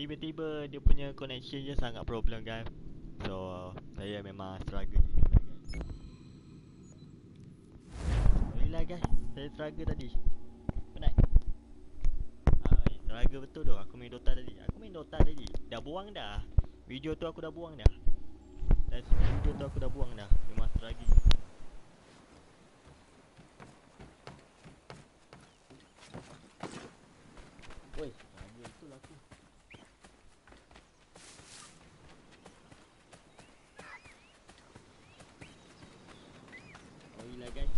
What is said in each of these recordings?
tiba-tiba dia punya connection je sangat problem kan. So saya memang struggle juga guys. Sorry lah guys, saya struggle tadi. Penat. Struggle betul tu. Aku main Dota tadi. Dah buang dah. Video tu aku dah buang dah. Video tu aku dah buang dah. Memang struggle. Oi, struggle betul aku. Sorry lah guys.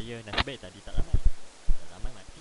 bahaya. Nasib baik tadi tak ramai. Tak ramai mati.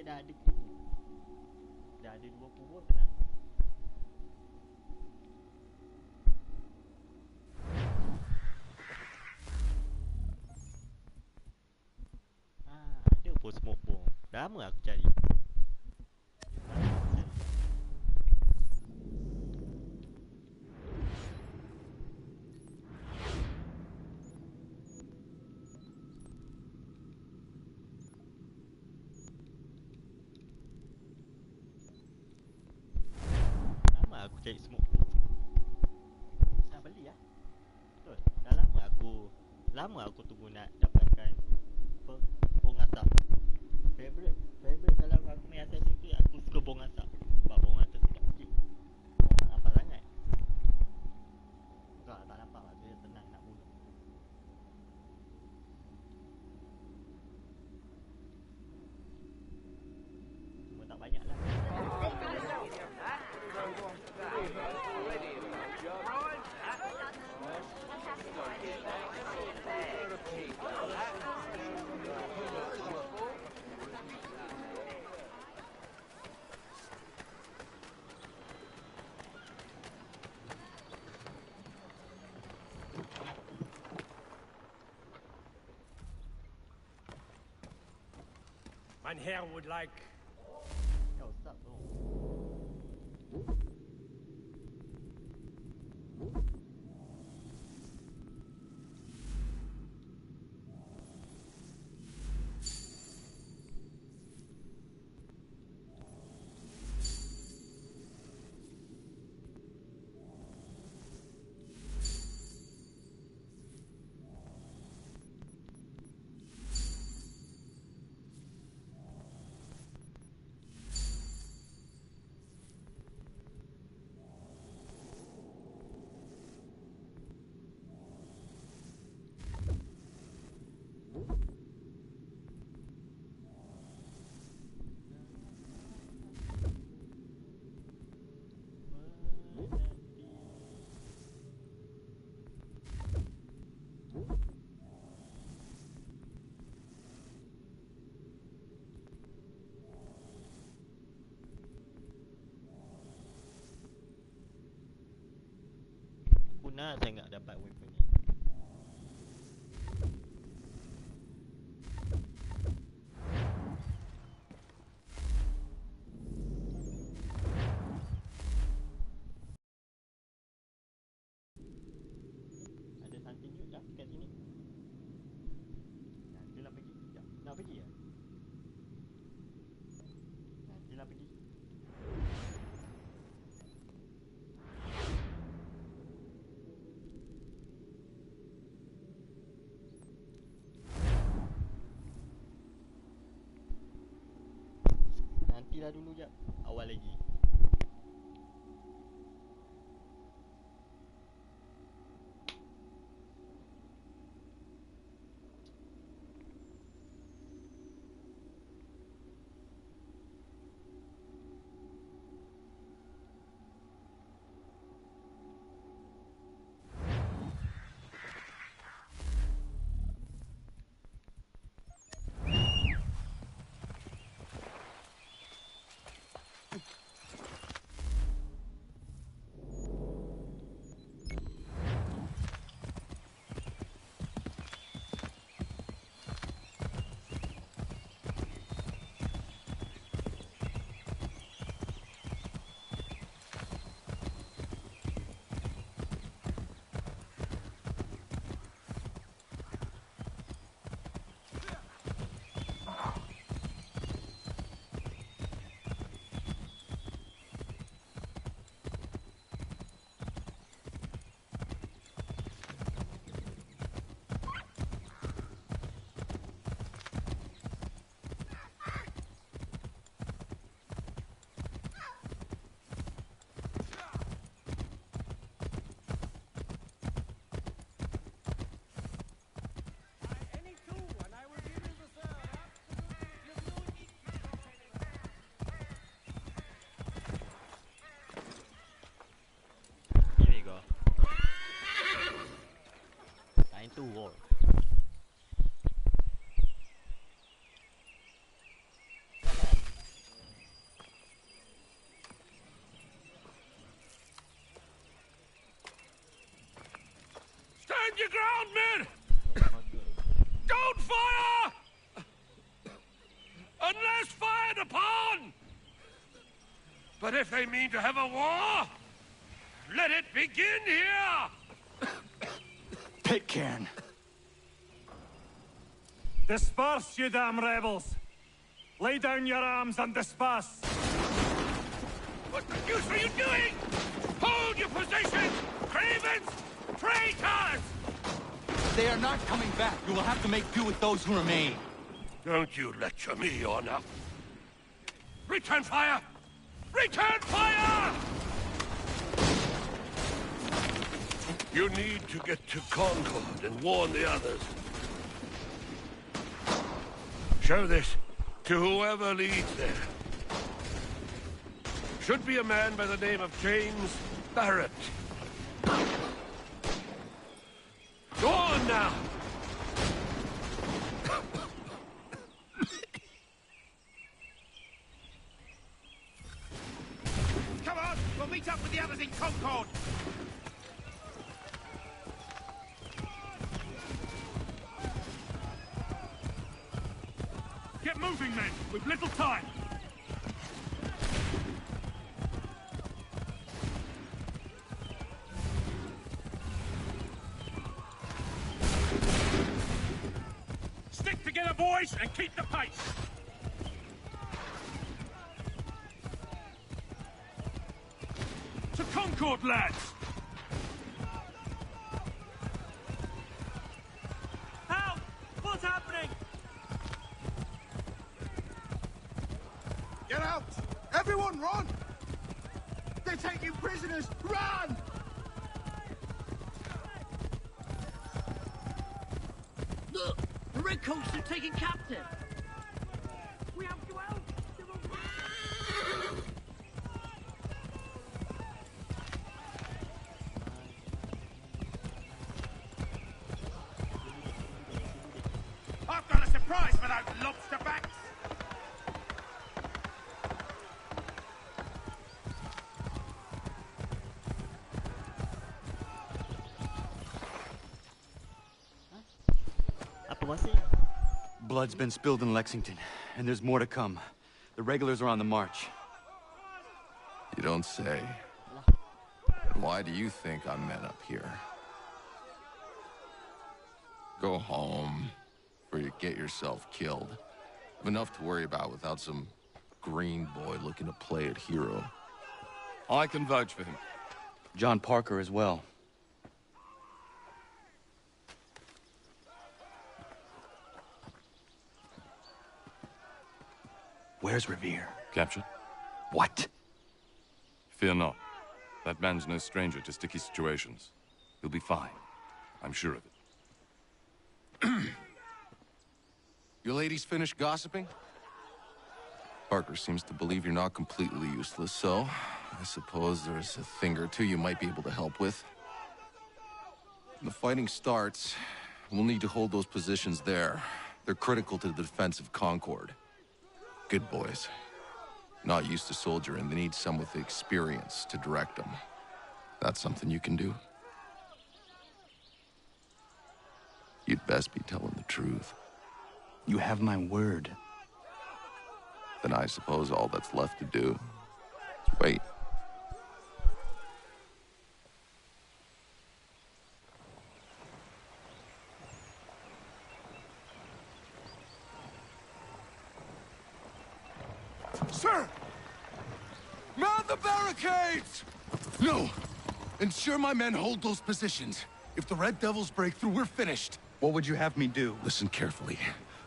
dah ada kubu. Dah ada 2 kubu tenang. Ada pun smoke bomb. Lama aku cari. Aku cari smoke bomb. Nak beli lah. Betul. Dah lama aku tunggu nak dapatkan bong asap. Favorite kalau aku main Assassin tu aku suka bong asap. Sebab bong asap sedap sikit. Tak nampak sangat. Tak nampak lah. Dia senang nak bunuh. Cuma tak banyak lah. Mein Herr would like... Kau stop tu. Nak saya nak dapat weapon ni. Ada something new dah kat sini. Nantilah pergi. Sekejap. Nak pergi ya? Nantilah pergi. Nantilah dulu jap. Awal lagi. Stand your ground, men! Don't fire! Unless fired upon! But if they mean to have a war, let it begin here! Pitcairn. Disperse, you damn rebels! Lay down your arms and disperse! What the deuce are you doing? Hold your positions! Cravens! Traitors! They are not coming back. You will have to make do with those who remain. Don't you lecture me, Honor. Return fire! Return fire! You need to get to Concord and warn the others. Show this to whoever leads there. Should be a man by the name of James Barrett. Go on now! Come on, we'll meet up with the others in Concord! Get moving, men! We've little time! Stick together, boys, and keep the pace! To Concord, lads! Help! What's happening? Get out! Everyone run! They're taking prisoners! Run! Look! The Redcoats are taken captive! We have to help! I've got a surprise for those lobster backs! Apa masih? Blood's been spilled in Lexington, and there's more to come. The regulars are on the march. You don't say. Why do you think I'm met up here? Go home, or you get yourself killed. I've enough to worry about without some green boy looking to play it hero. I can vouch for him. John Parker as well. Where's Revere? Captured? What? Fear not. That man's no stranger to sticky situations. He'll be fine. I'm sure of it. You ladies finished gossiping? Parker seems to believe you're not completely useless, so I suppose there's a thing or two you might be able to help with. When the fighting starts, we'll need to hold those positions there. They're critical to the defense of Concord. Good boys. Not used to soldiering, they need some with the experience to direct them. That's something you can do? You'd best be telling the truth. You have my word. Then I suppose all that's left to do is wait. Sir! Man the barricades! No! Ensure my men hold those positions. If the Red Devils break through, we're finished. What would you have me do? Listen carefully.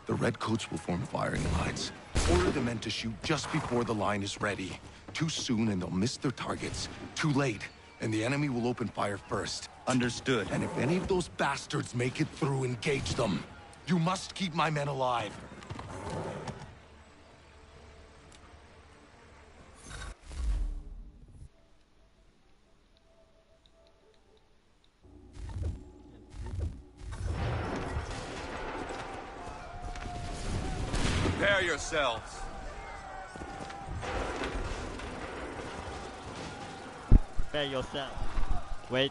The Redcoats will form firing lines. Order the men to shoot just before the line is ready. Too soon and they'll miss their targets. Too late, and the enemy will open fire first. Understood. And if any of those bastards make it through, engage them. You must keep my men alive. Prepare yourselves. Prepare yourself. Wait.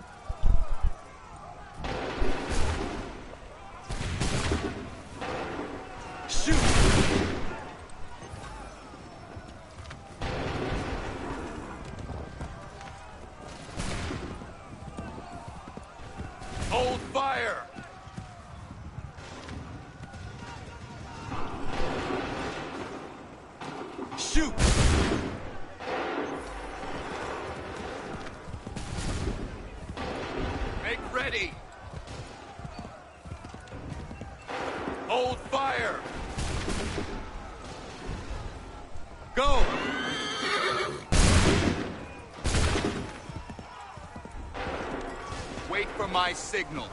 Hold fire! Shoot! Make ready! Hold fire! Go! Wait for my signal.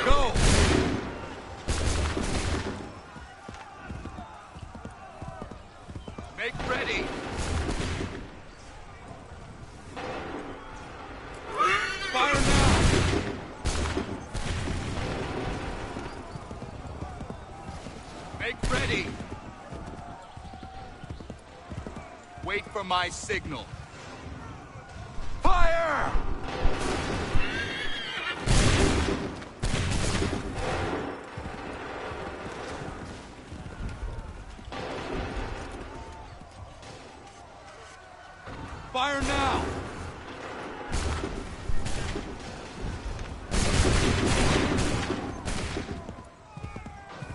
Go! Make ready! Fire now! Make ready! Wait for my signal. Fire! Fire now!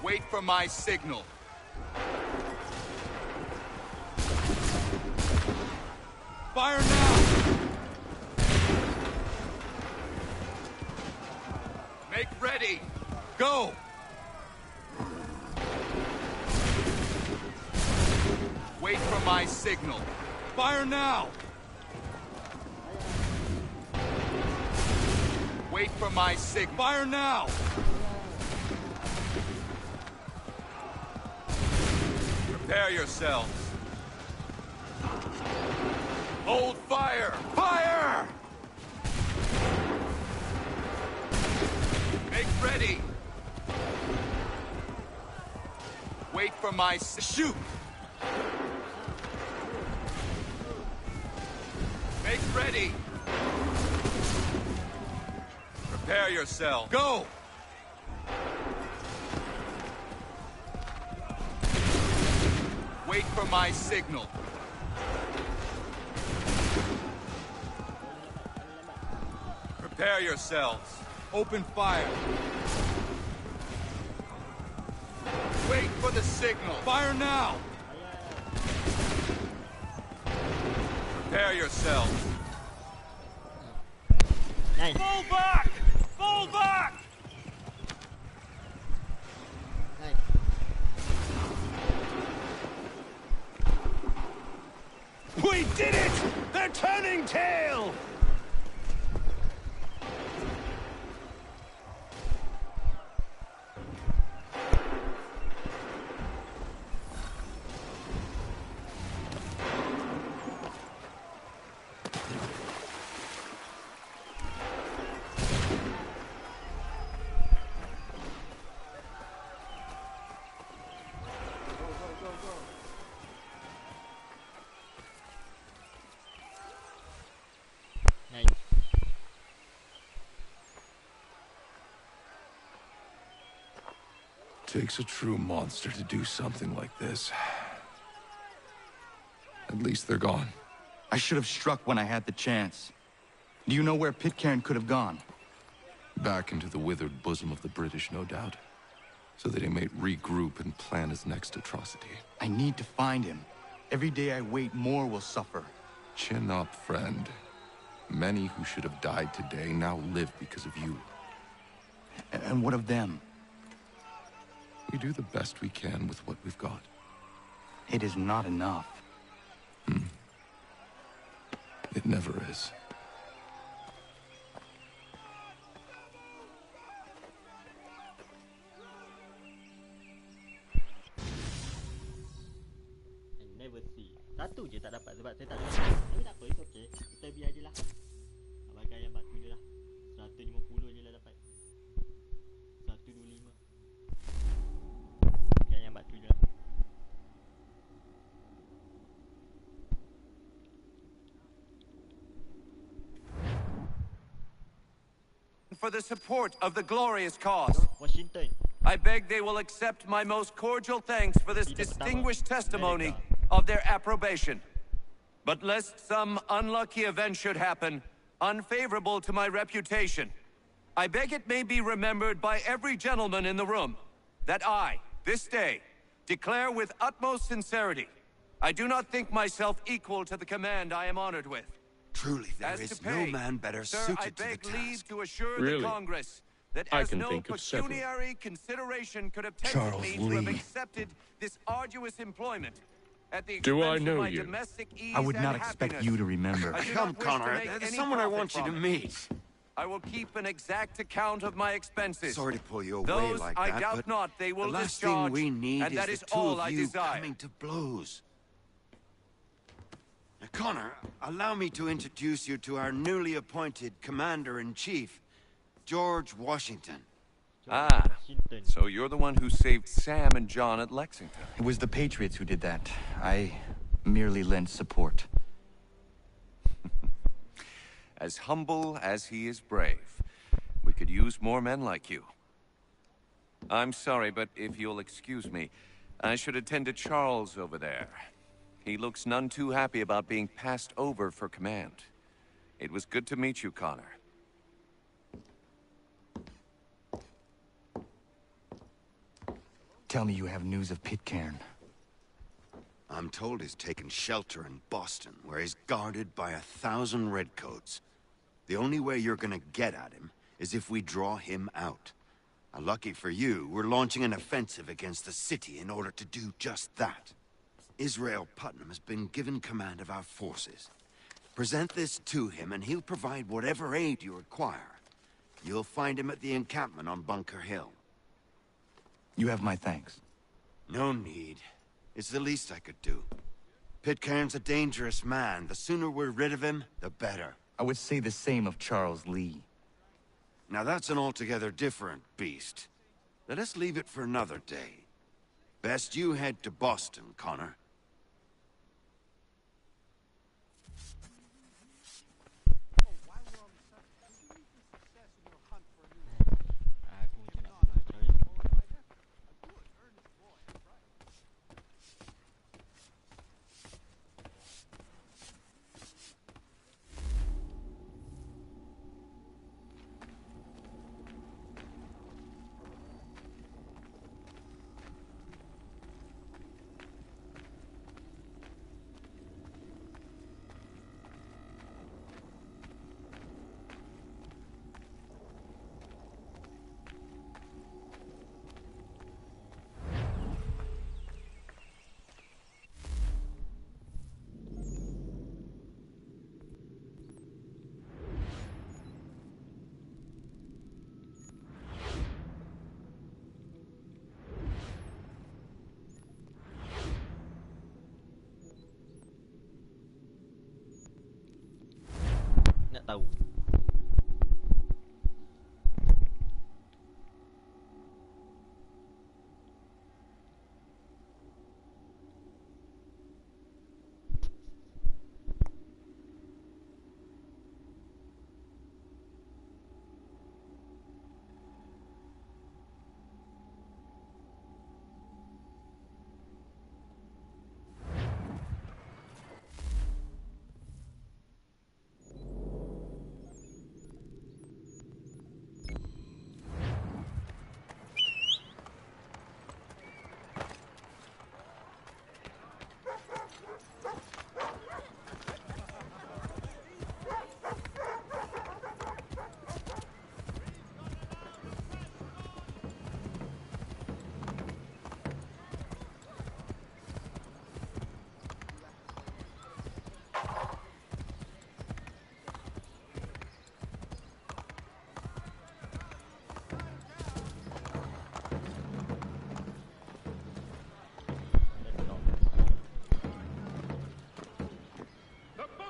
Wait for my signal. Fire now! Make ready! Go! Wait for my signal. Fire now! Wait for my signal. Fire now! Prepare yourselves. Hold fire! Fire! Make ready! Wait for my shoot! Make ready! Prepare yourself. Go! Wait for my signal. Prepare yourselves. Open fire. Wait for the signal. Fire now! Prepare yourselves. Nice. Fall back! Fall back! Nice. We did it! They're turning tail! Nice. Takes a true monster to do something like this. At least they're gone. I should have struck when I had the chance. Do you know where Pitcairn could have gone? Back into the withered bosom of the British, no doubt. So that he may regroup and plan his next atrocity. I need to find him. Every day I wait, more will suffer. Chin up, friend. Many who should have died today now live because of you. And what of them? We do the best we can with what we've got. It is not enough. It never is. I never see. Satu je tak dapat sebab saya tak dapat. Tapi tak apa, it's okay. Kita biar je lah. Abangkan yang batu je lah. 150 je lah dapat. 125. Abangkan yang batu je lah. For the support of the glorious cause. Washington. I beg they will accept my most cordial thanks for this distinguished testimony of their approbation. But lest some unlucky event should happen, unfavorable to my reputation, I beg it may be remembered by every gentleman in the room that I, this day, declare with utmost sincerity, I do not think myself equal to the command I am honored with. Truly, there As is to pay, no man better sir, suited I to the beg leave task. to assure Really? the Congress that I as can no think of several. pecuniary consideration could have tempted Charles me to have Lee. accepted this arduous employment at the Do I expense know of my you? domestic ease I would and not expect happiness. you to remember. I do Come, not wish to Connor. make There's any someone I profit want you to from it. meet. I will keep an exact account of my expenses. Sorry to pull you away Those like I that, doubt but not they will the last discharge, thing we need and is that the is two all of I you desire. coming to blows. Now, Connor, allow me to introduce you to our newly appointed Commander-in-Chief, George Washington. Ah, Washington. so you're the one who saved Sam and John at Lexington. It was the Patriots who did that. I merely lent support. As humble as he is brave. We could use more men like you. I'm sorry, but if you'll excuse me, I should attend to Charles over there. He looks none too happy about being passed over for command. It was good to meet you, Connor. Tell me you have news of Pitcairn. I'm told he's taken shelter in Boston, where he's guarded by 1,000 redcoats. The only way you're gonna get at him is if we draw him out. Now, lucky for you, we're launching an offensive against the city in order to do just that. Israel Putnam has been given command of our forces. Present this to him, and he'll provide whatever aid you require. You'll find him at the encampment on Bunker Hill. You have my thanks. No need. It's the least I could do. Pitcairn's a dangerous man. The sooner we're rid of him, the better. I would say the same of Charles Lee. Now that's an altogether different beast. Let us leave it for another day. Best you head to Boston, Connor. Aku macam nak pergi cari. Nak tahu.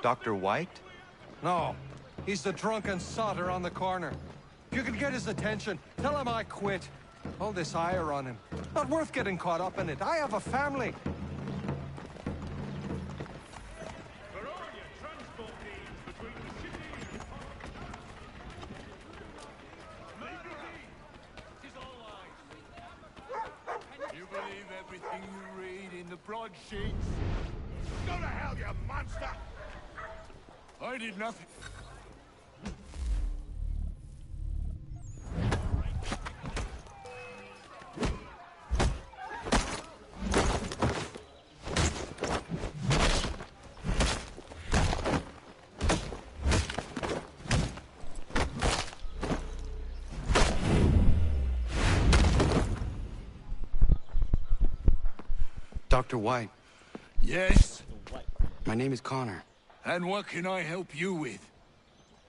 Dr. White? No. He's the drunken sotter on the corner. If you could get his attention, tell him I quit. All this ire on him. Not worth getting caught up in it. I have a family. You believe everything you read in the broadsheets? Go to hell, you monster! I did nothing. Dr. White, Yes? What? my name is Connor. And what can I help you with?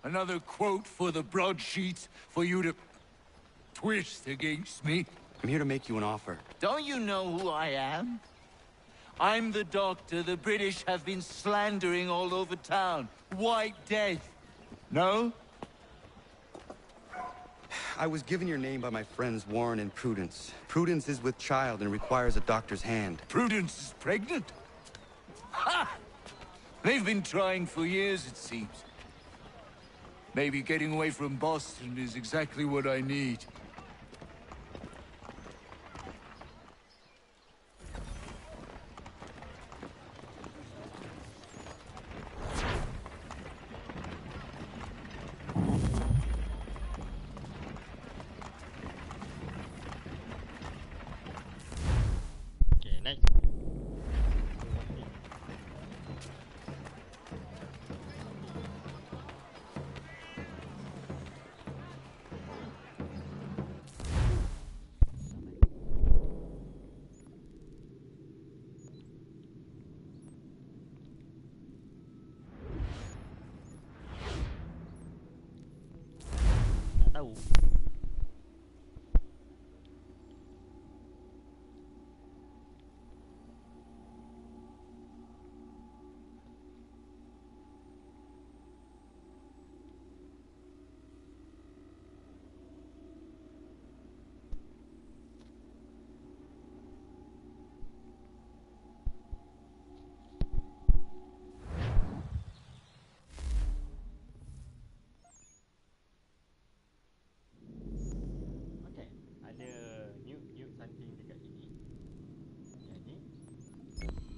Another quote for the broadsheets for you to twist against me? I'm here to make you an offer. Don't you know who I am? I'm the doctor the British have been slandering all over town. White Death. No? I was given your name by my friends Warren and Prudence. Prudence is with child and requires a doctor's hand. Prudence is pregnant? Ha! They've been trying for years, it seems. Maybe getting away from Boston is exactly what I need. Okay, nice. Tak tahu. Okay, ada nuke something dekat sini. Yang ni. Yang ni.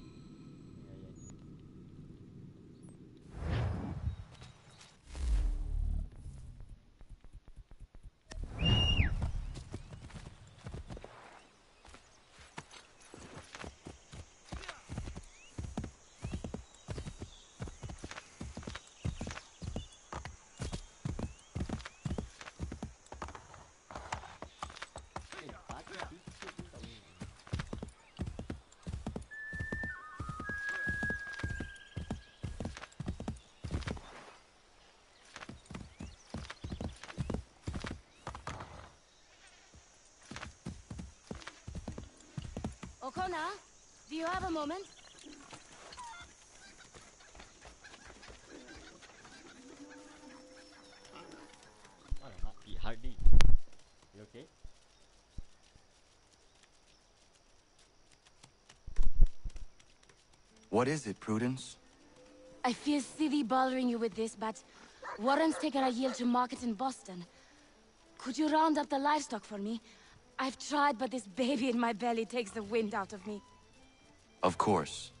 Patut sikit pun tak boleh. O'Connor, do you have a moment? Alamak, Pete Hardy. You okay? What is it, Prudence? I feel silly bothering you with this, but Warren's taken a yield to market in Boston. Could you round up the livestock for me? I've tried, but this baby in my belly takes the wind out of me. Of course.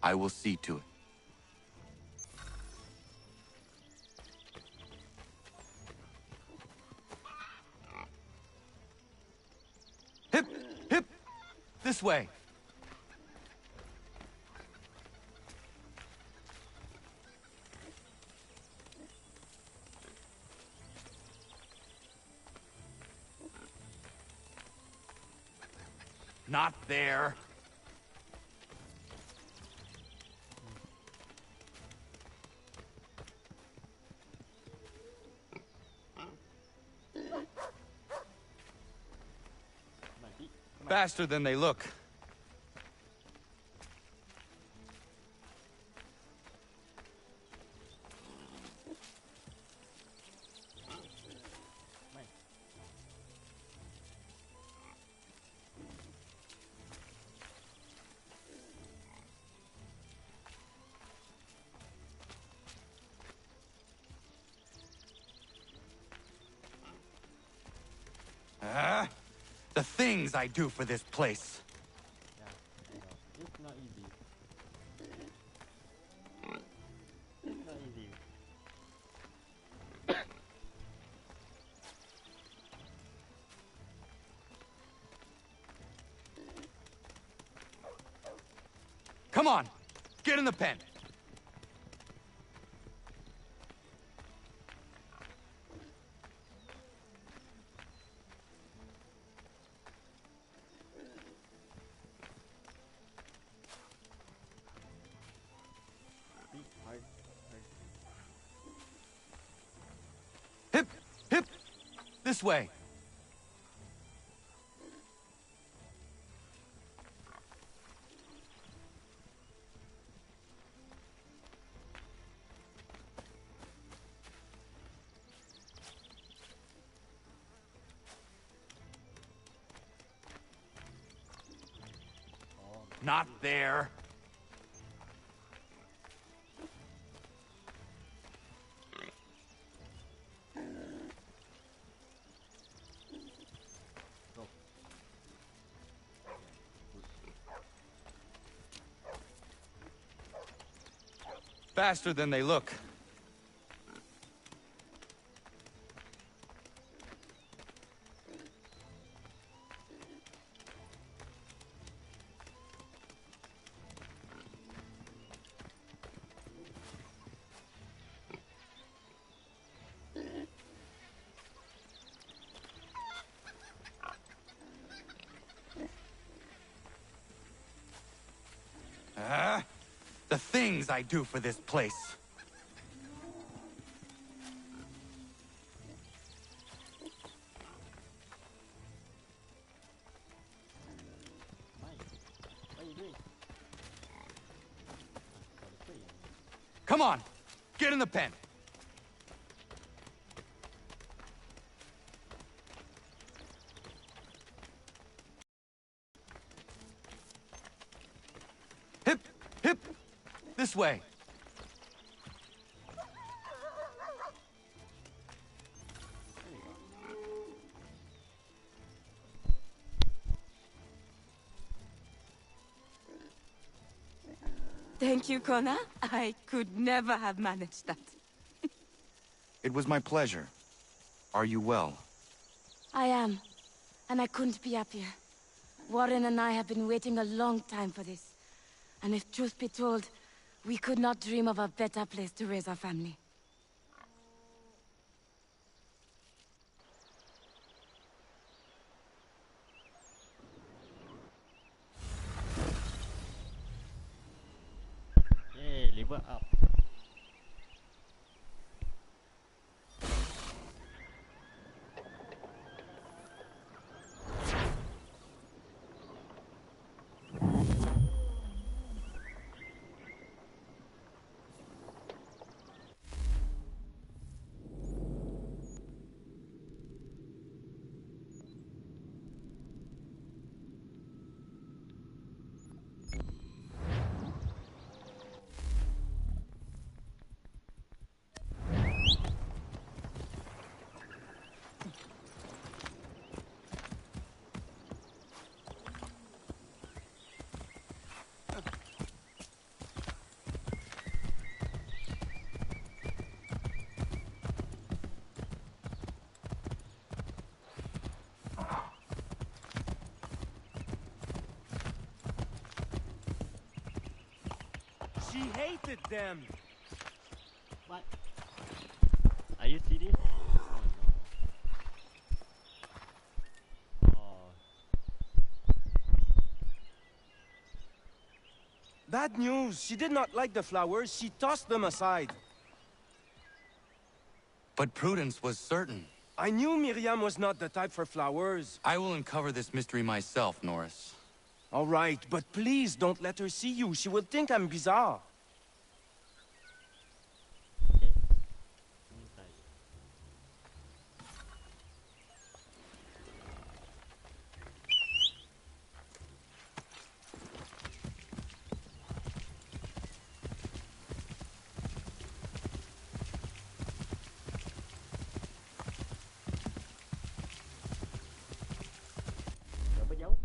I will see to it. Hip! Hip! This way! Not there. Mati. Faster than they look. Mai. The things I do for this place. Yeah, I know. It's not easy. It's not easy. Come on! Get in the pen! Hip! Hip! This way! Not there. Faster than they look. The things I do for this place. What are you doing? Come on, get in the pen. Hip, hip, this way. Thank you, Connor. I could never have managed that. It was my pleasure. Are you well? I am. And I couldn't be happier. Warren and I have been waiting a long time for this. And if truth be told, we could not dream of a better place to raise our family. Yeah, level up. She hated them. What? Are you serious? Oh no. Oh. Bad news. She did not like the flowers. She tossed them aside. But Prudence was certain. I knew Miriam was not the type for flowers. I will uncover this mystery myself, Norris. All right, but please don't let her see you. She will think I'm bizarre. Okay. Inside. Rồi có dấu.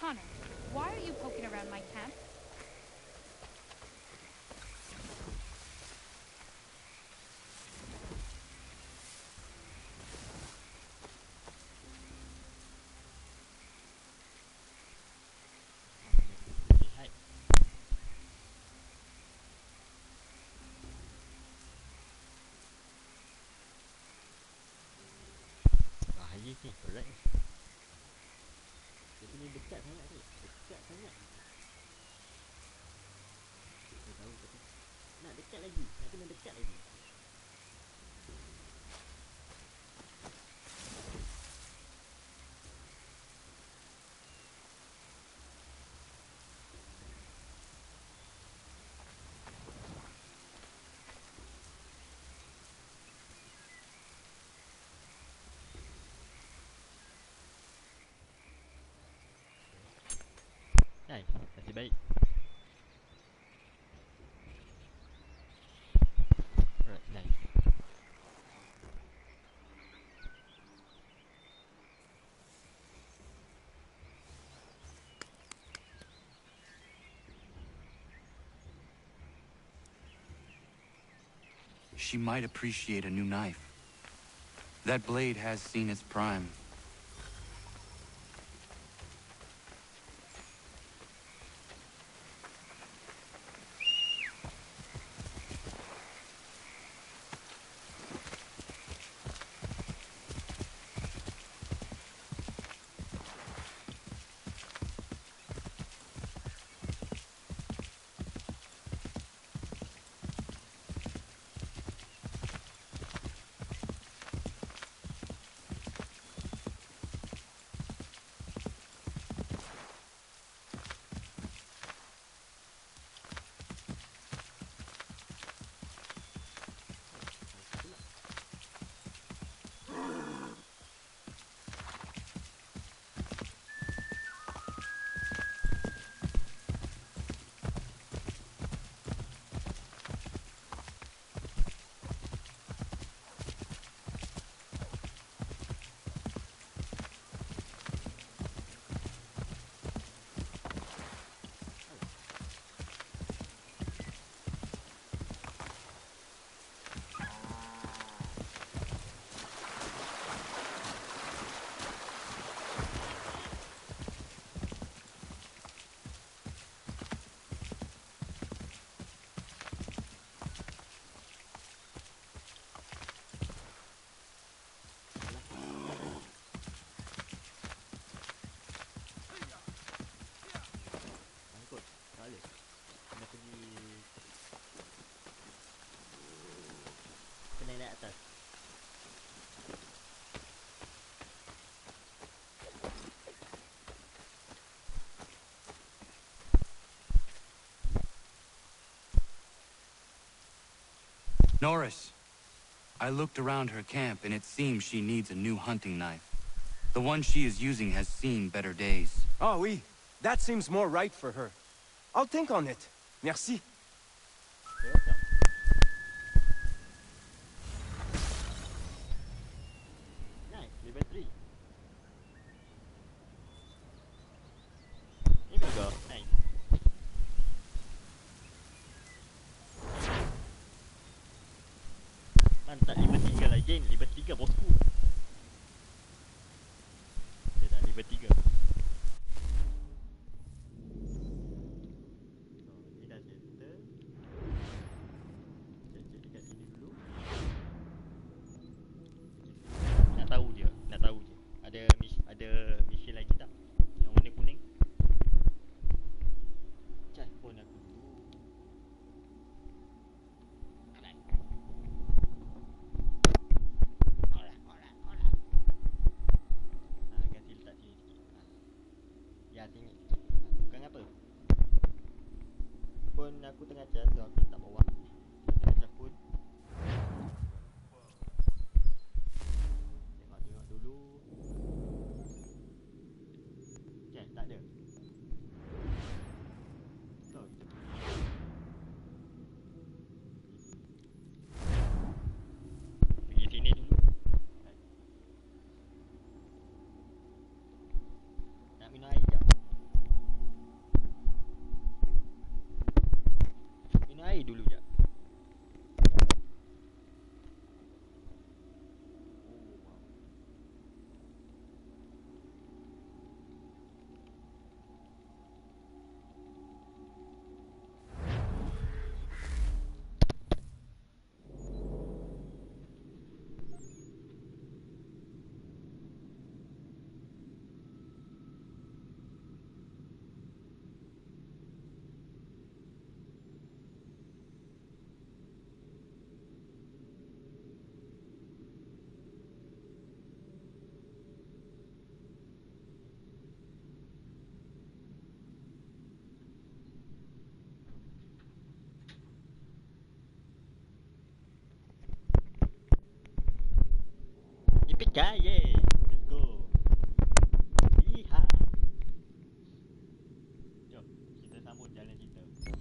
Connor, why are you poking around my camp? Hai. Bahaya ni, berat ni. Dia kena dekat sangat ni. Dekat sangat. Dia tahu tapi nak dekat lagi. Nak kena dekat lagi. Nice, nasib baik. Right, nice. She might appreciate a new knife. That blade has seen its prime. Norris, I looked around her camp and it seems she needs a new hunting knife. The one she is using has seen better days. Oh, oui. That seems more right for her. I'll think on it. Merci. Nice, level 3. Here we go. Nice. Mantap, level 3 lagi. Level 3 bosku. Dia dah level 3. Ni dah settle. Cek dekat sini dulu. Nak tahu je. Ada mission lagi tak? Yang warna kuning. Cas pun aku tu. Ganti letak sini sikit. Ya, tinggi sikit. Bukan apa. Pun aku tengah cas, so aku letak bawah. Tengah cas pun. Tengok dulu. Cas tak ada. Oh, kita pergi sini dulu. Nak minum air jap. Kaya, let's go. Iha. Jom, kita sambut jalan kita. Cek.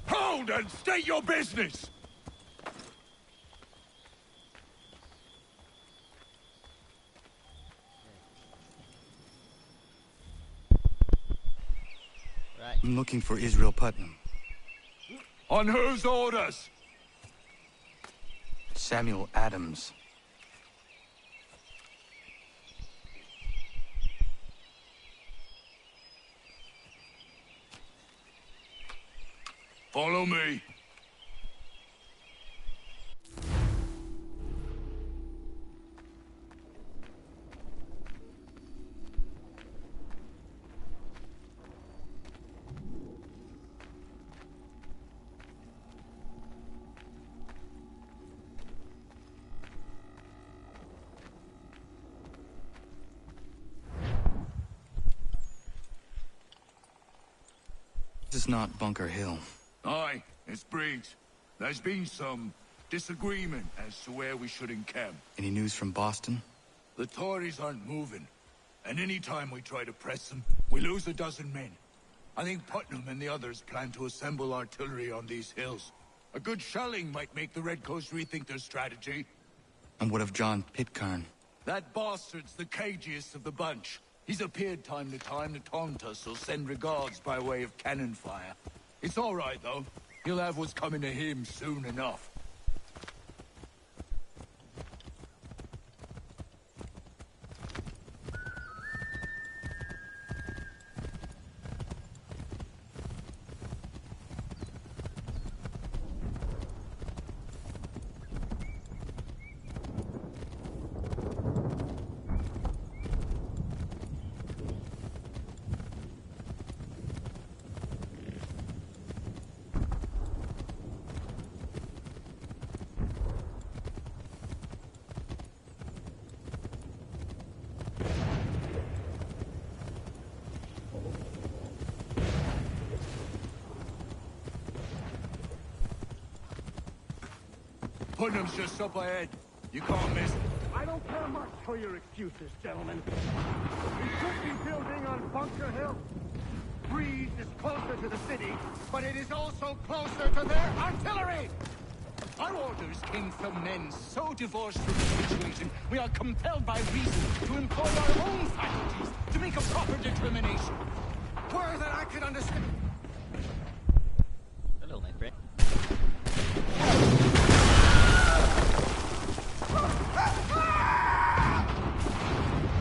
Hold and state your business! Right. I'm looking for Israel Putnam. On whose orders? Samuel Adams. Follow me. This is not Bunker Hill. Aye, it's Briggs. There's been some disagreement as to where we should encamp. Any news from Boston? The Tories aren't moving, and any time we try to press them, we lose a dozen men. I think Putnam and the others plan to assemble artillery on these hills. A good shelling might make the Redcoats rethink their strategy. And what of John Pitcairn? That bastard's the cagiest of the bunch. He's appeared time to taunt us or send regards by way of cannon fire. It's all right, though. He'll have what's coming to him soon enough. Putnam's just up ahead. You can't miss it. I don't care much for your excuses, gentlemen. We should be building on Bunker Hill. Breeze is closer to the city, but it is also closer to their artillery! Our orders came from men so divorced from the situation, we are compelled by reason to employ our own faculties to make a proper determination. Where that I could understand. Hello, my friend.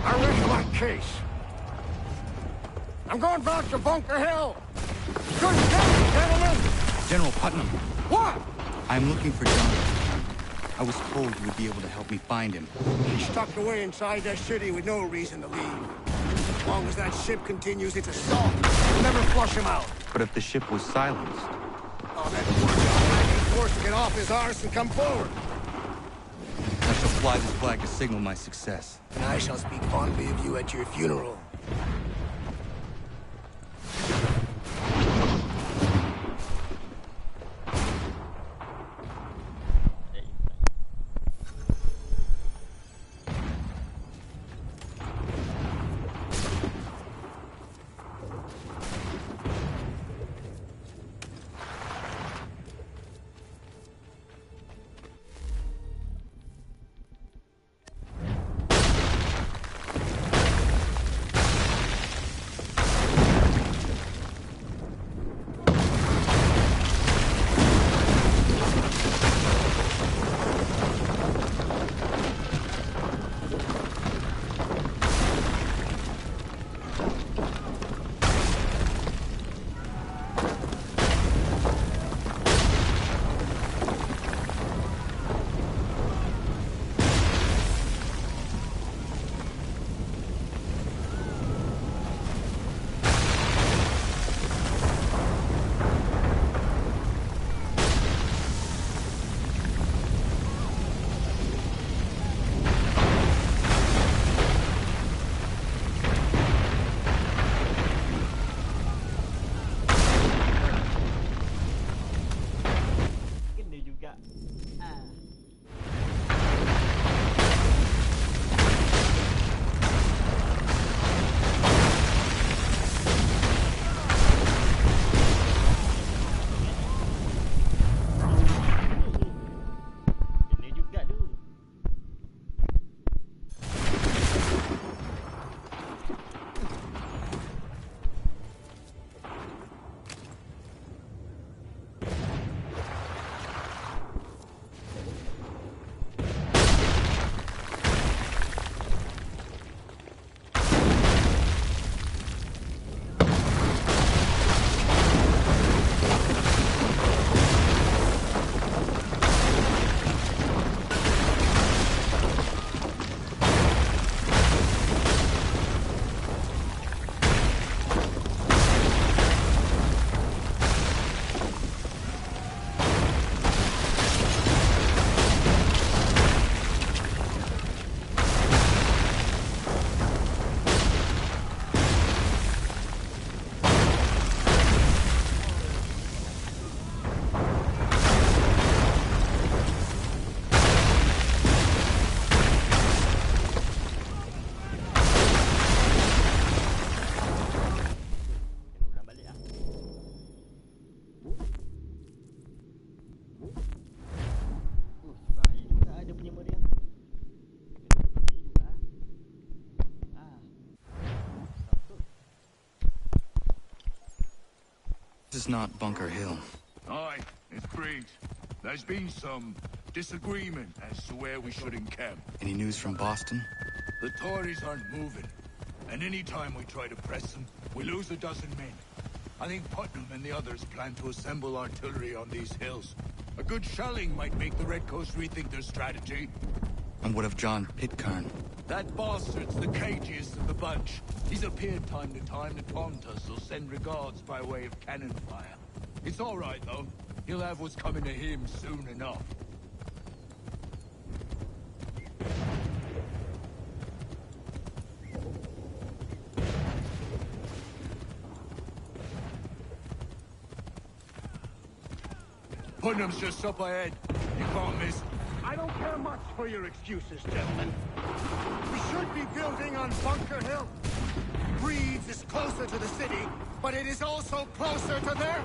I rest my case. I'm going back to Bunker Hill. Good day, gentlemen. General Putnam, What? I'm looking for John. I was told you would be able to help me find him. He's tucked away inside that city with no reason to leave. As long as that ship continues its assault, we'll never flush him out. But if the ship was silenced, Oh, that poor guy might be forced to get off his arse and come forward. I shall fly this flag to signal my success. And I shall speak fondly of you at your funeral. This is not Bunker Hill. Aye, it's Briggs. There's been some disagreement as to where we should encamp. Any news from Boston? The Tories aren't moving, and any time we try to press them, we lose a dozen men. I think Putnam and the others plan to assemble artillery on these hills. A good shelling might make the Redcoats rethink their strategy. And what of John Pitcairn? That bastard's the cagiest of the bunch. He's appeared time to time to taunt us or send regards by way of cannon fire. It's all right, though. He'll have what's coming to him soon enough. Putnam's just up ahead. You can't miss it. for your excuses, gentlemen. We should be building on Bunker Hill. Breeds is closer to the city, but it is also closer to their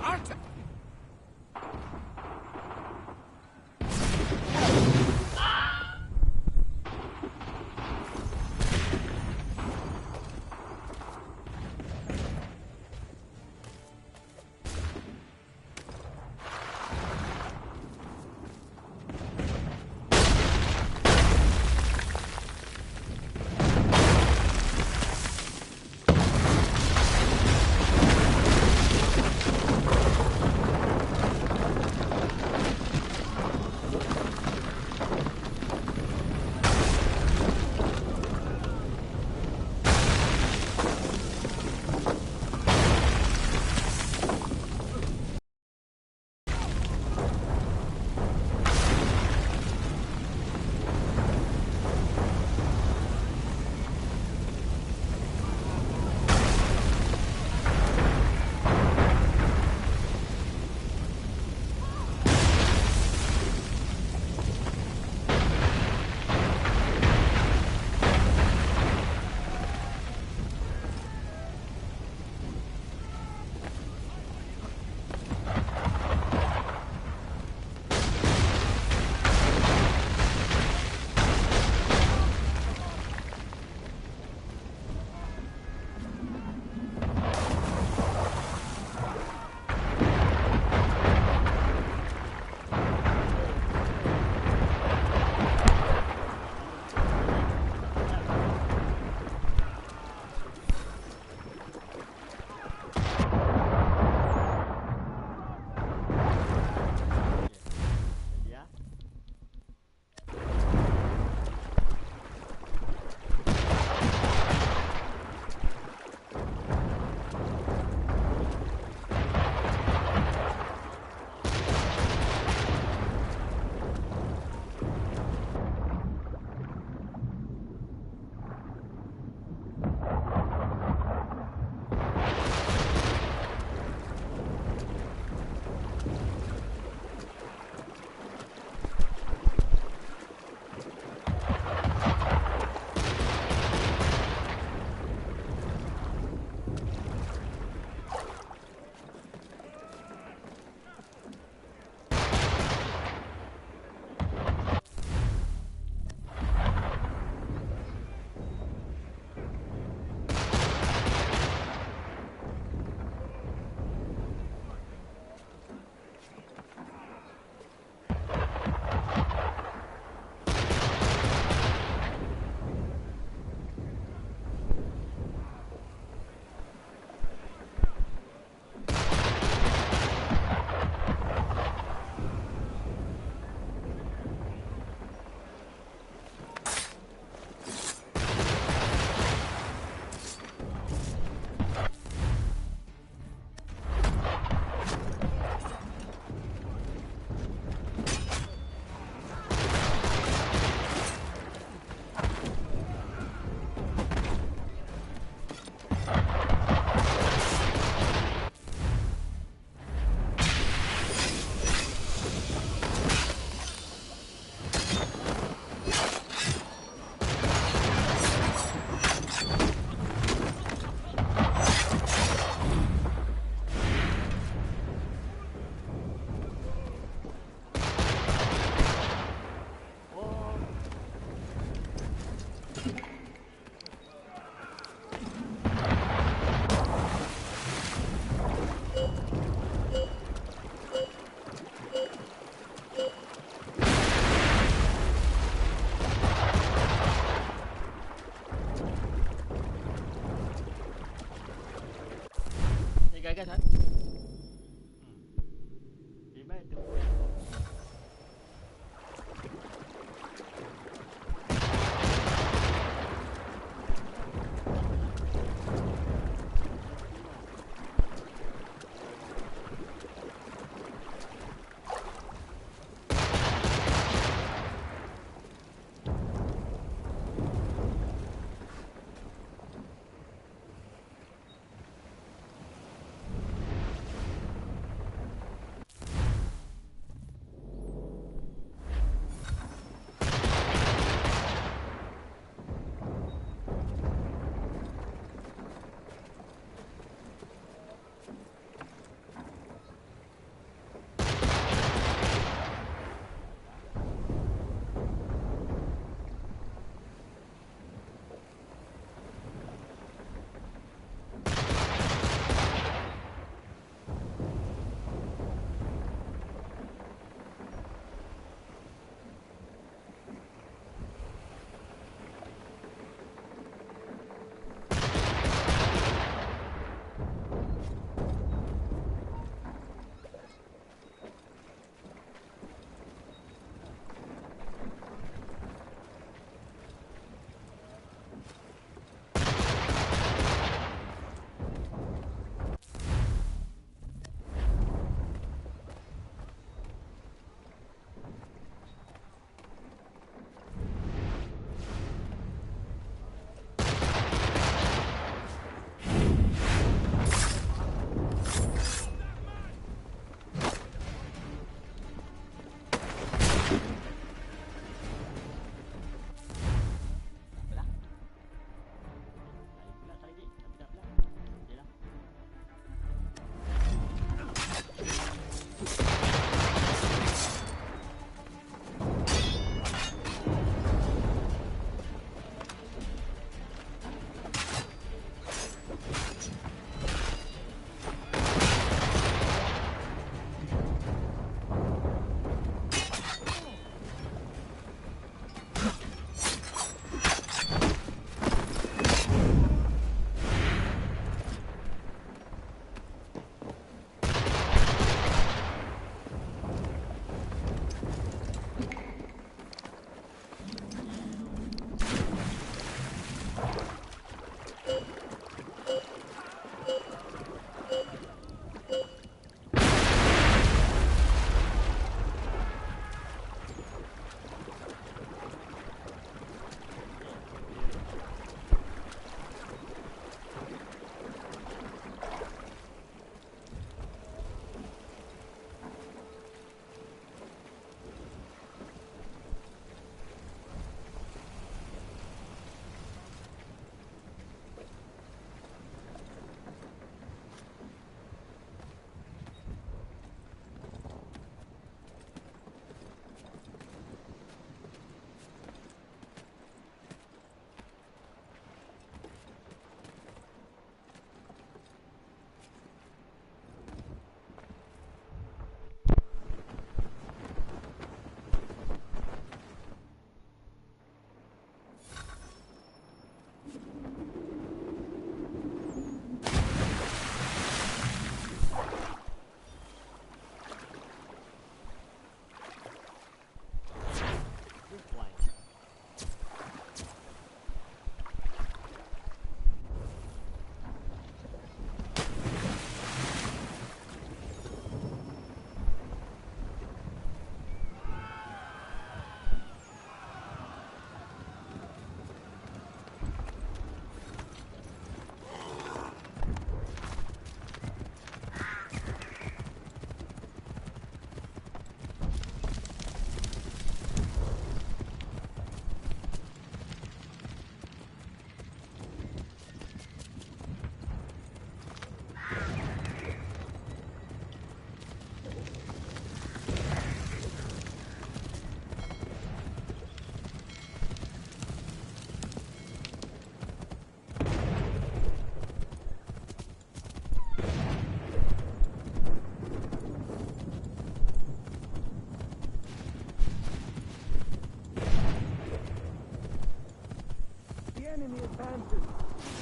enemy advances,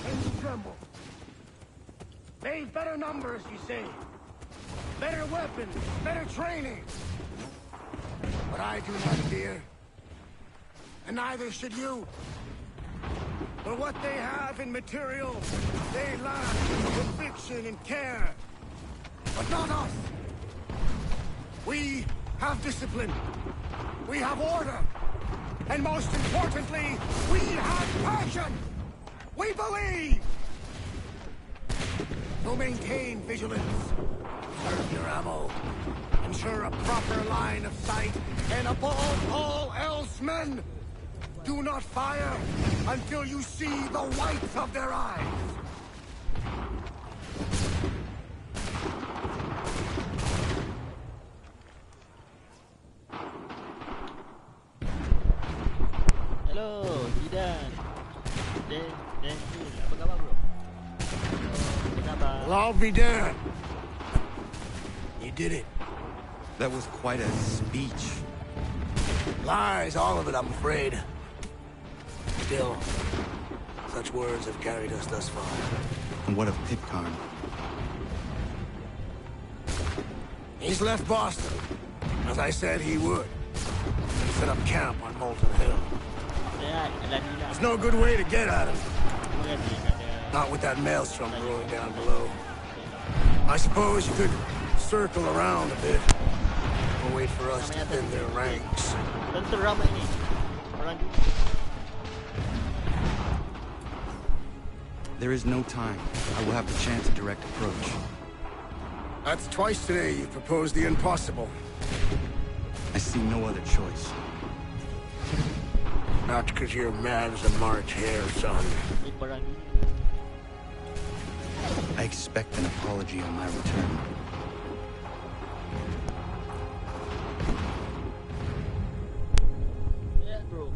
and you tremble. They've better numbers, you say. Better weapons, better training. But I do not fear. And neither should you. For what they have in material, they lack in conviction and care. But not us. We have discipline. We have order. And most importantly, we have passion. We believe. So maintain vigilance. Serve your ammo. Ensure a proper line of sight. And above all else, men, do not fire until you see the whites of their eyes. Hello, Idan. Dan, apa khabar bro? Apa khabar? Well, I'll be damned. You did it. That was quite a speech. Lies, all of it, I'm afraid. Still, such words have carried us thus far. And what of Pitcairn? He's left Boston, as I said he would, and set up camp on Molten Hill. There's no good way to get at him. Not with that maelstrom brewing down below. I suppose you could circle around a bit, or wait for us to thin their ranks. There is no time. I will have the chance of direct approach. That's twice today you've proposed the impossible. I see no other choice. Not because you're mad as a March hare, son. I expect an apology on my return. Yeah, bro.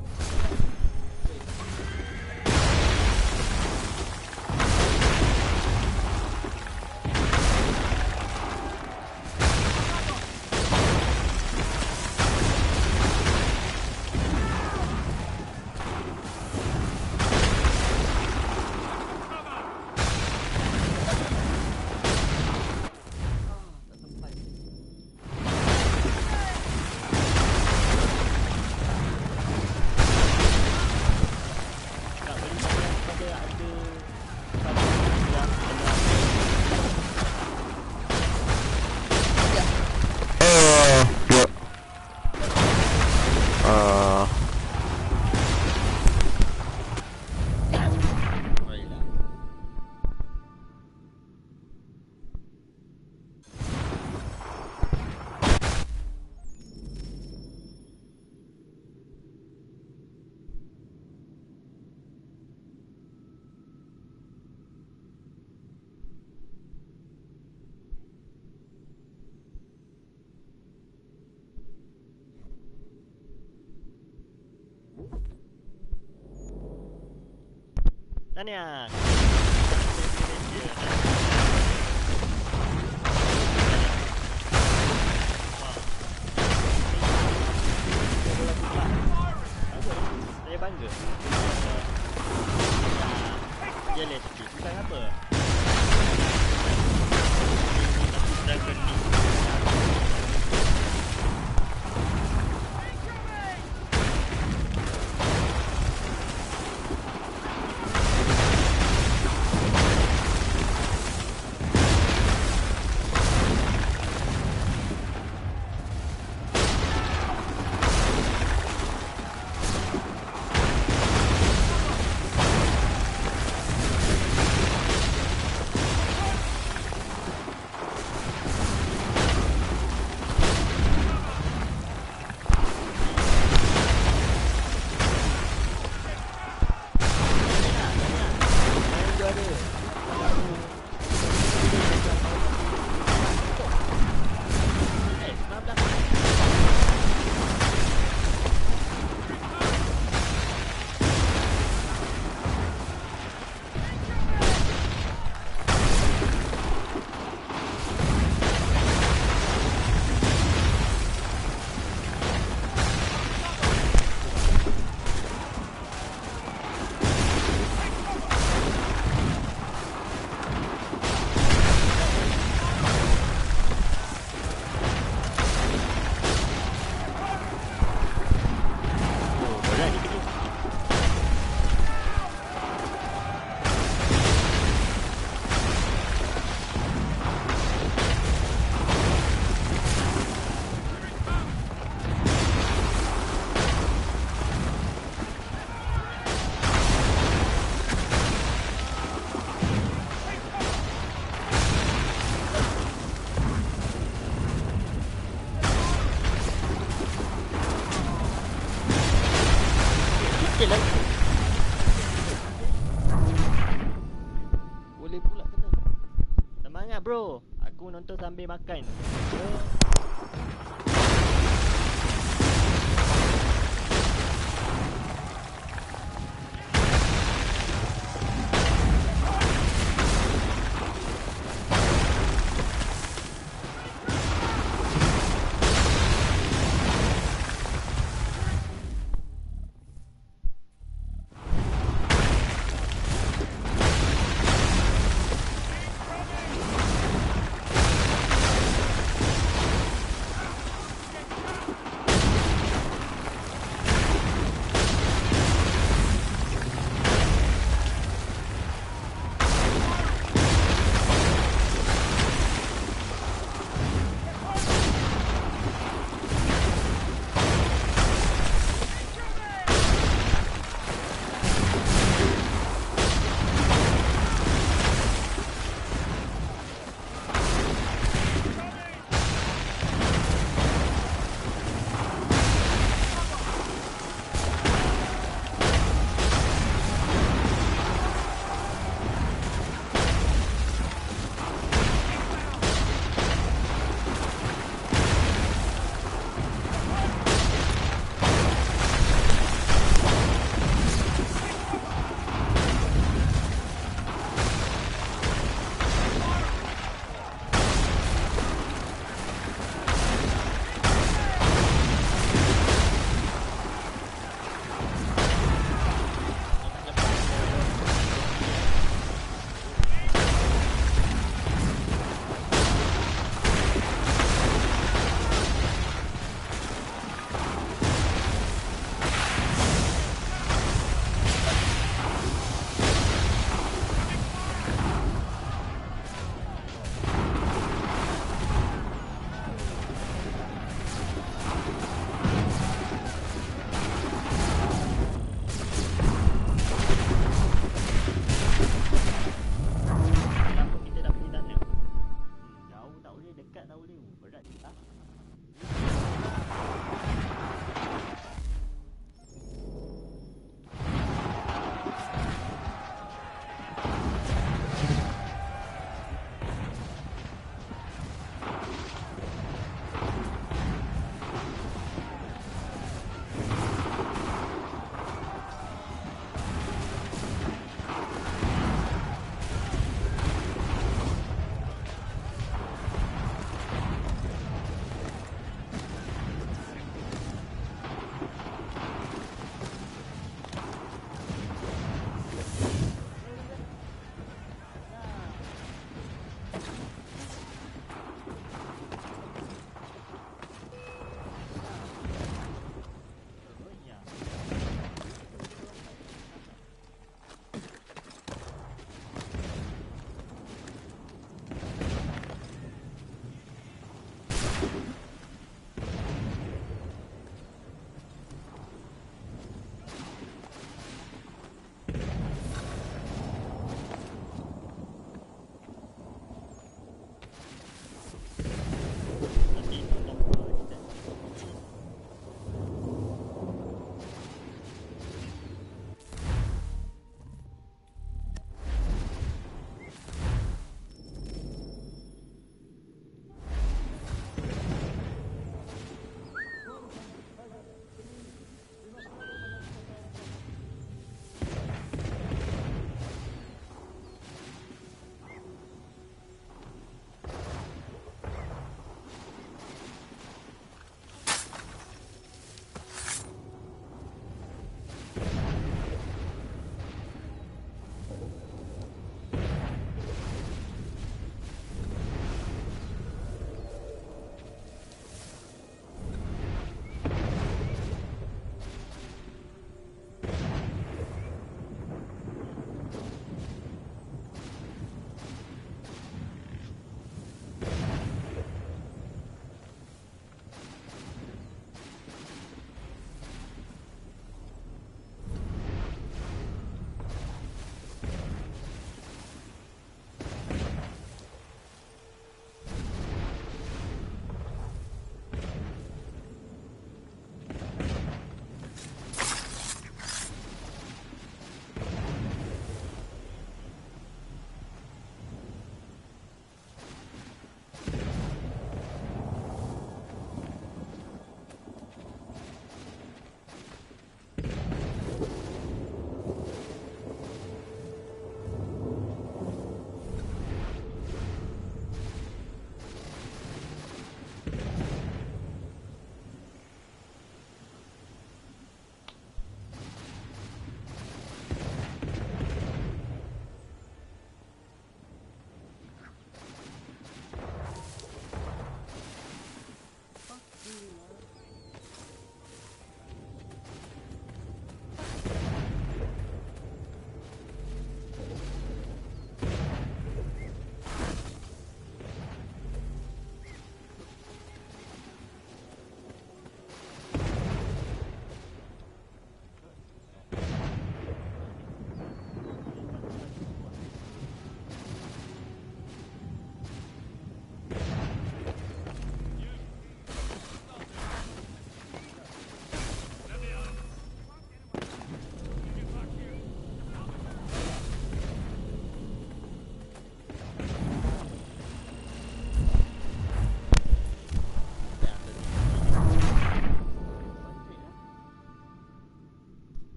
Tanya. Saya bangga. Dia lihat sikit. Bidang apa? Dragon ni. Okey lah. Boleh pula kena. Semangat bro. Aku nonton sambil makan.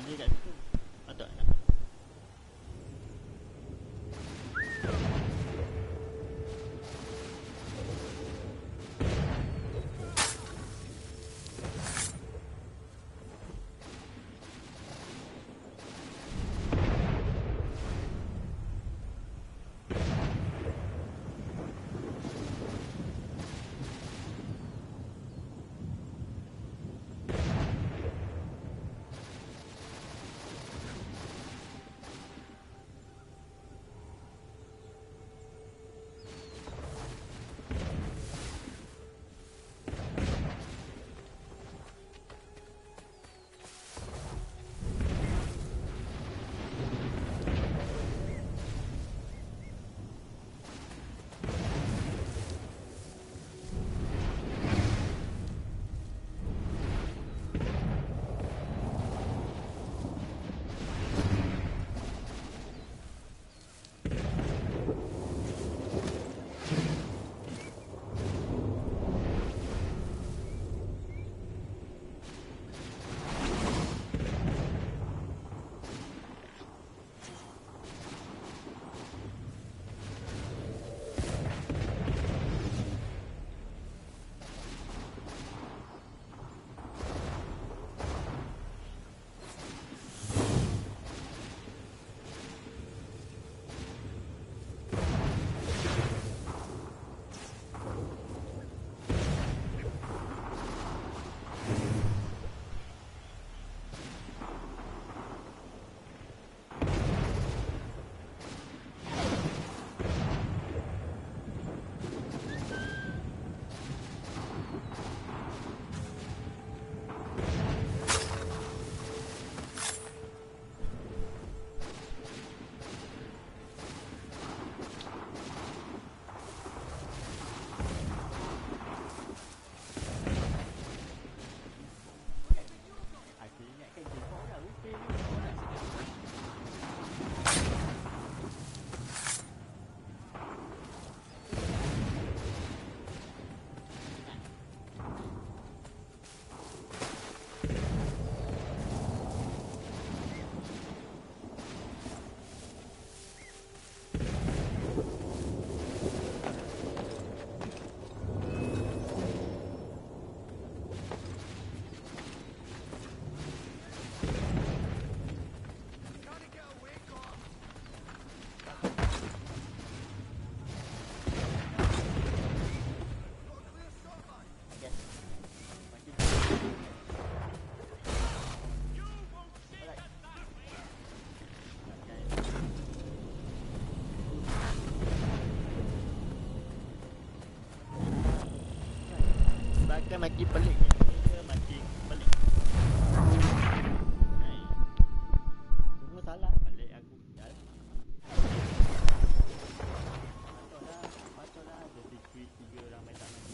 boleh kat situ. Atau nak. Bahkan makin pelik dia makin pelik. Hai. Semua salah balik aku dah. Patutlah ada secret 3 orang main tak mati.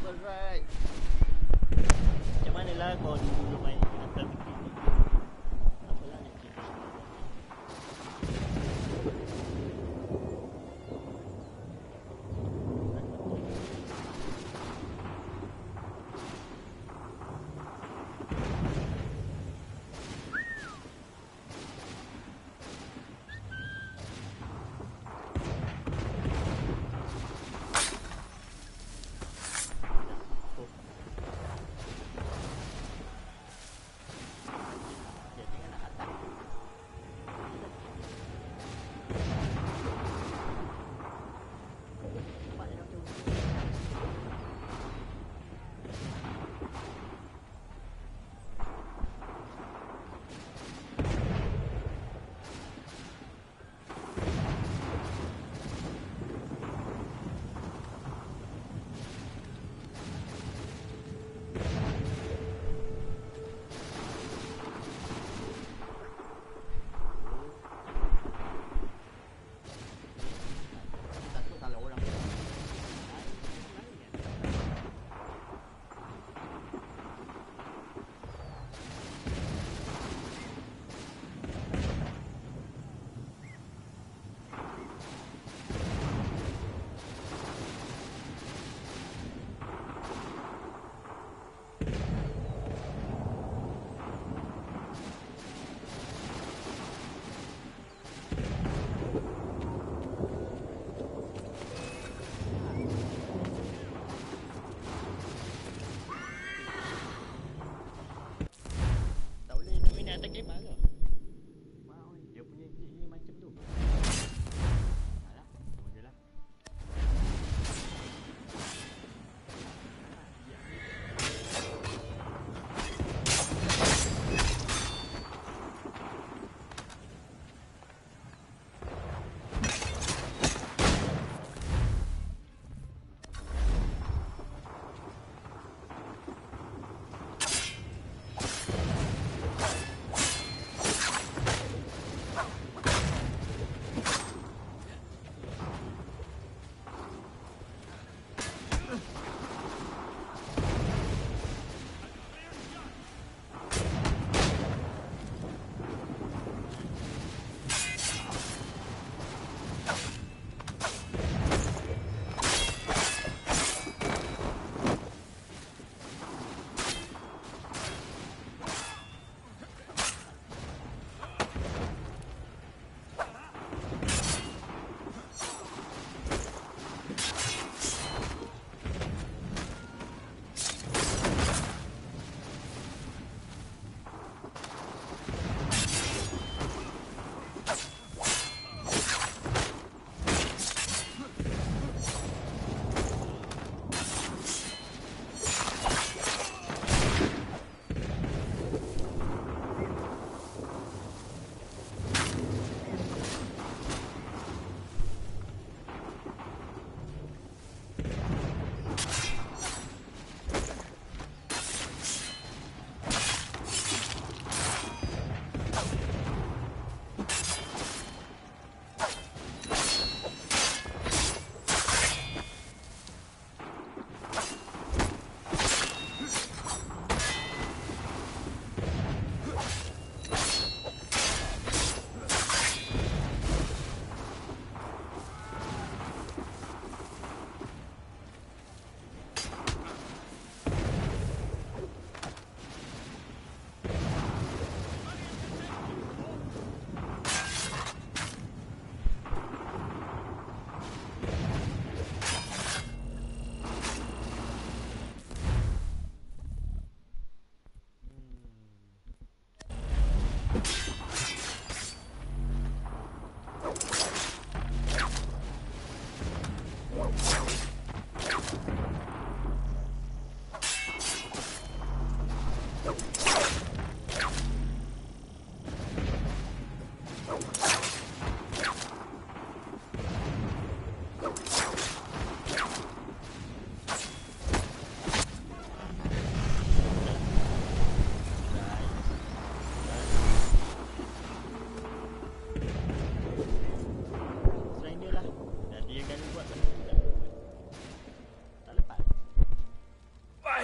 Alright. Macam mana lah kau dulu main dengan strategi ni? Apalah yang kita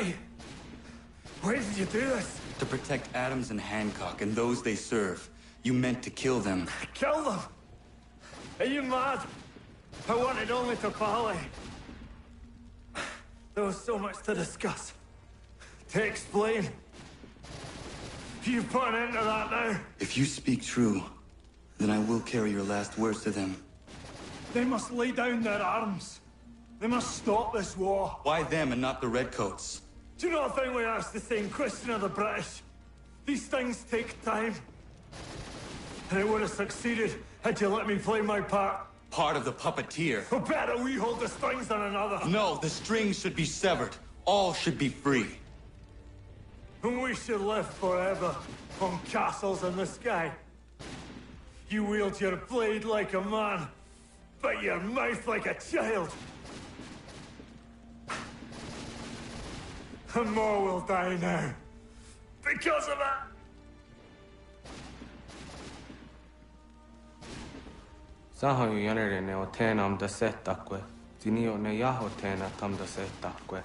Why? Why did you do this? To protect Adams and Hancock and those they serve, you meant to kill them. Kill them? Are you mad? I wanted only to parley. There was so much to discuss, to explain. You put an end to that now. If you speak true, then I will carry your last words to them. They must lay down their arms. They must stop this war. Why them and not the Redcoats? Do you not think we asked the same question of the British? These things take time. And it would have succeeded had you let me play my part. Part of the puppeteer. Well, better we hold the strings than another. No, the strings should be severed. All should be free. And we should live forever on castles in the sky. You wield your blade like a man, but your mouth like a child. And more will die now. Because of it! Saho yanere ne o tenam da setakwe. Dinio ne yaho tena tam da setakwe.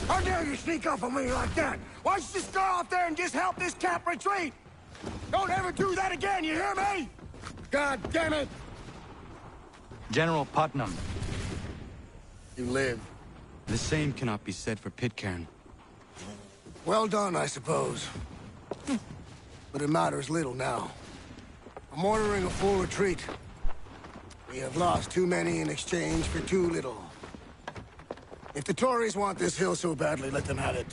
How dare you sneak up on me like that? Why don't you just go off there and just help this camp retreat? Don't ever do that again, you hear me? God damn it! General Putnam. You live. The same cannot be said for Pitcairn. Well done, I suppose. But it matters little now. I'm ordering a full retreat. We have lost too many in exchange for too little. If the Tories want this hill so badly, let them have it.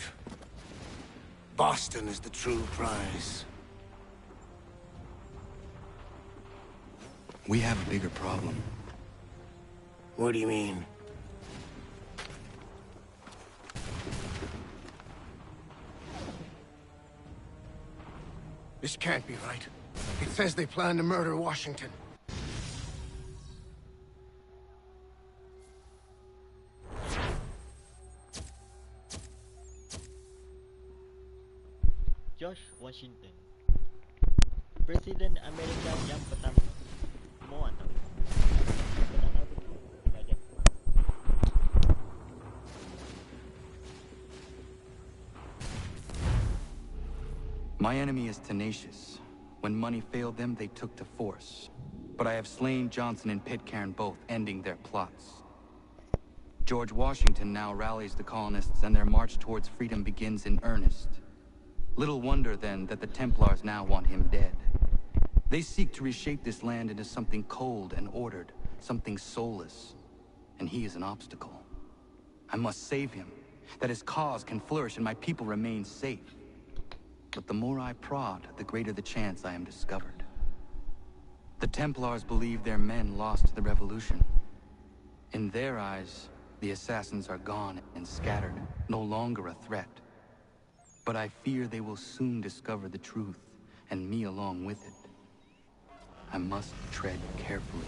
Boston is the true prize. We have a bigger problem. What do you mean? This can't be right. It says they plan to murder Washington. George Washington, Presiden Amerika yang pertama. Mau atau? My enemy is tenacious. When money failed them, they took to force. But I have slain Johnson and Pitcairn both, ending their plots. George Washington now rallies the colonists, and their march towards freedom begins in earnest. Little wonder, then, that the Templars now want him dead. They seek to reshape this land into something cold and ordered, something soulless. And he is an obstacle. I must save him, that his cause can flourish and my people remain safe. But the more I prod, the greater the chance I am discovered. The Templars believe their men lost the revolution. In their eyes, the assassins are gone and scattered, no longer a threat. But I fear they will soon discover the truth, and me along with it. I must tread carefully.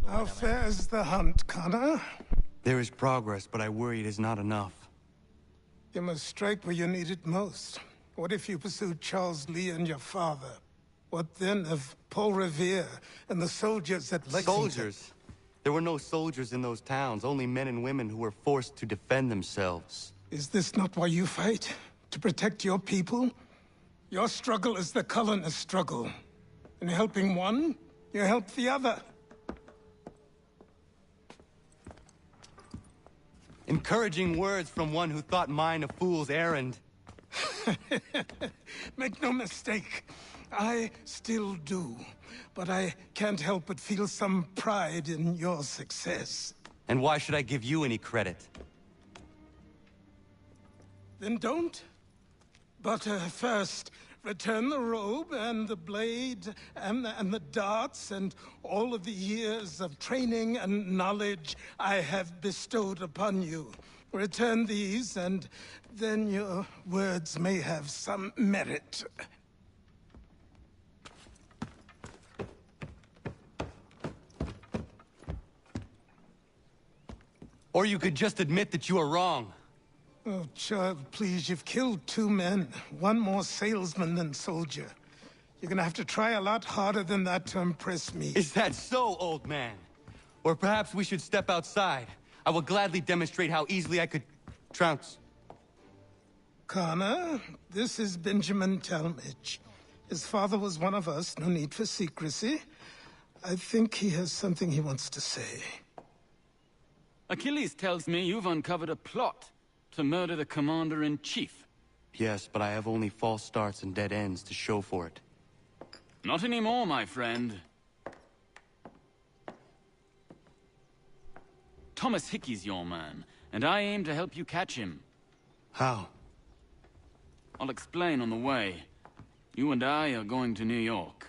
How fares the hunt, Connor? There is progress, but I worry it is not enough. You must strike where you need it most. What if you pursued Charles Lee and your father? What then of Paul Revere and the soldiers at Lexington? Soldiers? There were no soldiers in those towns, only men and women who were forced to defend themselves. Is this not why you fight? To protect your people? Your struggle is the colonist struggle. In helping one, you help the other. Encouraging words from one who thought mine a fool's errand. Make no mistake. I still do. But I can't help but feel some pride in your success. And why should I give you any credit? Then don't. But first, Return the robe and the blade and the darts and all of the years of training and knowledge I have bestowed upon you. Return these, and then your words may have some merit. Or you could just admit that you are wrong. Oh, child, please, you've killed 2 men. One more salesman than soldier. You're gonna have to try a lot harder than that to impress me. Is that so, old man? Or perhaps we should step outside. I will gladly demonstrate how easily I could trounce. Connor, this is Benjamin Talmadge. His father was one of us, no need for secrecy. I think he has something he wants to say. Achilles tells me you've uncovered a plot to murder the Commander-in-Chief. Yes, but I have only false starts and dead ends to show for it. Not anymore, my friend. Thomas Hickey's your man, and I aim to help you catch him. How? I'll explain on the way. You and I are going to New York.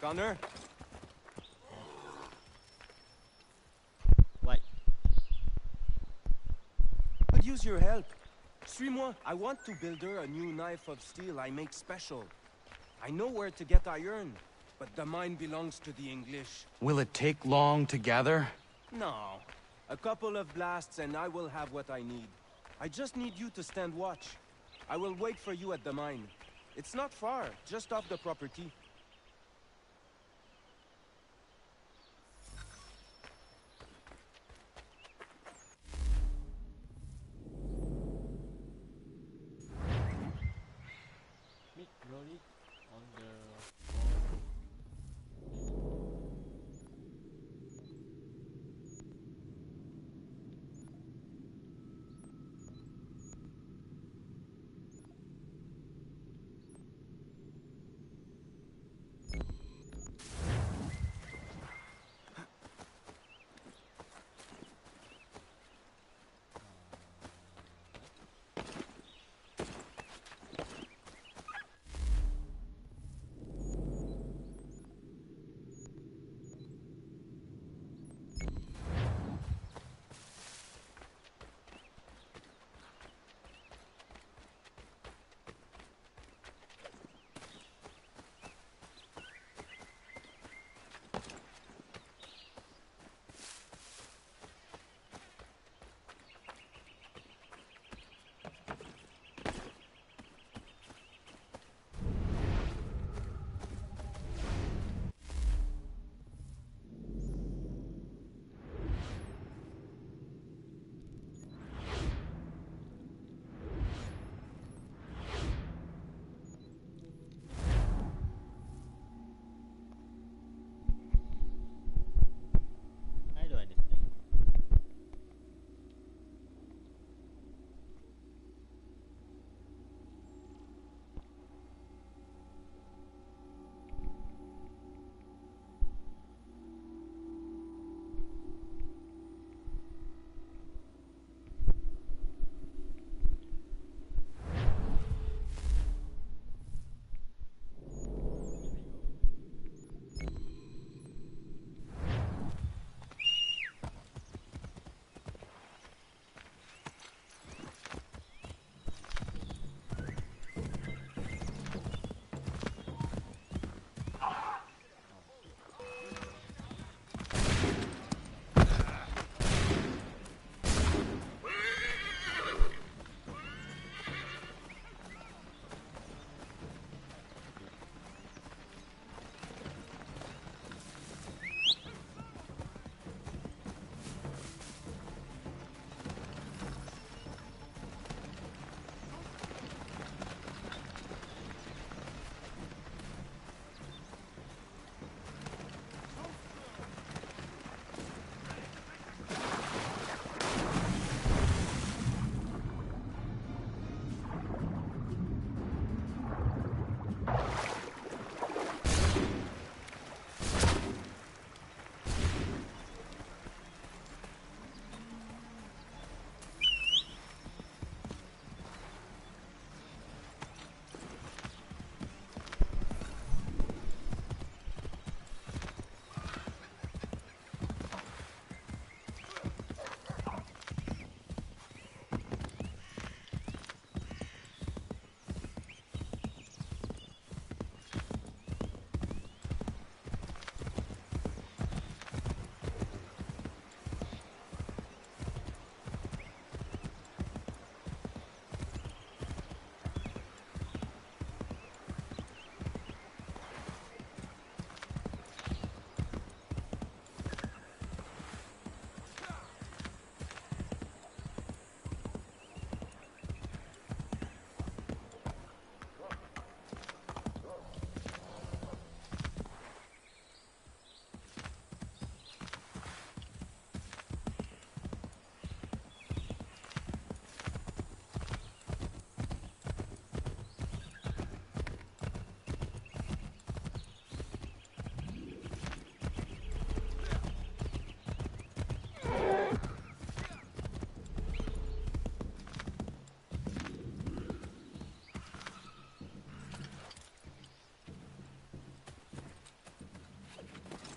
Connor? What? Could use your help. Suis-moi. I want to build her a new knife of steel I make special. I know where to get iron, but the mine belongs to the English. Will it take long to gather? No. A couple of blasts and I will have what I need. I just need you to stand watch. I will wait for you at the mine. It's not far, just off the property. Meet Glory on the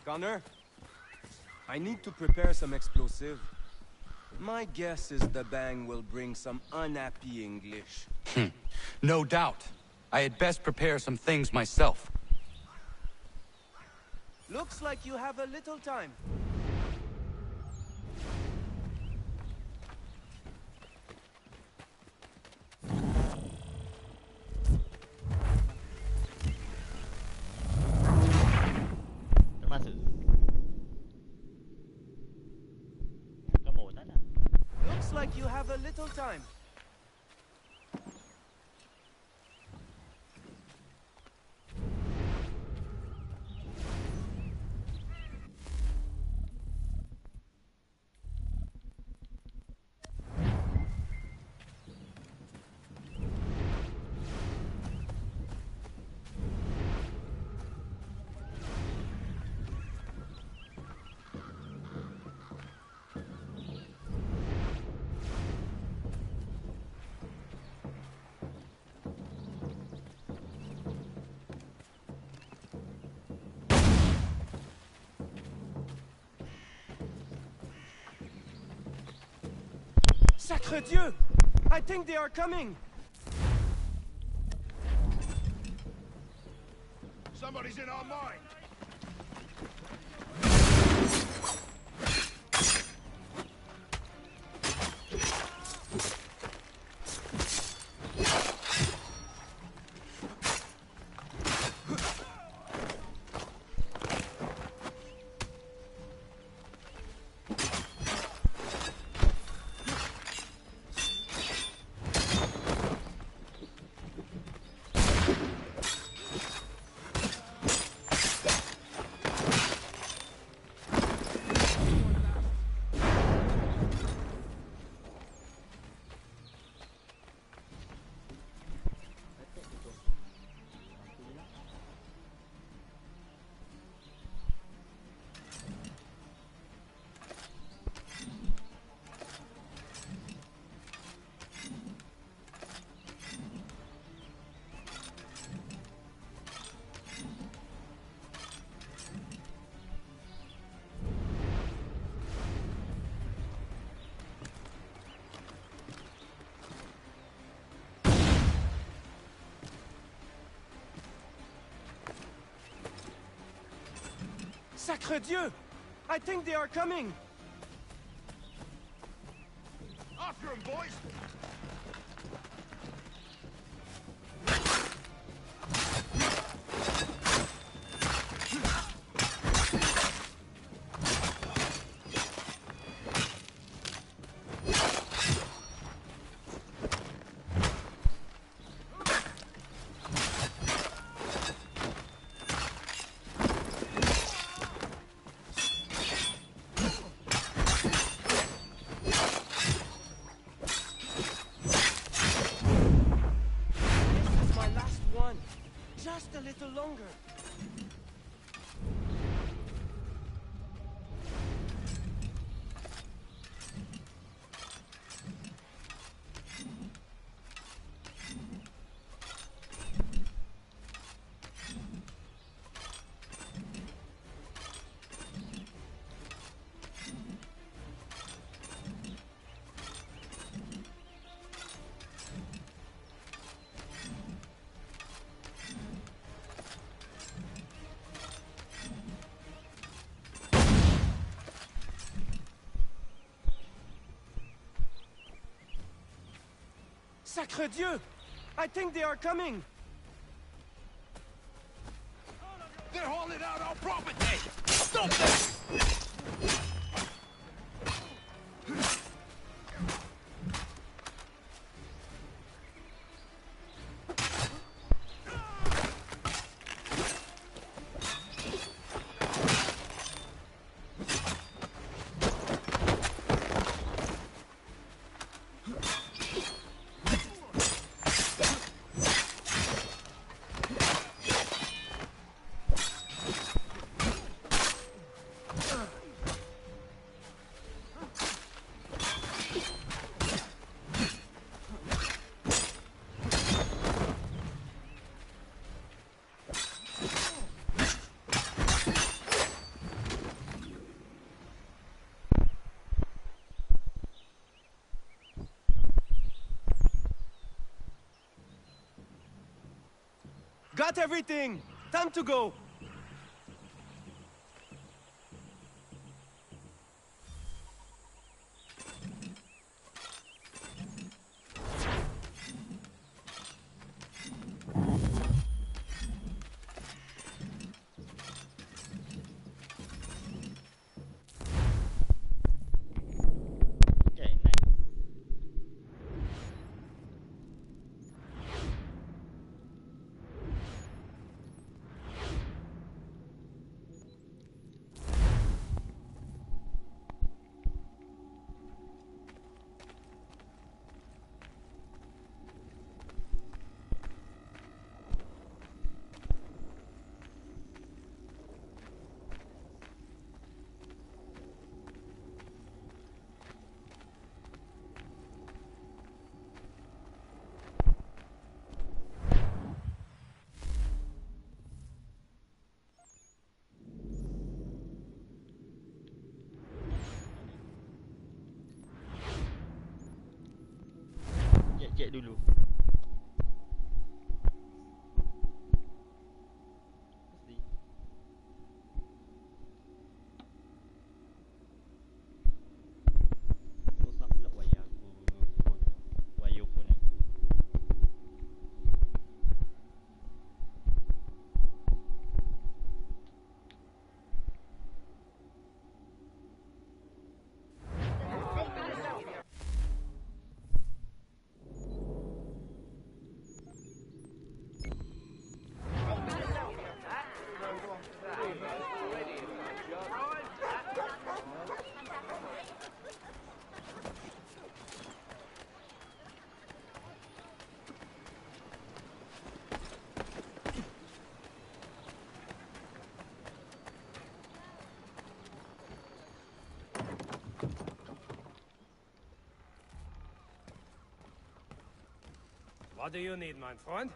Connor, I need to prepare some explosive. My guess is the bang will bring some unhappy English. No doubt. I had best prepare some things myself. Looks like you have a little time. Looks like you have a little time. Sacre Dieu! I think they are coming! Somebody's in our mine! Sacre Dieu! I think they are coming! After him, boys! Just a little longer. Sacre Dieu! I think they are coming! They're hauling out our property! Stop them! Got everything! Time to go! Okay, nice. Jet dulu. Mesti. Rosak pula wayar aku. Wayar phone aku. What do you need, my friend?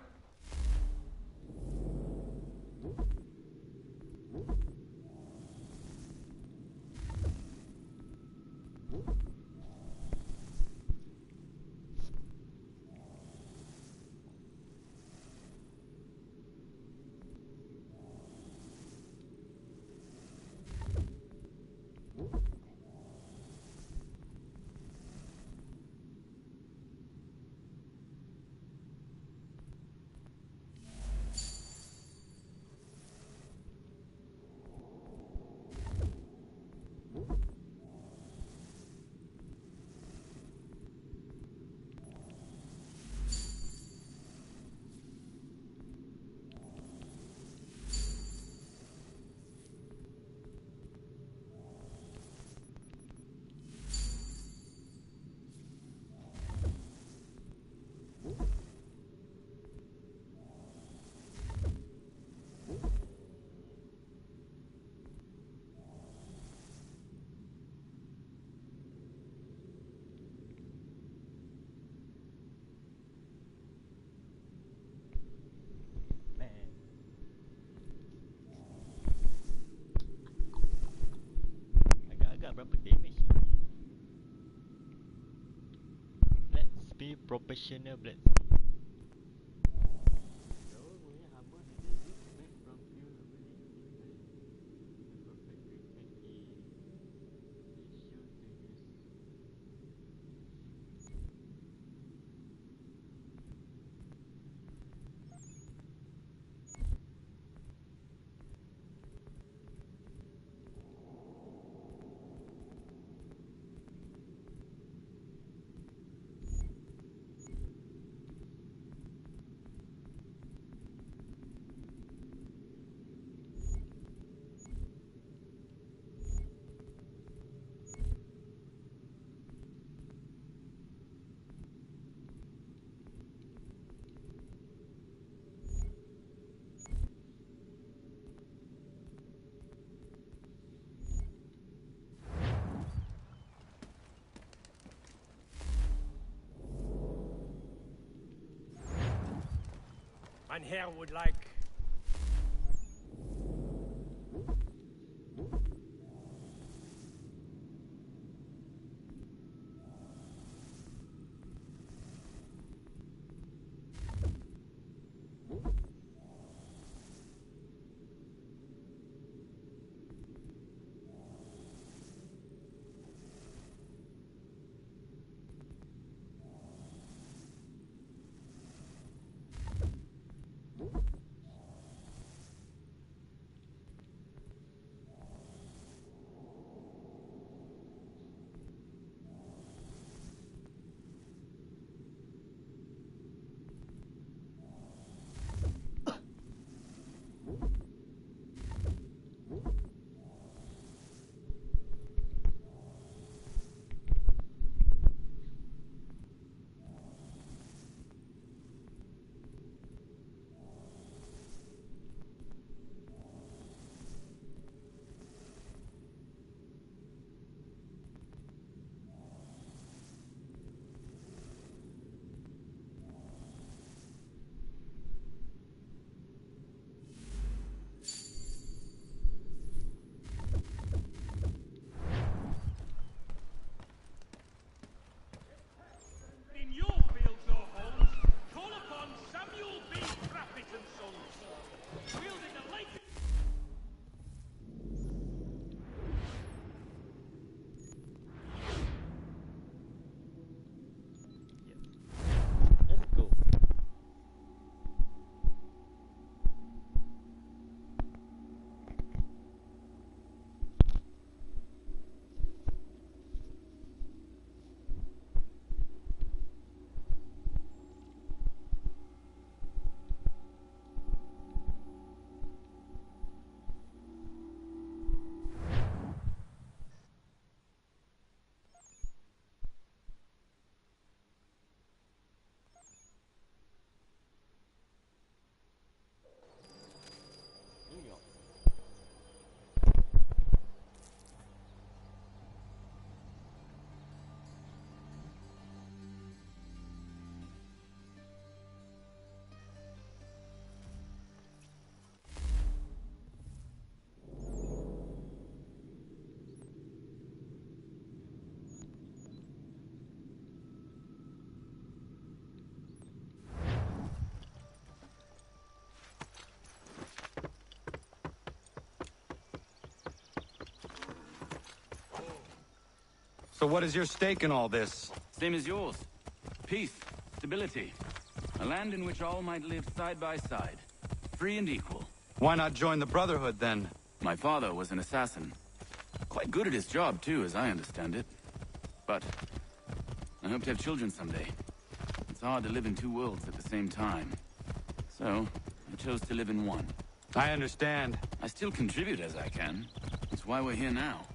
Agak-agak berapa damage ni? Let's be professional, let's be. Mein Herr would like... So what is your stake in all this? Same as yours. Peace, stability. A land in which all might live side by side. Free and equal. Why not join the Brotherhood, then? My father was an assassin. Quite good at his job, too, as I understand it. But I hope to have children someday. It's hard to live in two worlds at the same time. So, I chose to live in one. I understand. I still contribute as I can. That's why we're here now.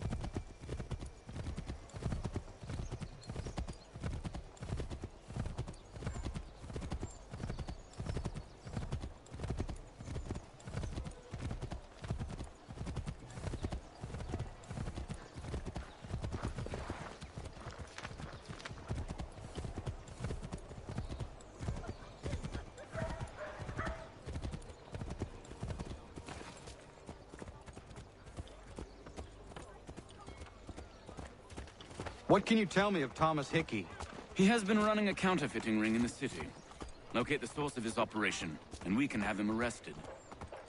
What can you tell me of Thomas Hickey? He has been running a counterfeiting ring in the city. Locate the source of his operation, and we can have him arrested.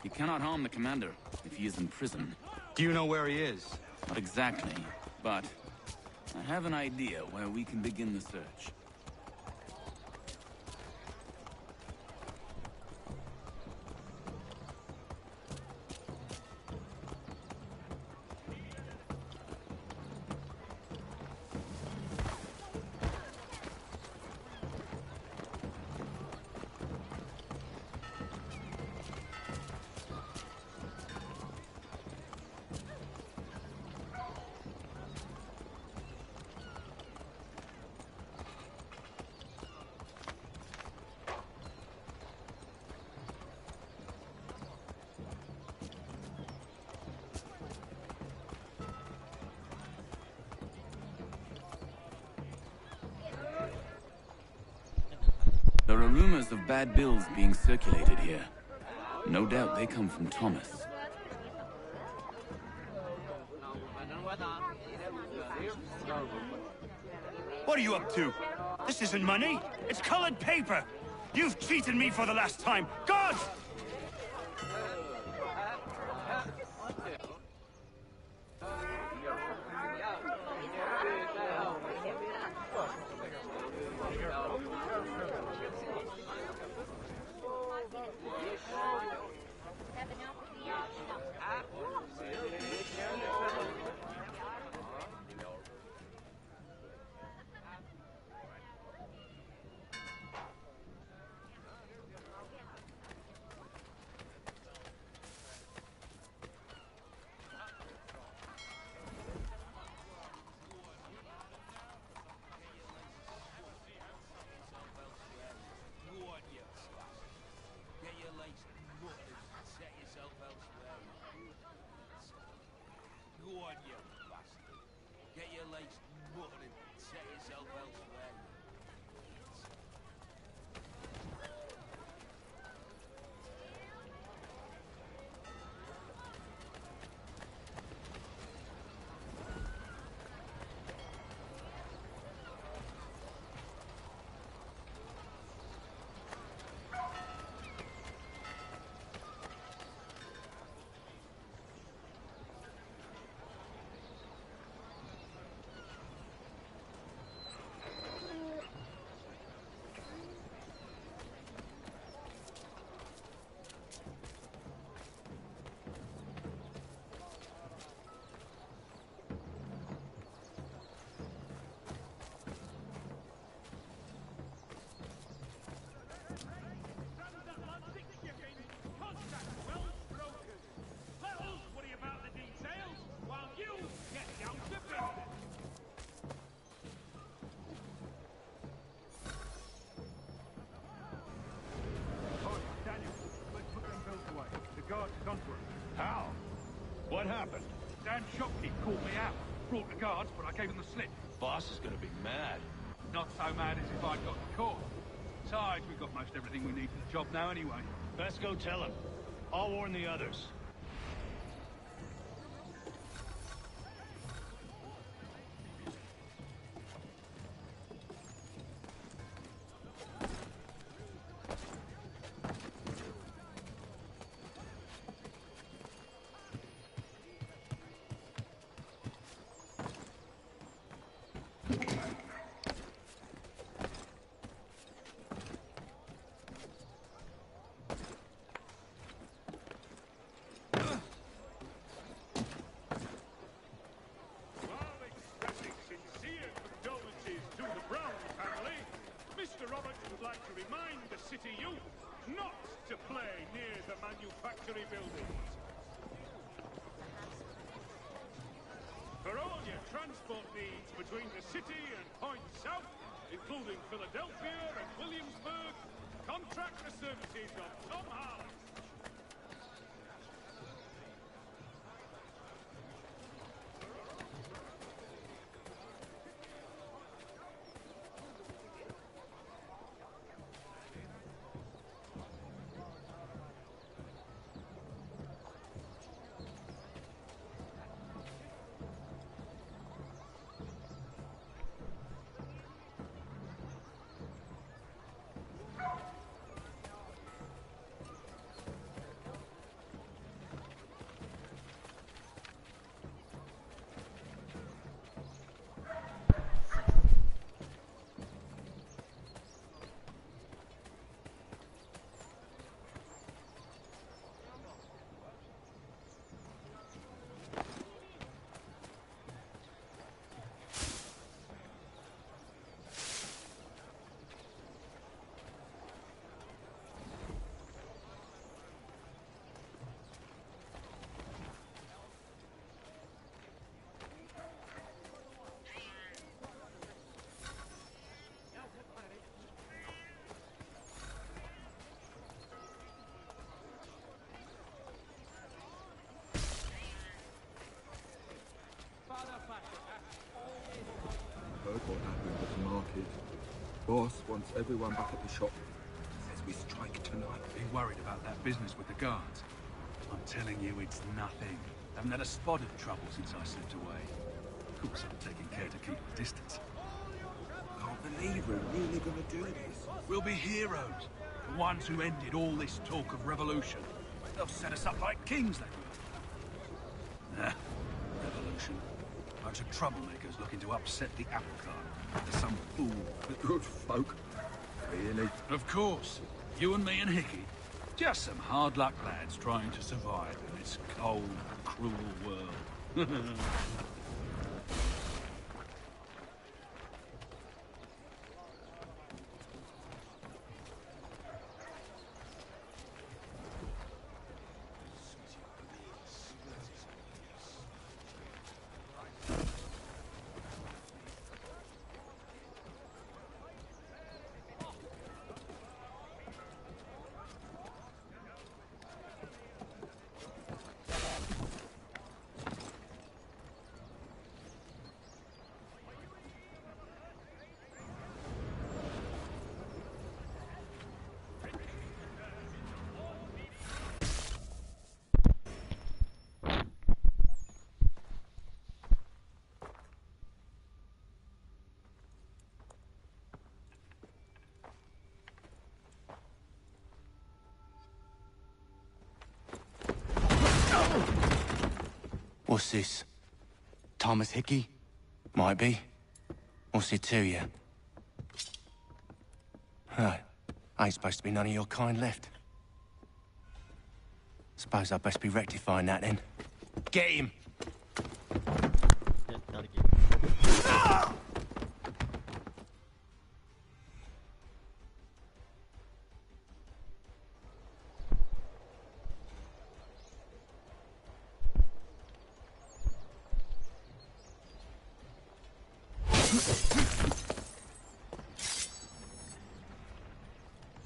He cannot harm the commander if he is in prison. Do you know where he is? Not exactly, but I have an idea where we can begin the search. There are rumors of bad bills being circulated here. No doubt they come from Thomas. What are you up to? This isn't money. It's colored paper. You've cheated me for the last time. Gods! How? What happened? Damn shopkeep caught me out. Brought the guards, but I gave him the slip. Boss is gonna be mad. Not so mad as if I'd got caught. Besides, we've got most everything we need for the job now anyway. Best go tell him. I'll warn the others. city youth not to play near the manufactory buildings. For all your transport needs between the city and points south, including Philadelphia and Williamsburg, contract the services of Tom Harlan. Heard what happened at the market. Boss wants everyone back at the shop. Says we strike tonight. Be worried about that business with the guards. I'm telling you, it's nothing. Haven't had a spot of trouble since I slipped away. Of course, I'm taking care to keep a distance. Can't believe we're really gonna do this. We'll be heroes. The ones who ended all this talk of revolution. They'll set us up like kings, they will. Nah, revolution. Bunch of troublemakers looking to upset the apple cart. There's some fool. The good folk. Really? Of course. You and me and Hickey. Just some hard luck lads trying to survive in this cold, cruel world. What's this? Thomas Hickey? Might be. What's it to you? Right. Ain't supposed to be none of your kind left. Suppose I'd best be rectifying that then. Get him!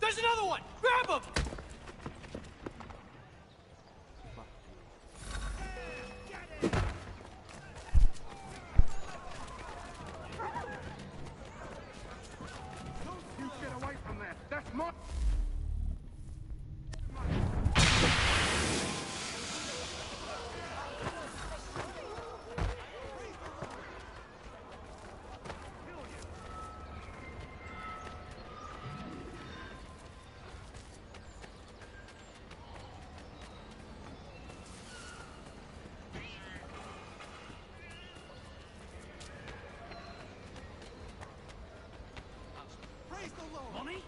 There's another one! Grab him! You get away from there! That's my... Money?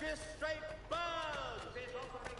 Magistrate Bird is offering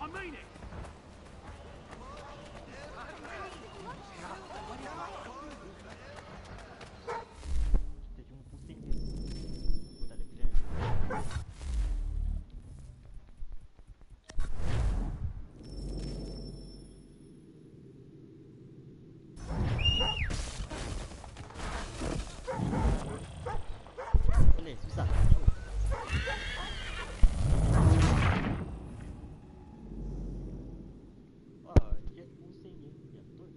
I mean it! Kita cuma pusing je. Aku tak ada pilihan. Boleh, susah. Wah, dia pusing je. Ya, betul.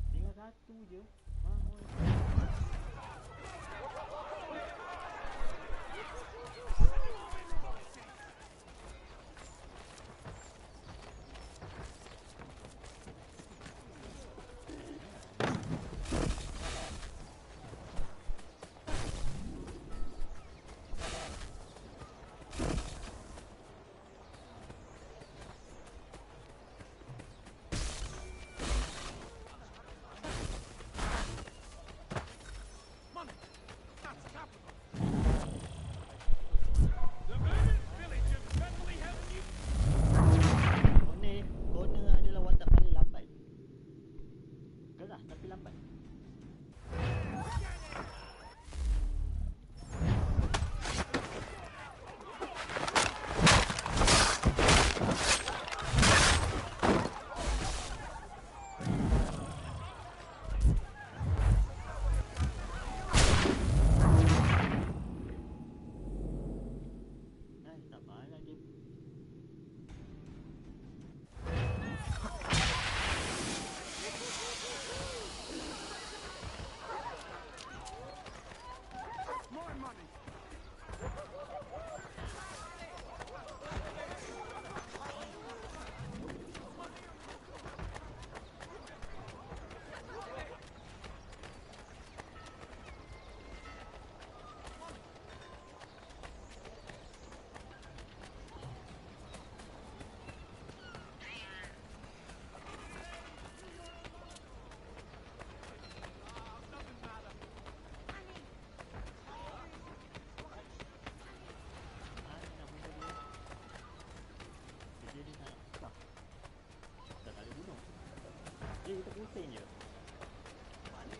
Tinggal satu je. Corner adalah watak paling lambat. Gerah tapi lambat. Tak marah dia. More money! Kita pusing je. Mana?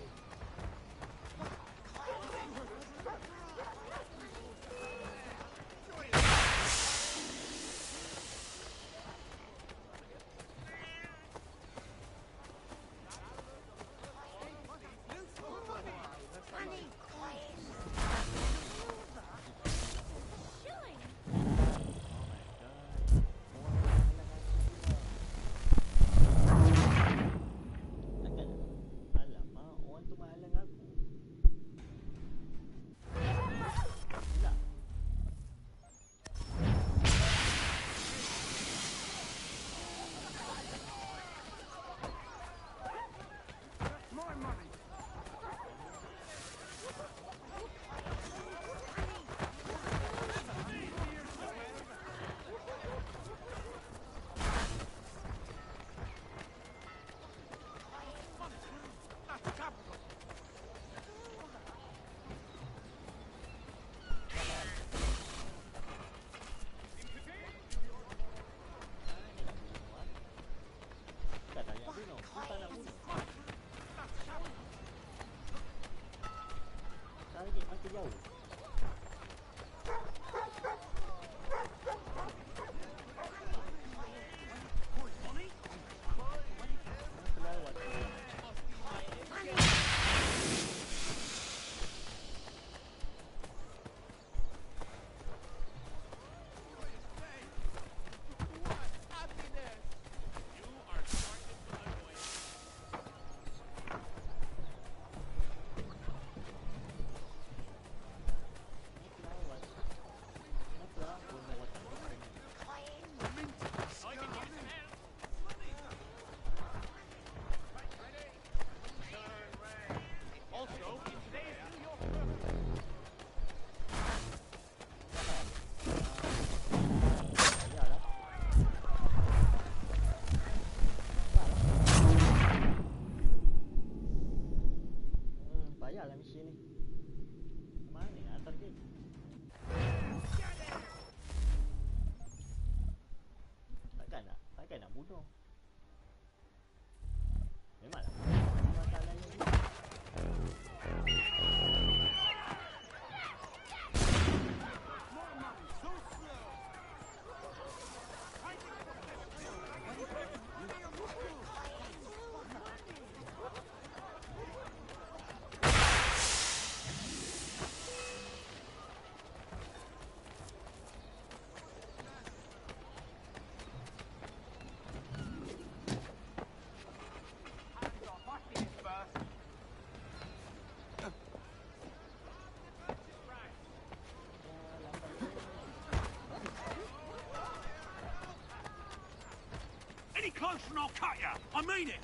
and I'll cut ya! I mean it!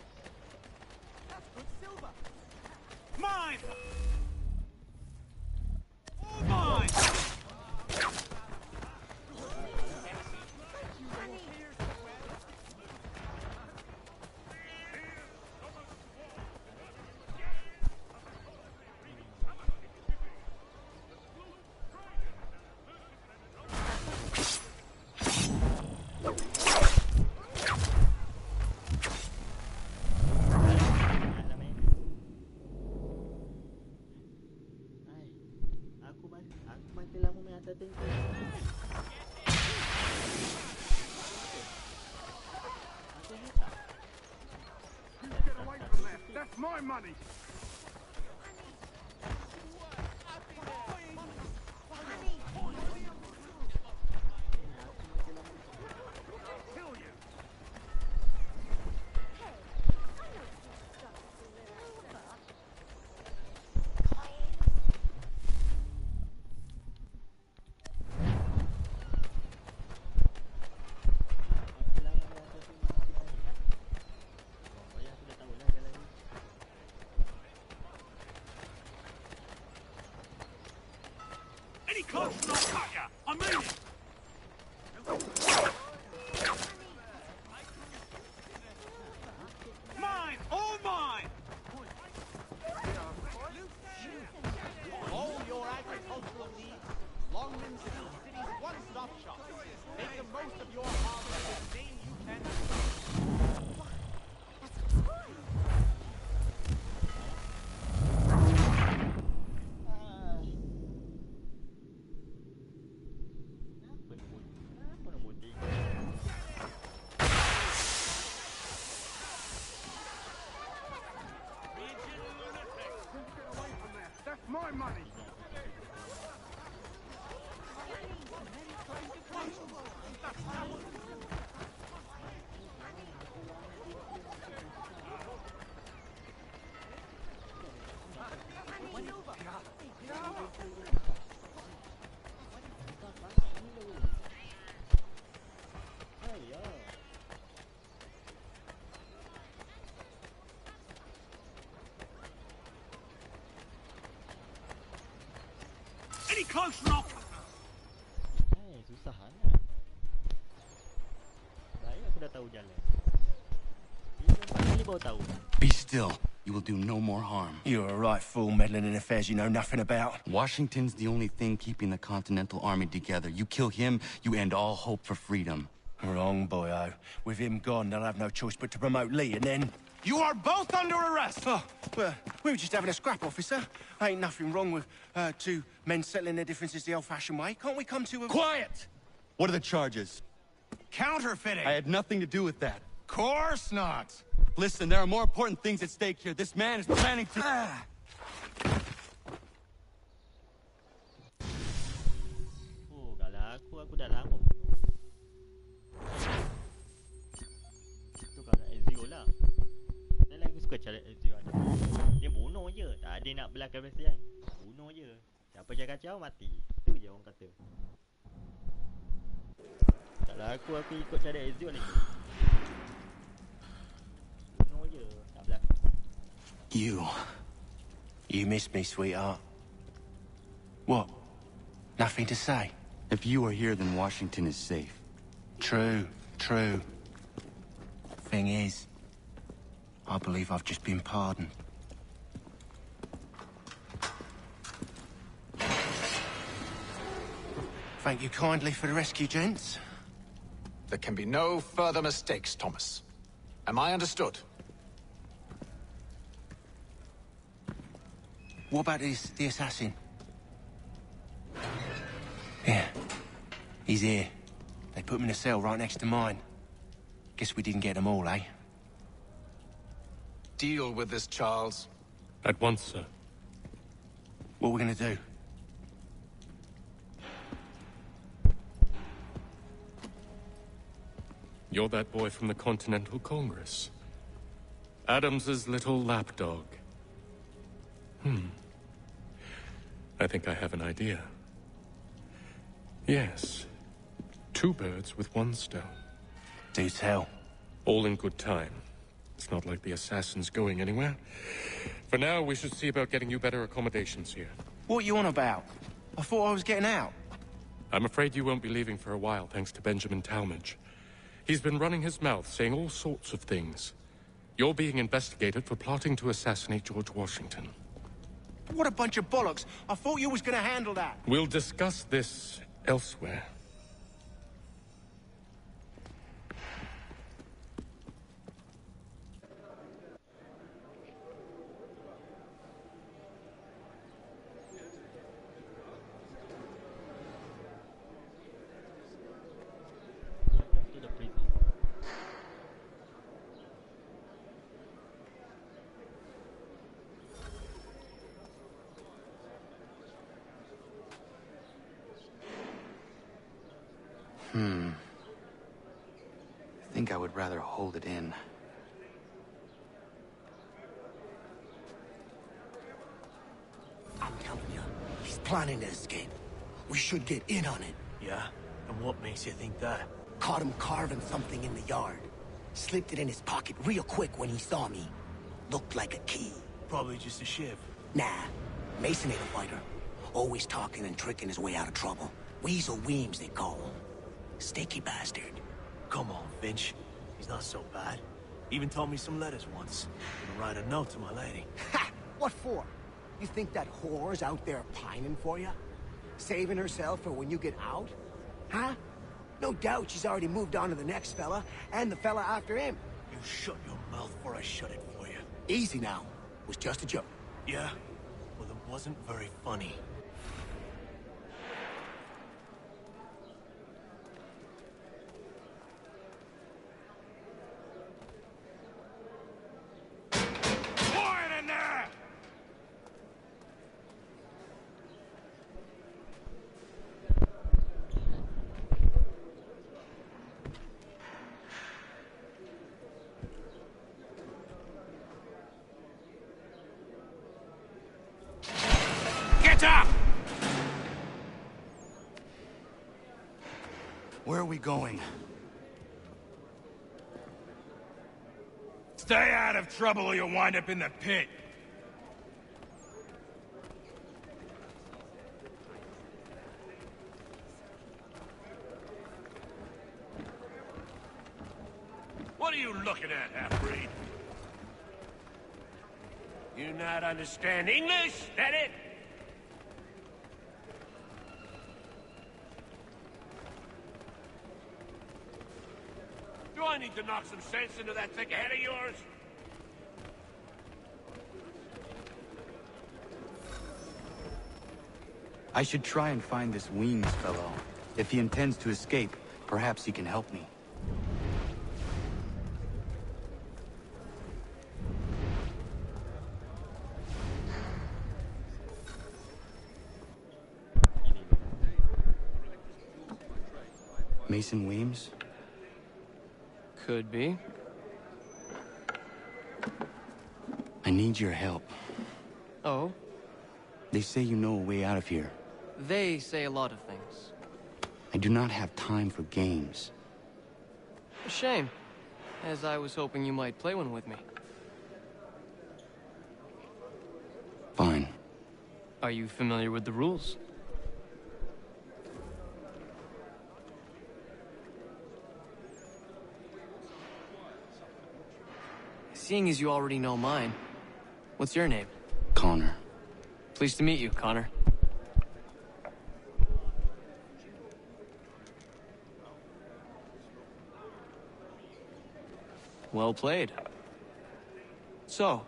That's good silver. Mine! All mine! Aku mati lama main atas tanker. Get away from there. That's my money. Kill you. Any closer and I'll cut ya! I mean it! Mine! All mine! All your agricultural needs, Longman City's one-stop shop. Make the most of your harvest with name you can. That's my money. Any closer and I'll cut Susah sangat. Baik aku dah tahu jalan. Ini baru tahu. Be still. You will do no more harm. You're a right fool meddling in affairs you know nothing about. Washington's the only thing keeping the Continental Army together. You kill him, you end all hope for freedom. Wrong, boyo. With him gone, they'll have no choice but to promote Lee, and then... You are both under arrest! Oh, well, we were just having a scrap, officer. Ain't nothing wrong with two men settling their differences the old-fashioned way. Can't we come to a... Quiet! What are the charges? Counterfeiting! I had nothing to do with that. Course not! Listen, there are more important things at stake here. This man is planning to... Oh, kalau aku dah lama. Tu kalau Ezio lah. Dan aku suka cara Ezio ada. Dia bunuh je. Tak ada nak belakang persian. Bunuh je. Siapa jaga kacau, mati. Itu je orang kata. Kalau aku ikut cara Ezio lagi. Bunuh je. Tak belakang. You miss me, sweetheart. What? Nothing to say? If you are here, then Washington is safe. True. Thing is, I believe I've just been pardoned. Thank you kindly for the rescue, gents. There can be no further mistakes, Thomas. Am I understood? What about the assassin? Yeah. He's here. They put him in a cell right next to mine. Guess we didn't get them all, eh? Deal with this, Charles. At once, sir. What are we gonna do? You're that boy from the Continental Congress. Adams's little lapdog. I think I have an idea. Yes. 2 birds with 1 stone. Do tell. All in good time. It's not like the assassin's going anywhere. For now, we should see about getting you better accommodations here. What you on about? I thought I was getting out. I'm afraid you won't be leaving for a while, thanks to Benjamin Talmadge. He's been running his mouth, saying all sorts of things. You're being investigated for plotting to assassinate George Washington. What a bunch of bollocks. I thought you was gonna handle that. We'll discuss this elsewhere. I think I would rather hold it in. I'm telling you, he's planning to escape. We should get in on it. Yeah? And what makes you think that? Caught him carving something in the yard. Slipped it in his pocket real quick when he saw me. Looked like a key. Probably just a shiv. Nah, Mason ain't a fighter. Always talking and tricking his way out of trouble. Weasel Weems, they call him. Sticky bastard. Come on, Finch. He's not so bad. Even taught me some letters once. Gonna write a note to my lady. Ha! What for? You think that whore's out there pining for you? Saving herself for when you get out? Huh? No doubt she's already moved on to the next fella, and the fella after him. You shut your mouth before I shut it for you. Easy now. It was just a joke. Yeah? Well, it wasn't very funny. Where are we going? Stay out of trouble or you'll wind up in the pit. What are you looking at, half-breed? You not understand English, that it? Do I need to knock some sense into that thick head of yours? I should try and find this Weems fellow. If he intends to escape, perhaps he can help me. Mason Weems? Could be. I need your help. Oh? They say you know a way out of here. They say a lot of things. I do not have time for games. A shame, as I was hoping you might play one with me. Fine. Are you familiar with the rules? Seeing as you already know mine, what's your name? Connor. Pleased to meet you, Connor. Well played. So,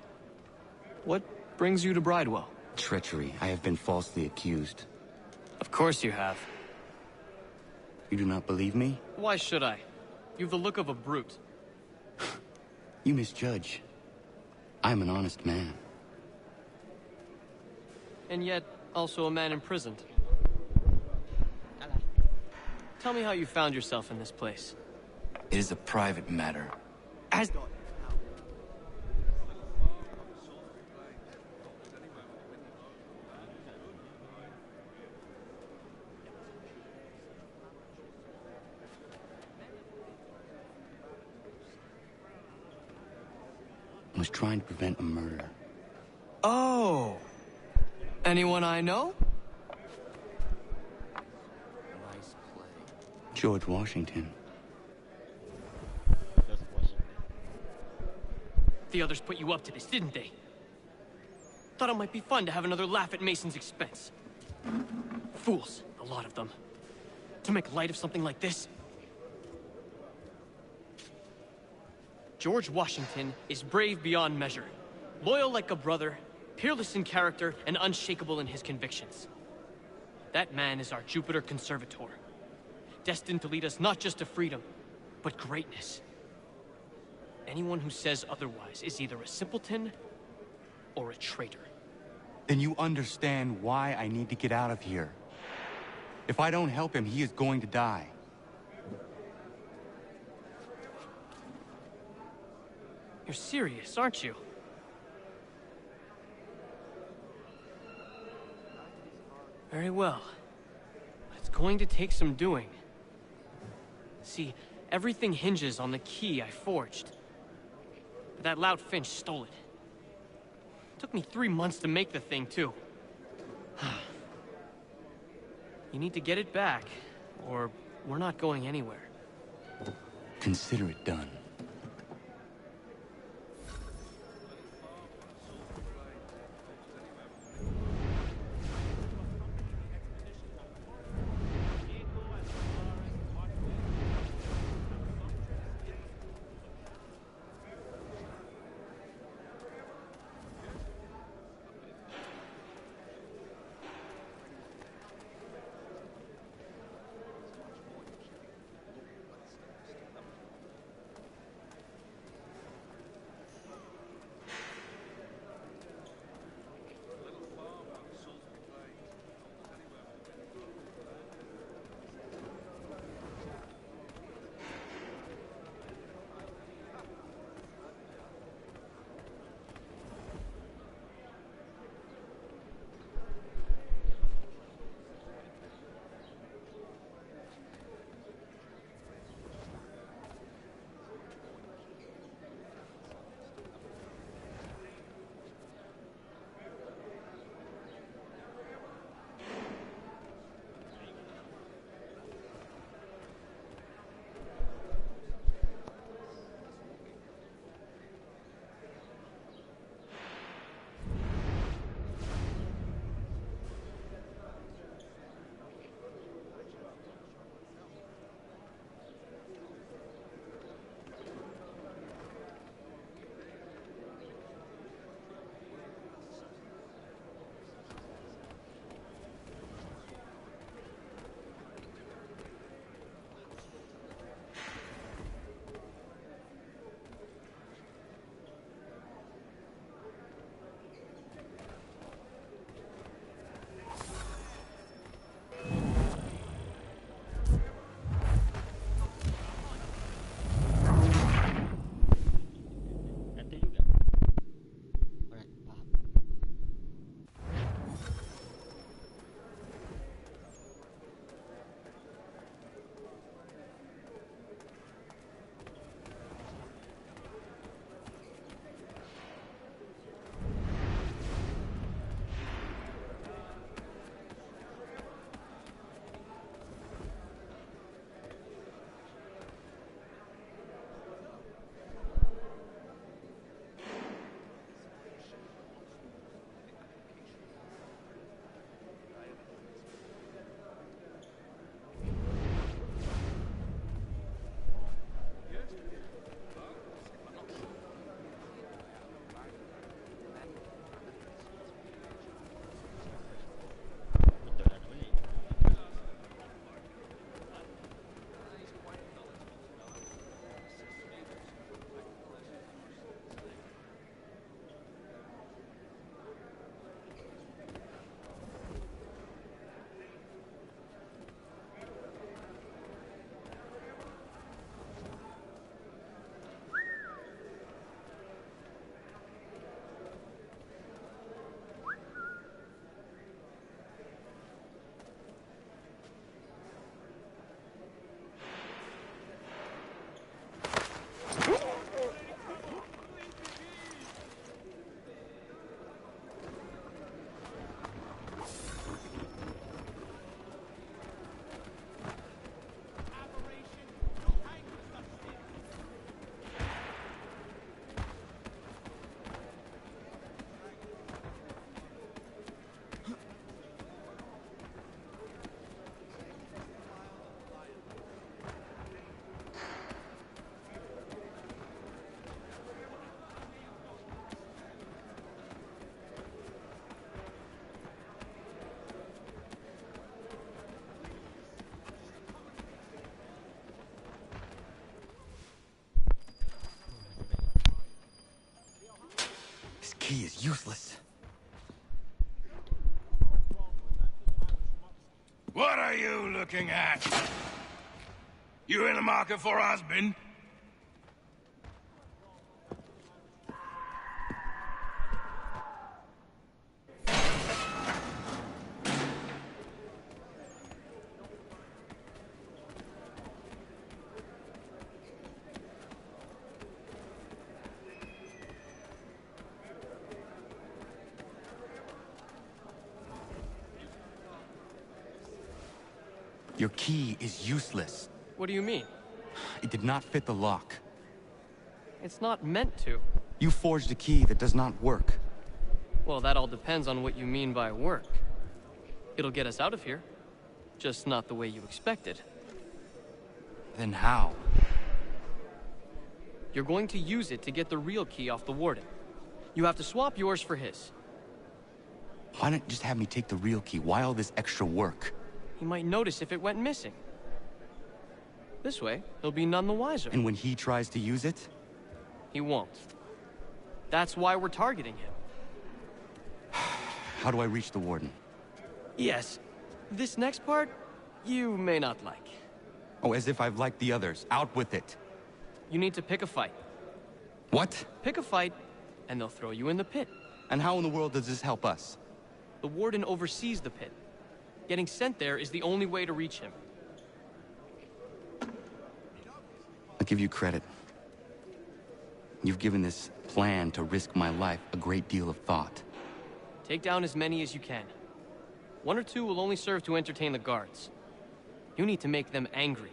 what brings you to Bridewell? Treachery. I have been falsely accused. Of course you have. You do not believe me? Why should I? You've the look of a brute. You misjudge. I'm an honest man. And yet, also a man imprisoned. Tell me how you found yourself in this place. It is a private matter. As... was trying to prevent a murder. Oh! Anyone I know? George Washington. The others put you up to this, didn't they? Thought it might be fun to have another laugh at Mason's expense. Fools, a lot of them. To make light of something like this. George Washington is brave beyond measure, loyal like a brother, peerless in character, and unshakable in his convictions. That man is our Jupiter Conservator, destined to lead us not just to freedom, but greatness. Anyone who says otherwise is either a simpleton or a traitor. Then you understand why I need to get out of here. If I don't help him, he is going to die. You're serious, aren't you? Very well. But it's going to take some doing. See, everything hinges on the key I forged. But that loud Finch stole it. Took me 3 months to make the thing, too. You need to get it back, or we're not going anywhere. Consider it done. key is useless. What are you looking at? You in the market for a husband? Your key is useless. What do you mean? It did not fit the lock. It's not meant to. You forged a key that does not work. Well, that all depends on what you mean by work. It'll get us out of here. Just not the way you expected. Then how? You're going to use it to get the real key off the warden. You have to swap yours for his. Why not just have me take the real key? Why all this extra work? He might notice if it went missing. This way, he'll be none the wiser. And when he tries to use it? He won't. That's why we're targeting him. How do I reach the warden? Yes. This next part, you may not like. Oh, as if I've liked the others. Out with it. You need to pick a fight. What? Pick a fight, and they'll throw you in the pit. And how in the world does this help us? The warden oversees the pit. Getting sent there is the only way to reach him. I'll give you credit. You've given this plan to risk my life a great deal of thought. Take down as many as you can. 1 or 2 will only serve to entertain the guards. You need to make them angry.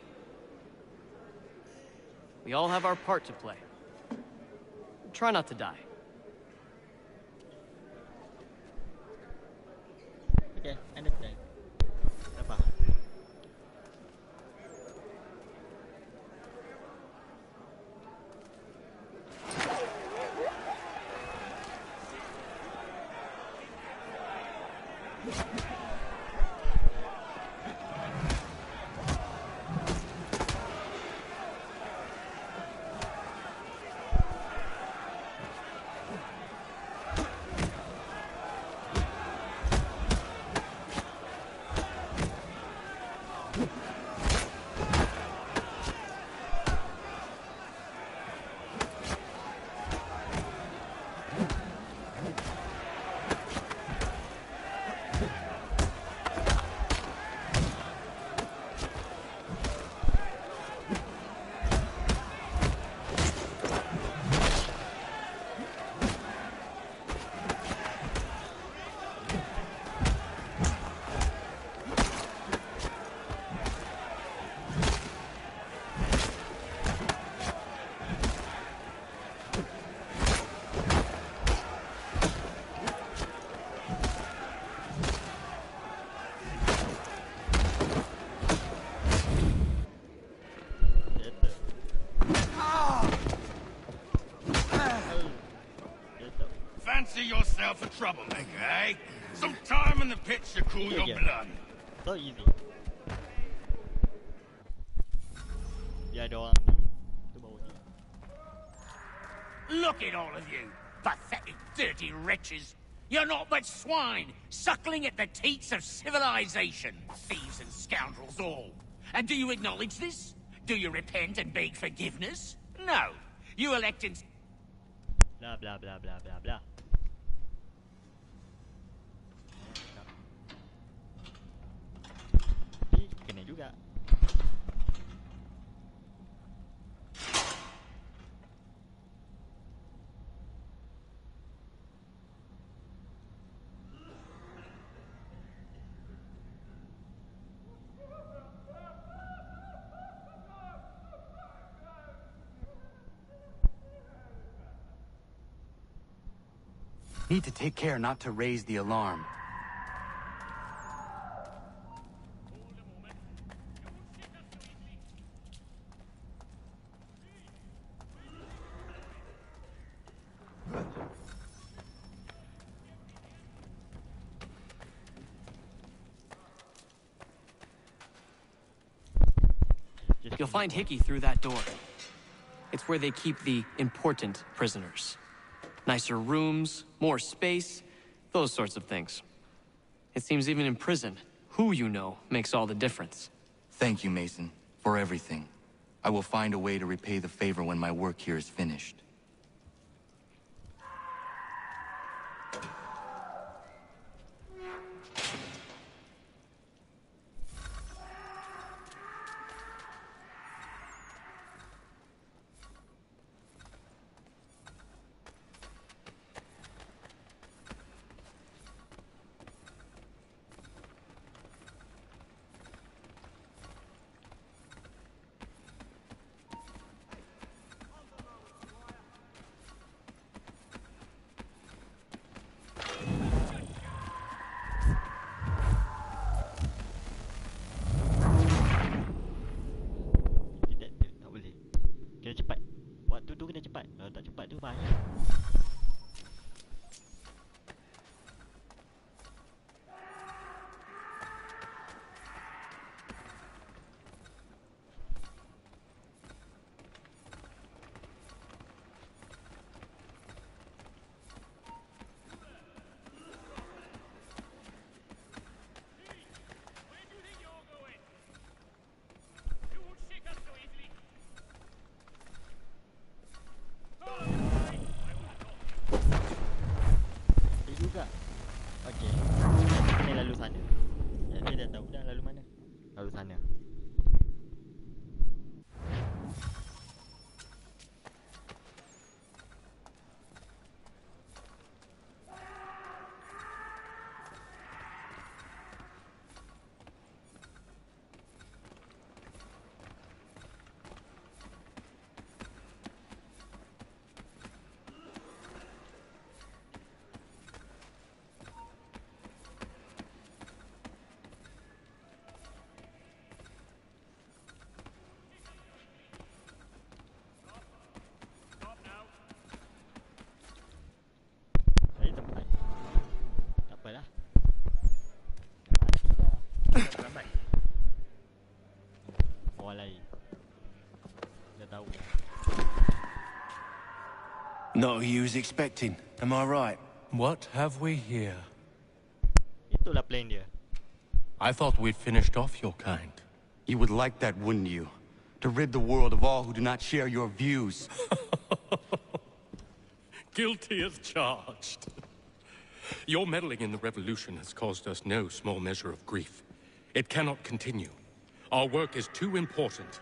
We all have our part to play. Try not to die. Okay, understand. Dah faham. Fancy yourself a troublemaker, eh? Some time in the pits to cool your blood. So easy. Dia ada orang tu bawa dia. Look at all of you, pathetic, dirty wretches. You're not but swine, suckling at the teats of civilization. Thieves and scoundrels all. And do you acknowledge this? Do you repent and beg forgiveness? No. You elect in... Blah, blah, blah, blah, blah, blah. Ni kena juga. Need to take care not to raise the alarm. You'll find Hickey through that door. It's where they keep the important prisoners. Nicer rooms, more space, those sorts of things. It seems even in prison, who you know makes all the difference. Thank you, Mason, for everything. I will find a way to repay the favor when my work here is finished. Not who you was expecting, am I right? What have we here? Itulah plane dia. I thought we'd finished off your kind. You would like that, wouldn't you? To rid the world of all who do not share your views. Guilty as charged. Your meddling in the revolution has caused us no small measure of grief. It cannot continue. Our work is too important.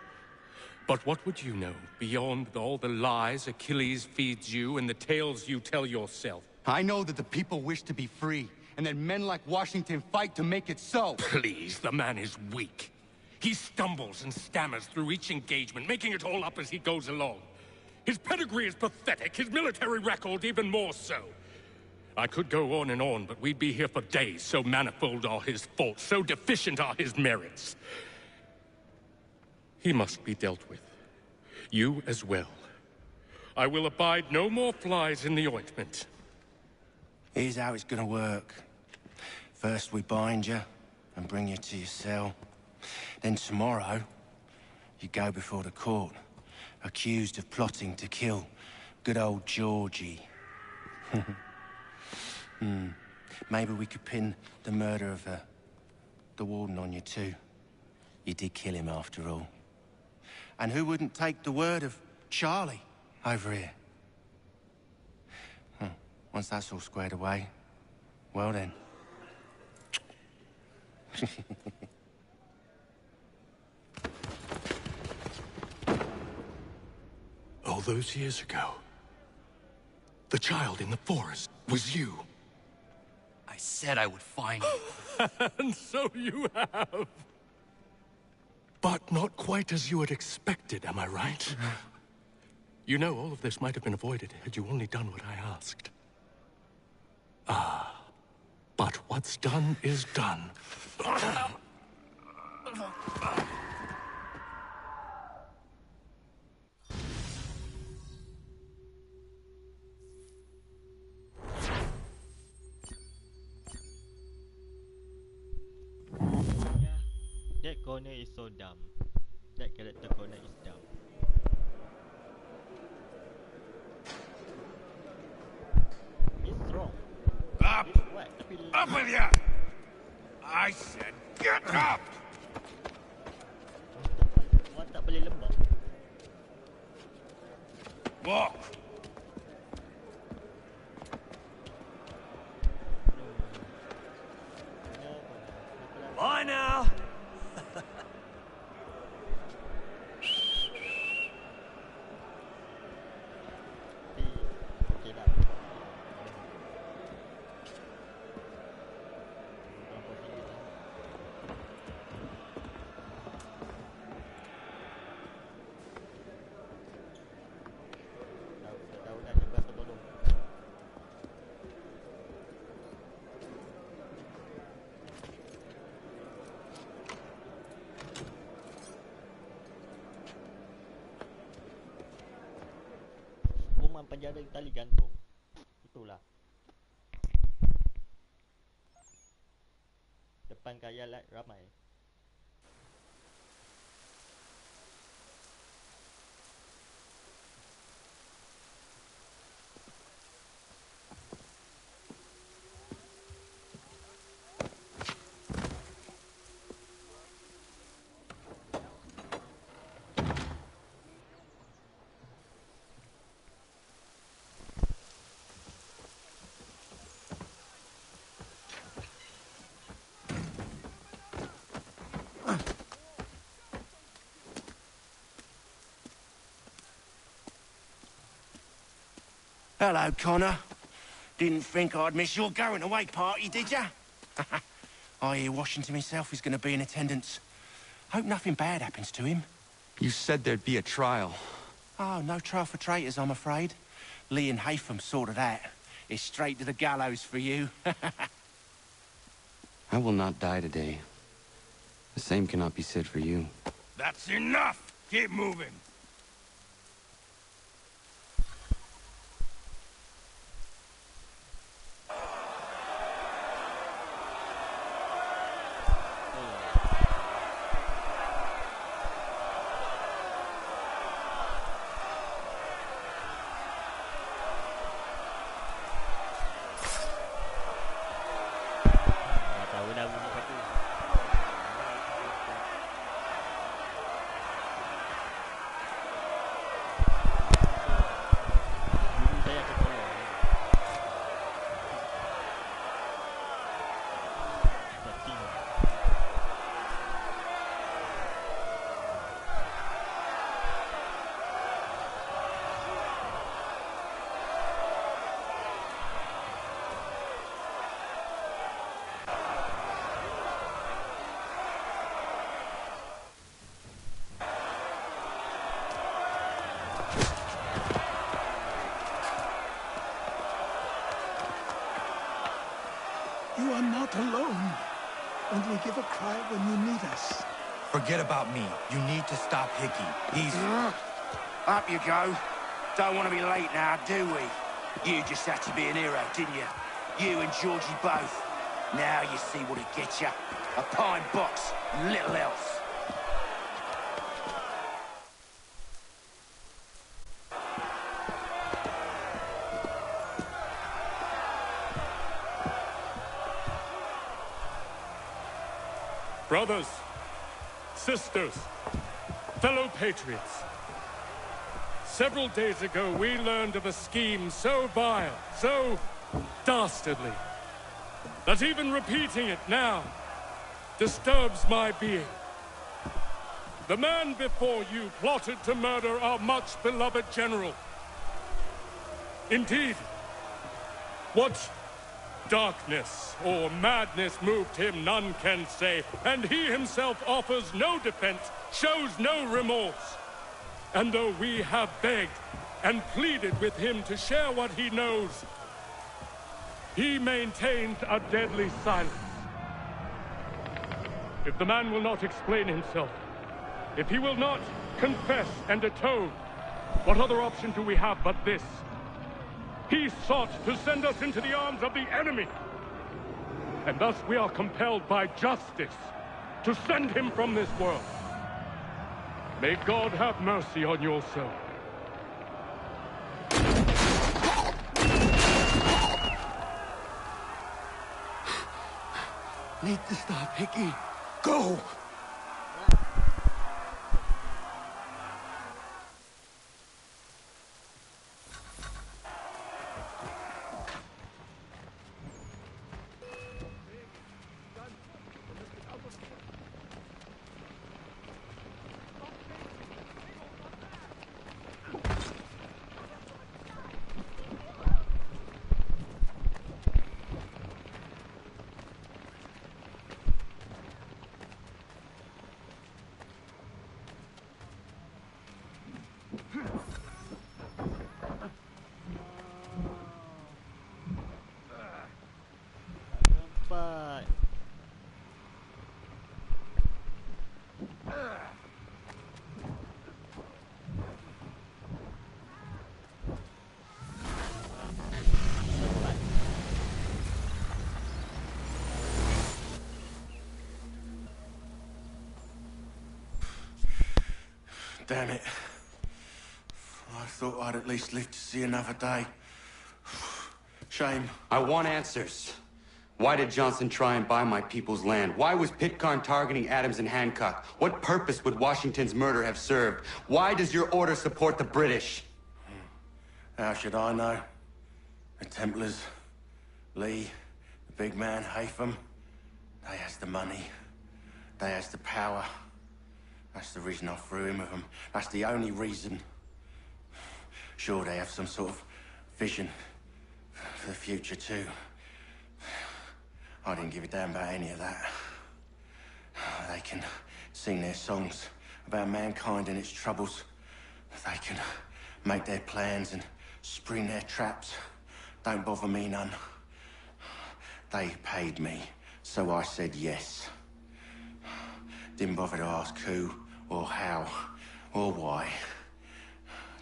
But what would you know beyond all the lies Achilles feeds you and the tales you tell yourself? I know that the people wish to be free, and that men like Washington fight to make it so. Please, the man is weak. He stumbles and stammers through each engagement, making it all up as he goes along. His pedigree is pathetic, his military record even more so. I could go on and on, but we'd be here for days, so manifold are his faults, so deficient are his merits. He must be dealt with. You as well. I will abide no more flies in the ointment. Here's how it's gonna work. First we bind you and bring you to your cell. Then tomorrow, you go before the court, accused of plotting to kill good old Georgie. Maybe we could pin the murder of the warden on you too. You did kill him after all. And who wouldn't take the word of Charlie over here? Once that's all squared away, well then. All those years ago, the child in the forest was you. I said I would find you. And so you have. But not quite as you had expected, am I right? You know, all of this might have been avoided had you only done what I asked. Ah, but what's done is done. That corner is so dumb. That character corner is dumb. Up with you! I said, get up! Awak tak boleh lembab. Walk! Bye now! Okey dah. Dah berapa tolong. Rumah penjara tali gantung. Itulah. Depan kaya ramai. Hello, Connor. Didn't think I'd miss your going away party, did ya? I hear Washington himself is going to be in attendance. Hope nothing bad happens to him. You said there'd be a trial. Oh, no trial for traitors, I'm afraid. Lee and Haytham sorted that. It's straight to the gallows for you. I will not die today. The same cannot be said for you. That's enough! Keep moving! You are not alone. Only give a cry when you need us. Forget about me. You need to stop Hickey. He's... Up you go. Don't want to be late now, do we? You just had to be an hero, didn't you? You and Georgie both. Now you see what it gets you. A pine box, and little else. Brothers, sisters, fellow patriots. Several days ago, we learned of a scheme so vile, so dastardly, that even repeating it now disturbs my being. The man before you plotted to murder our much-beloved general. Indeed, what darkness or madness moved him, none can say, and he himself offers no defense, shows no remorse. And though we have begged and pleaded with him to share what he knows, he maintains a deadly silence. If the man will not explain himself, if he will not confess and atone, what other option do we have but this? He sought to send us into the arms of the enemy. And thus we are compelled by justice to send him from this world. May God have mercy on your soul. Need to stop, Hickey. Go! Nampak. Damn it. I thought I'd at least live to see another day. Shame. I want answers. Why did Johnson try and buy my people's land? Why was Pitcairn targeting Adams and Hancock? What purpose would Washington's murder have served? Why does your order support the British? How should I know? The Templars, Lee, the big man, Haytham, they has the money. They has the power. That's the reason I threw in with them. That's the only reason. Sure, they have some sort of vision for the future, too. I didn't give a damn about any of that. They can sing their songs about mankind and its troubles. They can make their plans and spring their traps. Don't bother me none. They paid me, so I said yes. Didn't bother to ask who, or how, or why.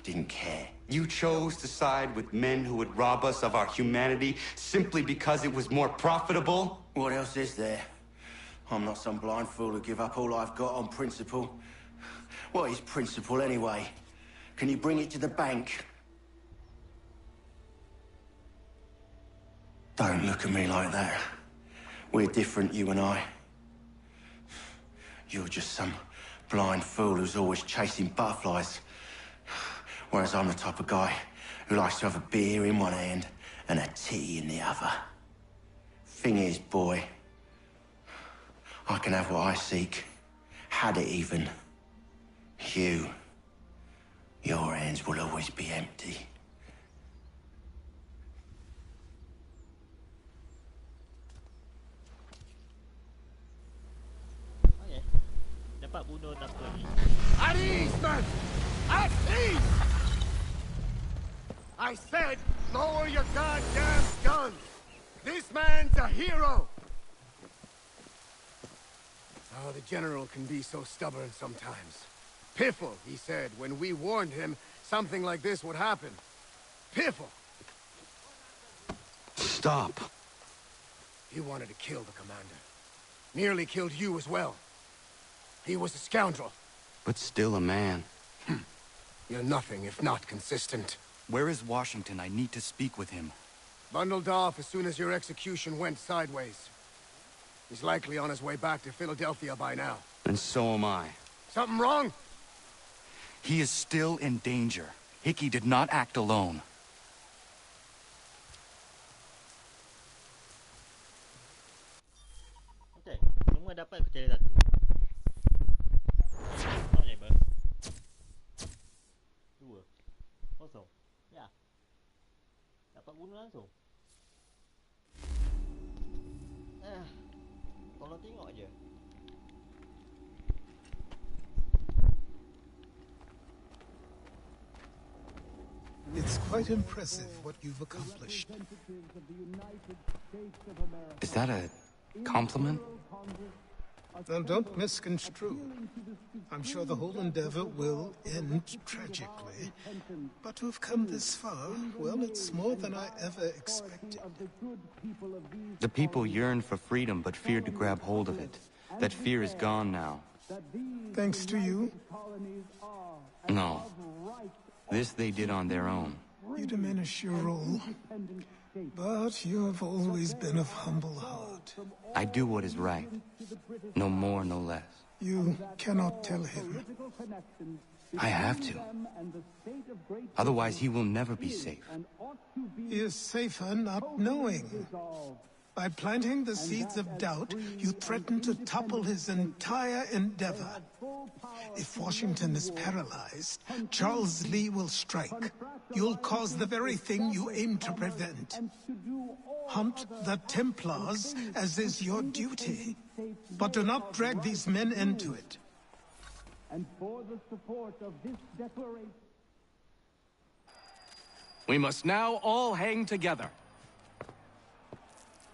Didn't care. You chose to side with men who would rob us of our humanity simply because it was more profitable? What else is there? I'm not some blind fool who give up all I've got on principle. What is principle anyway? Can you bring it to the bank? Don't look at me like that. We're different, you and I. You're just some blind fool who's always chasing butterflies. Whereas I'm the type of guy who likes to have a beer in one hand and a tea in the other. Thing is, boy, I can have what I seek. Had it even. Your hands will always be empty. Okay. Dapat bunuh apa ni? At ease, men! At ease! I said, lower your goddamn guns! This man's a hero! Oh, the General can be so stubborn sometimes. Piffle, he said, when we warned him something like this would happen. Piffle! Stop. He wanted to kill the commander. Nearly killed you as well. He was a scoundrel. But still a man. You're nothing if not consistent. Where is Washington? I need to speak with him. Bundled off as soon as your execution went sideways. He's likely on his way back to Philadelphia by now. And so am I. Something wrong? He is still in danger. Hickey did not act alone. Okay, semua dapat aku cari satu. Boleh ber. 2 kosong. Ya. Dapat bunuh langsung. Tolong tengok je. It's quite impressive what you've accomplished. Is that a compliment? Now, don't misconstrue. I'm sure the whole endeavor will end tragically. But to have come this far, well, it's more than I ever expected. The people yearned for freedom but feared to grab hold of it. That fear is gone now. Thanks to you? No. This they did on their own. You diminish your role. But you have always been of humble heart. I do what is right. No more, no less. You cannot tell him. I have to. Otherwise, he will never be safe. He is safer not knowing. By planting the seeds of doubt, you threaten to topple his entire endeavor. If Washington is paralyzed, Charles Lee will strike. You'll cause the very thing you aim to prevent. Hunt the Templars, as is your duty. But do not drag these men into it. And for the support of this declaration... We must now all hang together.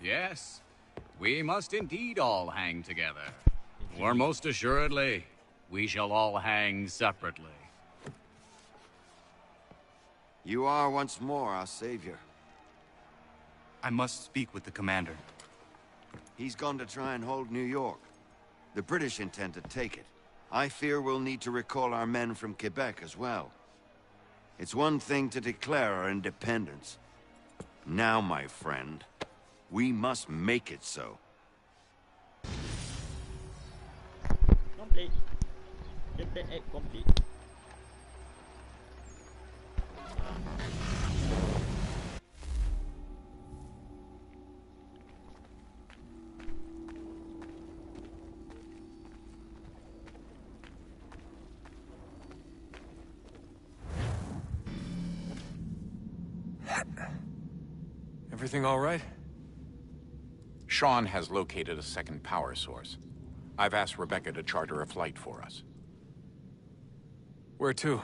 Yes, we must indeed all hang together. Or most assuredly, we shall all hang separately. You are once more our savior. I must speak with the commander. He's gone to try and hold New York. The British intend to take it. I fear we'll need to recall our men from Quebec as well. It's one thing to declare our independence. Now, my friend, we must make it so. Complete. Chapter 8 complete. Everything all right? Sean has located a second power source. I've asked Rebecca to charter a flight for us. Where to?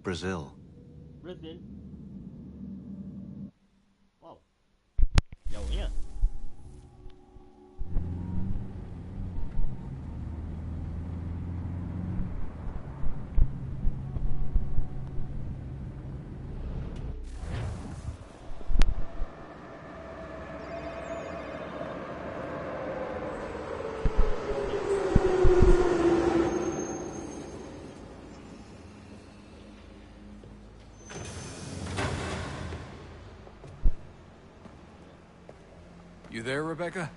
Brazil. Brazil. Wow. Jauhnya. You there, Rebecca?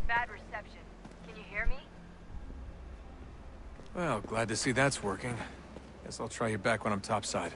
Bad reception. Can you hear me? Well, glad to see that's working. Guess I'll try you back when I'm topside.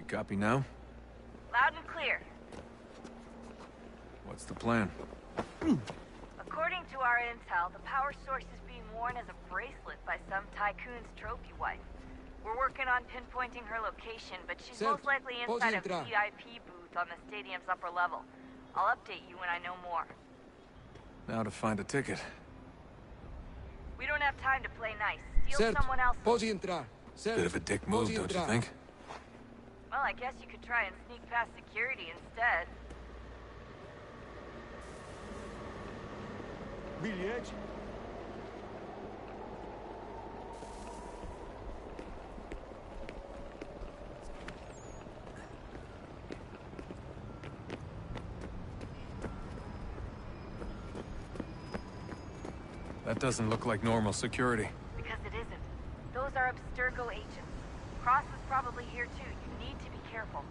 Copy now? Loud and clear. What's the plan? According to our intel, the power source is being worn as a bracelet by some tycoon's trophy wife. We're working on pinpointing her location, but she's most likely inside a VIP booth on the stadium's upper level. I'll update you when I know more. Now to find a ticket. We don't have time to play nice. Steal someone else's. Bit of a dick move, don't you think? Well, I guess you could try and sneak past security instead. Bilhete? That doesn't look like normal security. Because it isn't. Those are Abstergo agents. Cross is probably here too. You need to be careful.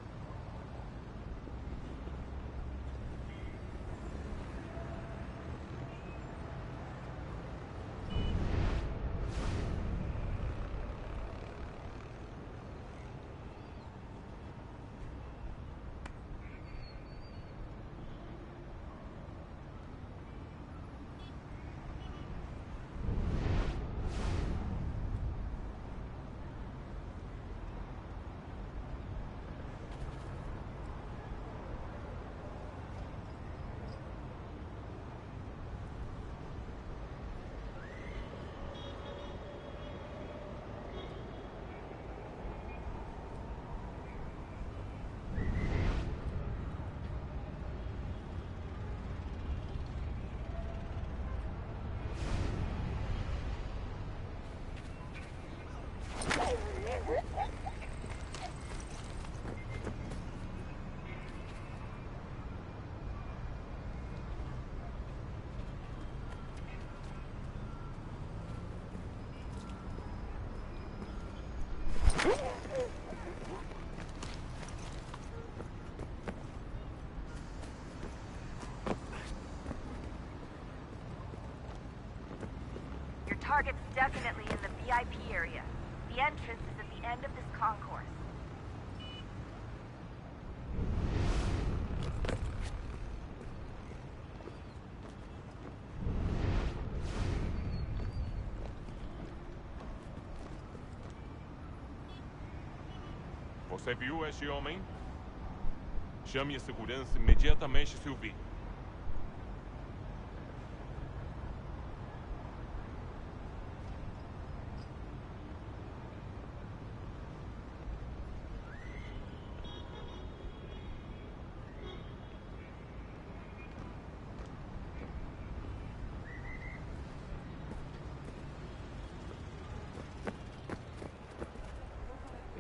target's definitely in the VIP area. The entrance is at the end of this concourse. Você viu este homem? Chame a segurança imediatamente se o vir.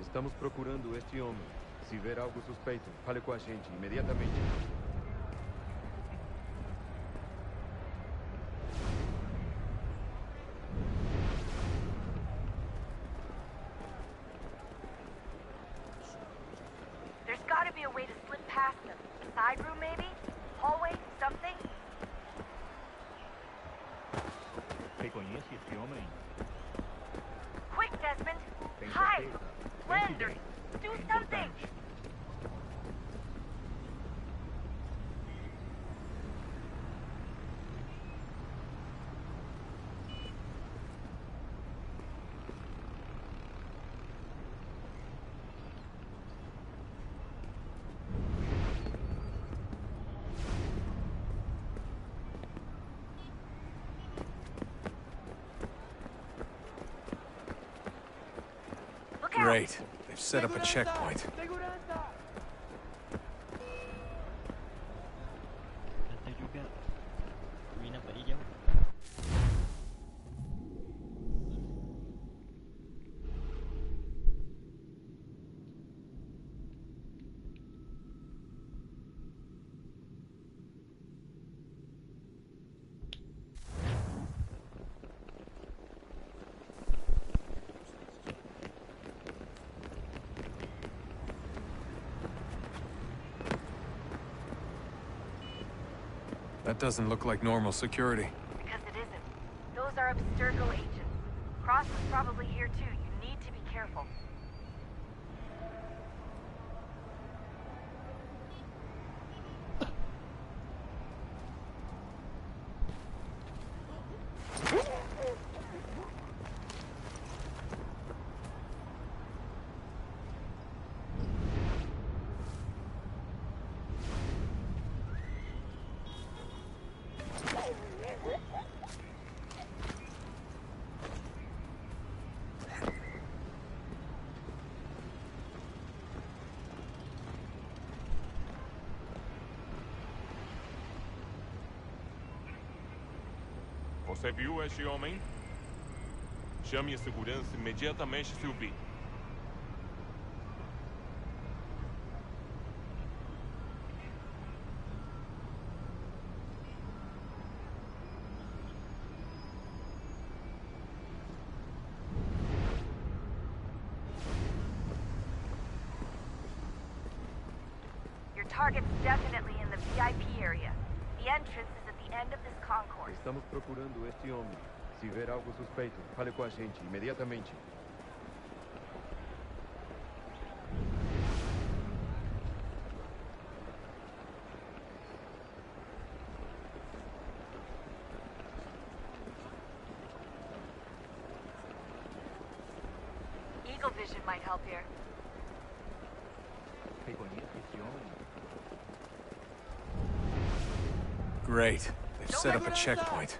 Estamos procurando este homem. Se ver algo suspeito, fale com a gente imediatamente. There's gotta be a way to slip past them. Side room, maybe? Hallway? Something? Reconhece este homem? Quick, Desmond! Tem Hide! certeza? Landers! Do something! Great. They've set up a checkpoint. That doesn't look like normal security. Because it isn't. Those are Abstergo agents. Cross is probably here too. You need to be careful. Você viu este homem? Chame a segurança imediatamente se o vir. Your target's definitely in the VIP area. The entrance is at the end of this concourse. Estamos procurando este homem. Se ver algo suspeito, fale com a gente imediatamente. Eagle vision might help here. Reconhece este homem? Great. They've set up a checkpoint.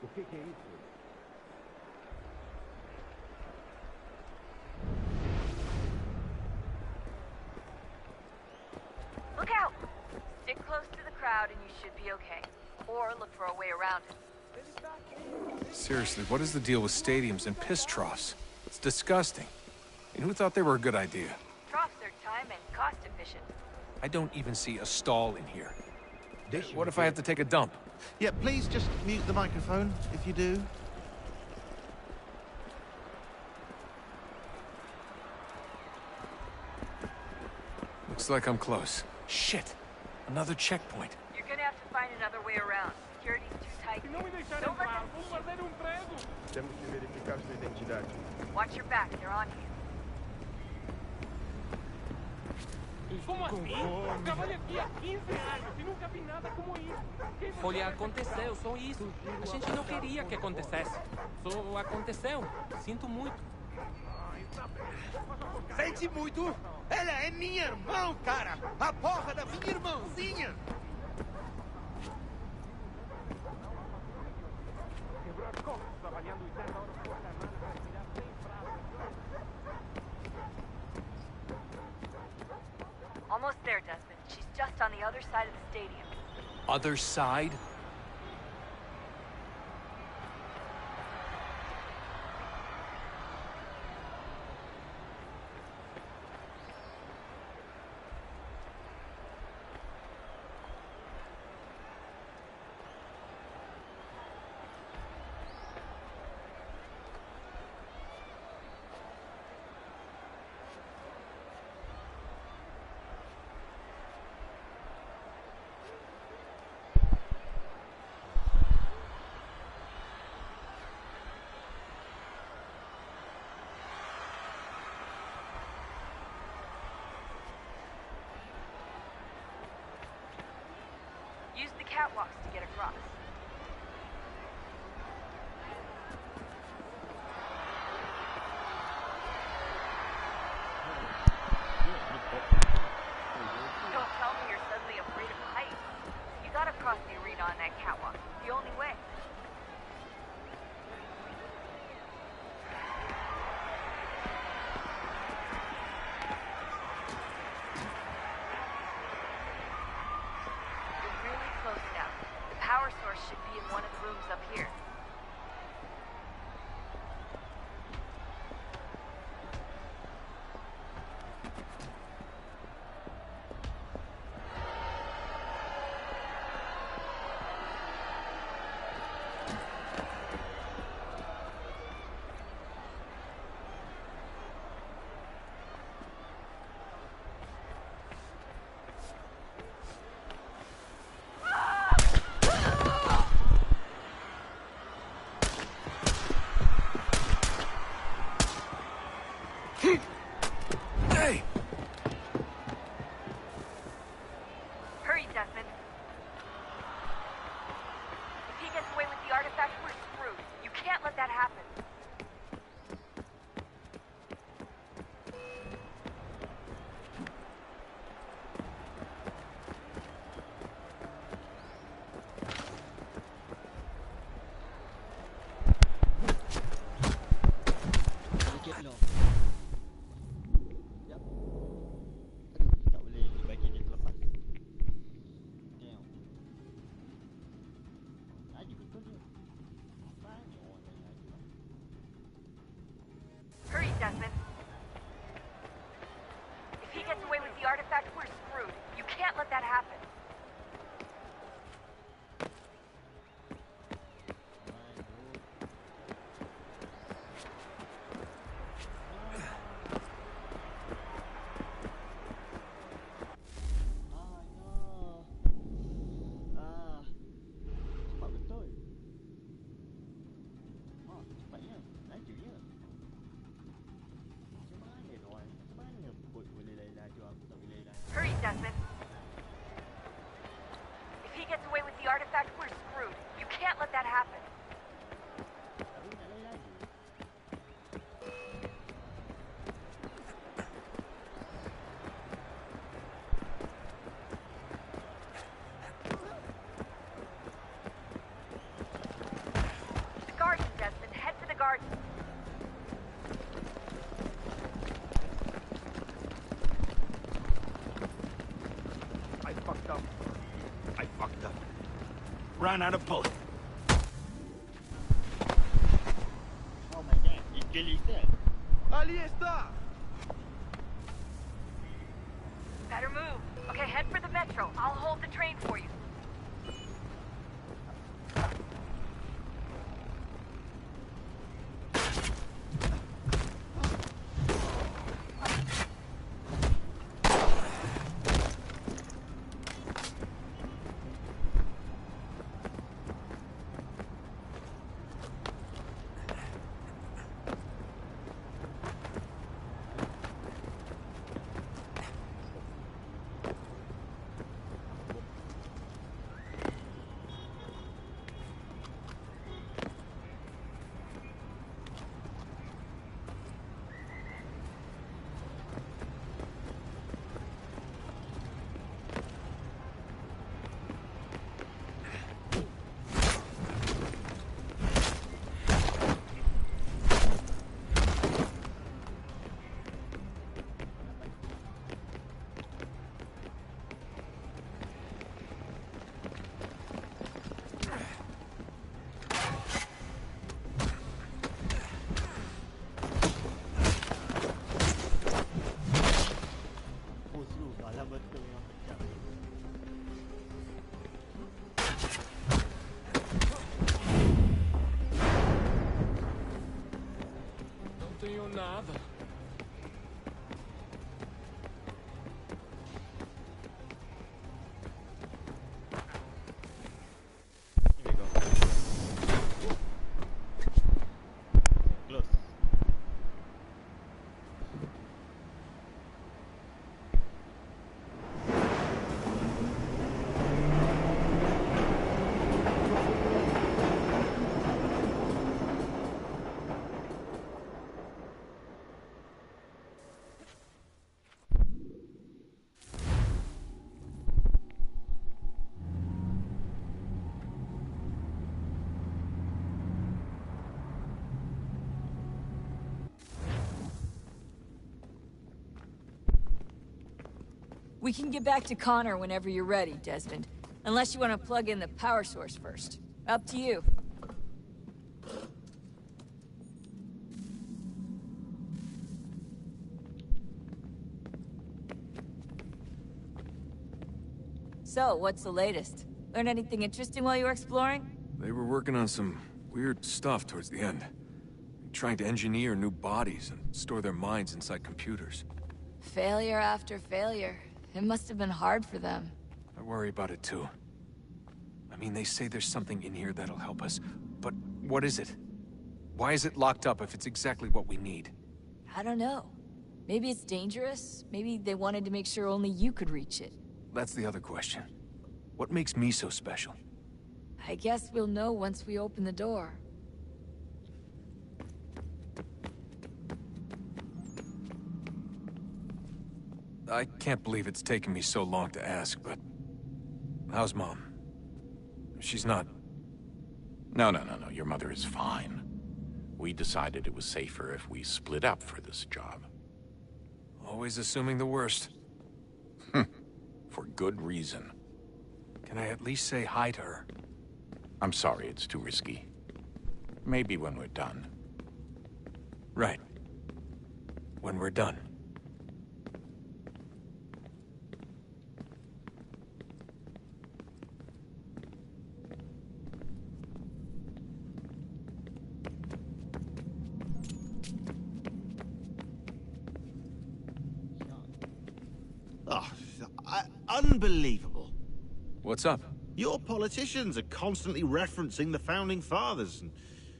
O que é isso? Look out! Stick close to the crowd and you should be okay. Or look for a way around it. Seriously, what is the deal with stadiums and piss troughs? It's disgusting. And who thought they were a good idea? Troughs are time and cost efficient. I don't even see a stall in here. What if I have to take a dump? Yeah, please just mute the microphone if you do. Looks like I'm close. Shit! Another checkpoint. You're gonna have to find another way around. Security's too tight. Don't let them see you. Temos que verificar sua identidade. Watch your back, they're on you. Como assim? Trabalho aqui há 15 anos e nunca vi nada como isso. Olha, aconteceu, só isso. A gente não queria que acontecesse. Só aconteceu. Sinto muito. Sente muito? Ela é minha irmã, cara! A porra da minha irmãzinha! Quebrar costas trabalhando 80 horas por semana para tirar 100 pratos. Almost there, Desmond. She's just on the other side of the stadium. Other side? Use the catwalks to get across. Don't tell me you're suddenly afraid of heights. You gotta cross the arena on that catwalk. It's the only way. You're really close now. The power source should be in one of the rooms up here. Hey! Hurry, Desmond. If he gets away with the artifact, we're screwed. You can't let that happen. Sikit low. Yap. Aduh, tak boleh dibagi dia terlepas. Damn. Laju betul dia. Banyak orang yang laju lah. Hurry, Desmond. If he gets away with the artifact, we're screwed. You can't let that happen. Cepat betul. Cepatnya. Laju je. Macam mana orang? Macam mana bot boleh laju? Aku tak boleh laju. Hurry, Desmond. If he gets away with the artifact, we're screwed. You can't let that happen. Aku tak boleh laju. The garden, Desmond. Head for the garden. I fucked up. I fucked up. Ran out of bullets. Oh my god, it deletes that. Ali está! Better move. Okay, head for the metro. I'll hold the train for you. We can get back to Connor whenever you're ready, Desmond. Unless you want to plug in the power source first. Up to you. So, what's the latest? Learn anything interesting while you were exploring? They were working on some weird stuff towards the end. Trying to engineer new bodies and store their minds inside computers. Failure after failure. It must have been hard for them. I worry about it too. I mean, they say there's something in here that'll help us, but what is it? Why is it locked up if it's exactly what we need? I don't know. Maybe it's dangerous. Maybe they wanted to make sure only you could reach it. That's the other question. What makes me so special? I guess we'll know once we open the door. I can't believe it's taken me so long to ask, but... how's Mom? She's not... No. Your mother is fine. We decided it was safer if we split up for this job. Always assuming the worst. For good reason. Can I at least say hi to her? I'm sorry, it's too risky. Maybe when we're done. Right. When we're done. Unbelievable. What's up? Your politicians are constantly referencing the Founding Fathers and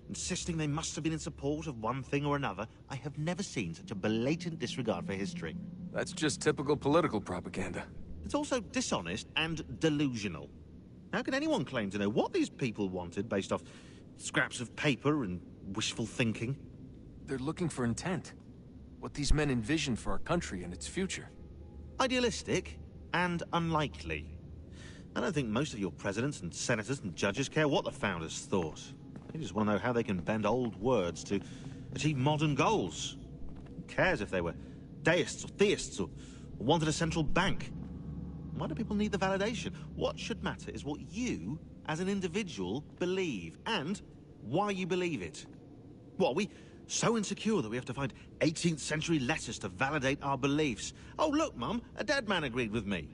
insisting they must have been in support of one thing or another. I have never seen such a blatant disregard for history. That's just typical political propaganda. It's also dishonest and delusional. How can anyone claim to know what these people wanted based off scraps of paper and wishful thinking? They're looking for intent. What these men envision for our country and its future. Idealistic and unlikely. I don't think most of your presidents and senators and judges care what the founders thought. They just want to know how they can bend old words to achieve modern goals. Who cares if they were deists or theists or wanted a central bank? Why do people need the validation? What should matter is what you, as an individual, believe, and why you believe it. What, are we so insecure that we have to find 18th century letters to validate our beliefs? Oh, look, Mum, a dead man agreed with me.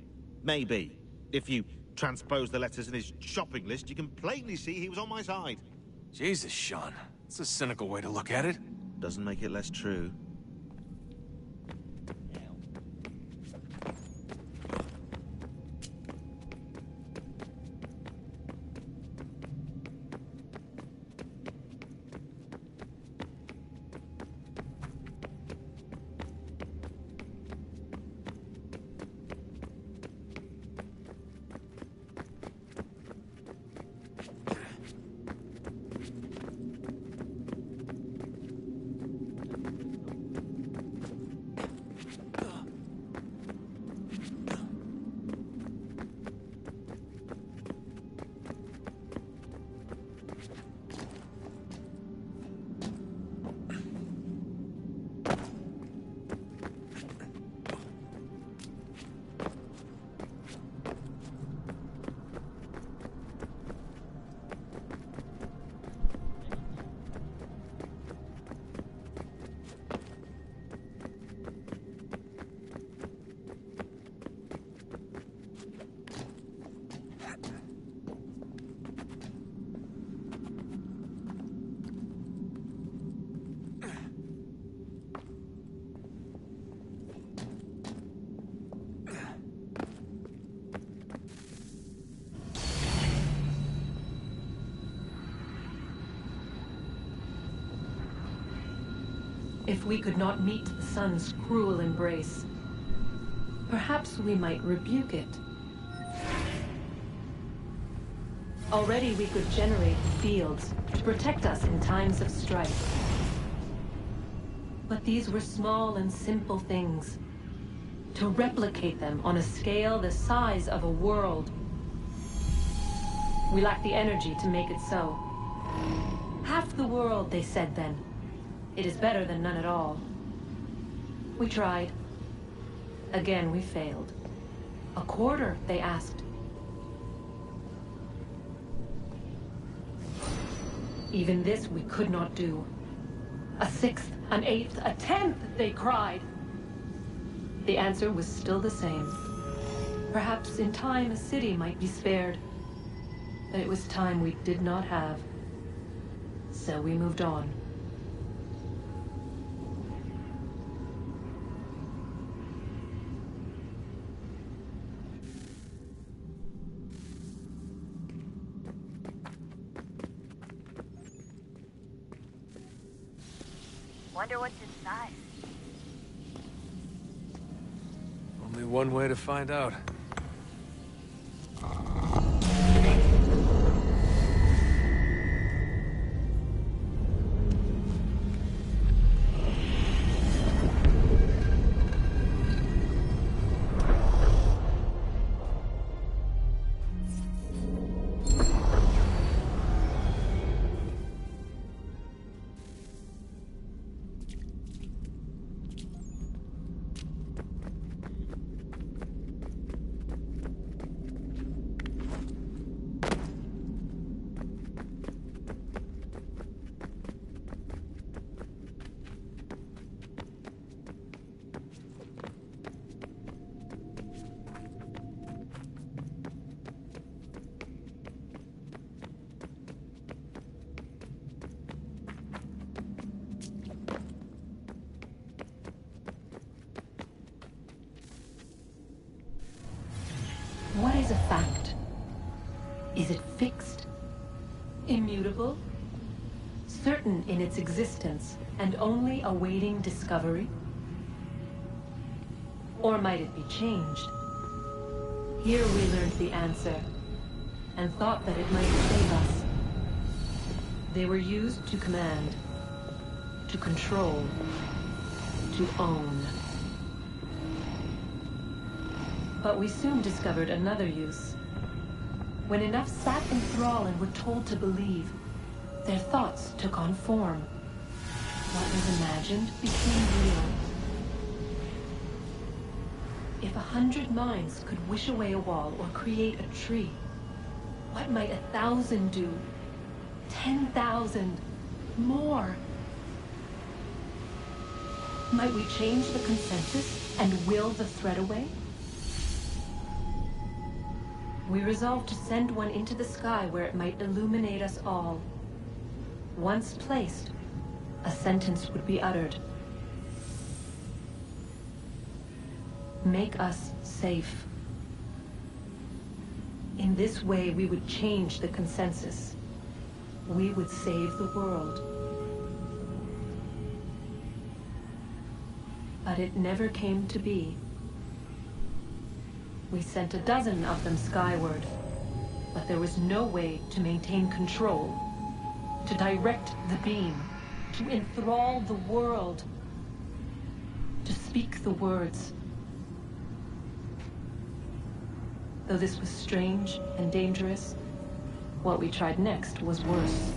Maybe. If you transpose the letters in his shopping list, you can plainly see he was on my side. Jesus, Sean. It's a cynical way to look at it. Doesn't make it less true. If we could not meet the sun's cruel embrace, perhaps we might rebuke it. Already we could generate fields to protect us in times of strife. But these were small and simple things. To replicate them on a scale the size of a world, we lack the energy to make it so. Half the world, they said then. It is better than none at all. We tried. Again, we failed. A quarter, they asked. Even this we could not do. A sixth, an eighth, a tenth, they cried. The answer was still the same. Perhaps in time a city might be spared. But it was time we did not have. So we moved on. Wonder what's inside. Only one way to find out. What is a fact? Is it fixed? Immutable? Certain in its existence and only awaiting discovery? Or might it be changed? Here we learned the answer and thought that it might save us. They were used to command, to control, to own. But we soon discovered another use. When enough sat in thrall and were told to believe, their thoughts took on form. What was imagined became real. If 100 minds could wish away a wall or create a tree, what might 1,000 do? 10,000? More? Might we change the consensus and will the threat away? We resolved to send one into the sky where it might illuminate us all. Once placed, a sentence would be uttered. Make us safe. In this way, we would change the consensus. We would save the world. But it never came to be. We sent a dozen of them skyward, but there was no way to maintain control, to direct the beam, to enthrall the world, to speak the words. Though this was strange and dangerous, what we tried next was worse.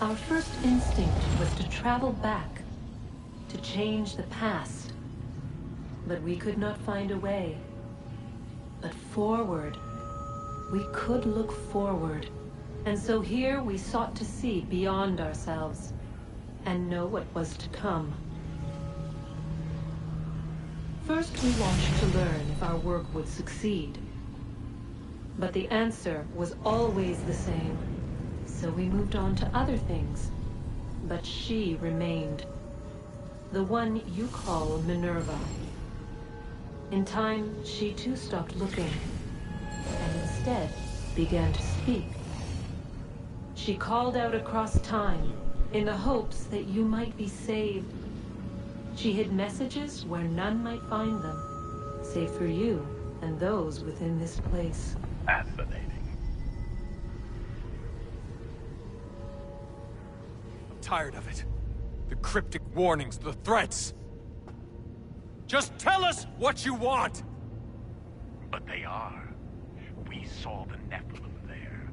Our first instinct was to travel back, to change the past. But we could not find a way. But forward, we could look forward. And so here we sought to see beyond ourselves and know what was to come. First we watched to learn if our work would succeed. But the answer was always the same. So we moved on to other things. But she remained. The one you call Minerva. In time, she too stopped looking, and instead began to speak. She called out across time, in the hopes that you might be saved. She hid messages where none might find them, save for you and those within this place. Fascinating. I'm tired of it. The cryptic warnings, the threats. Just tell us what you want! But they are. We saw the Nephilim there.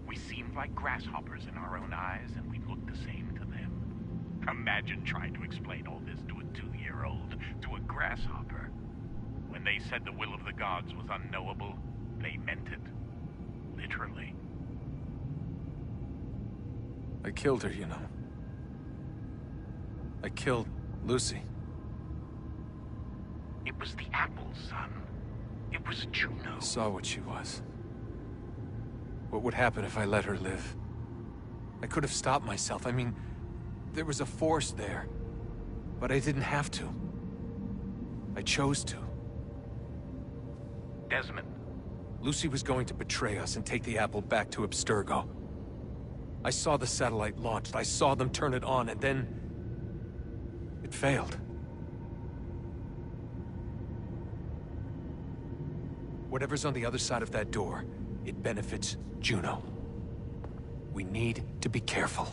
We seemed like grasshoppers in our own eyes, and we looked the same to them. Imagine trying to explain all this to a 2-year-old, to a grasshopper. When they said the will of the gods was unknowable, they meant it. Literally. I killed her, you know. I killed Lucy. It was the apple, son. It was Juno. I saw what she was. What would happen if I let her live? I could have stopped myself. I mean, there was a force there. But I didn't have to. I chose to. Desmond. Lucy was going to betray us and take the apple back to Abstergo. I saw the satellite launched. I saw them turn it on, and then... it failed. Whatever's on the other side of that door, it benefits Juno. We need to be careful.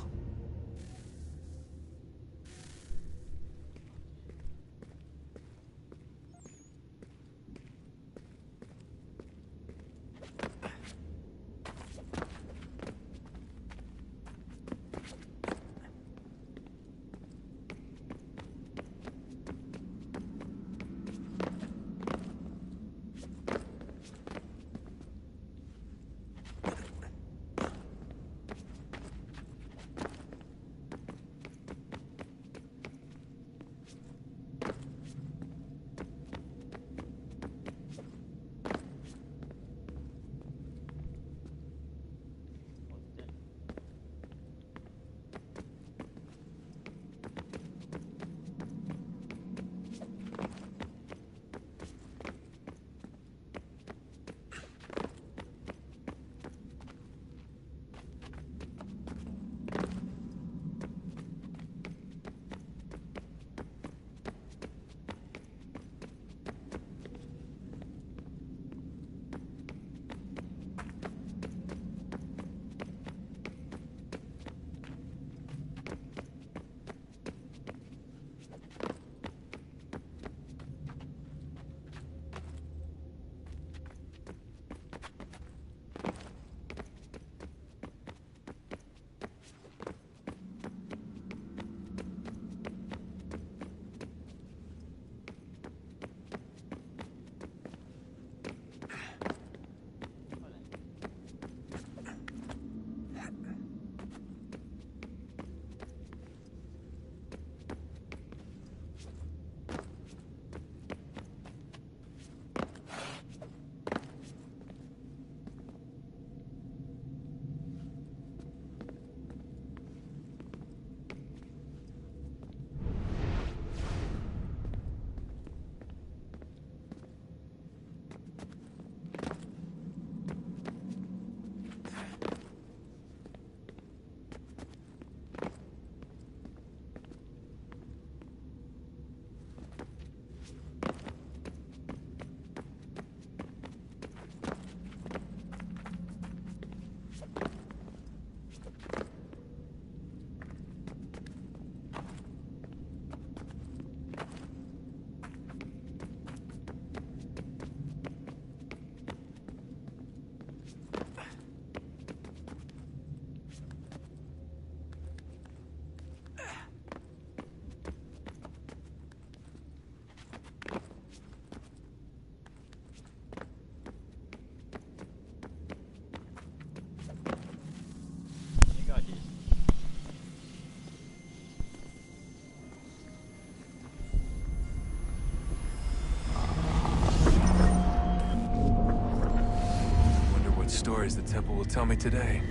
Stories the temple will tell me today.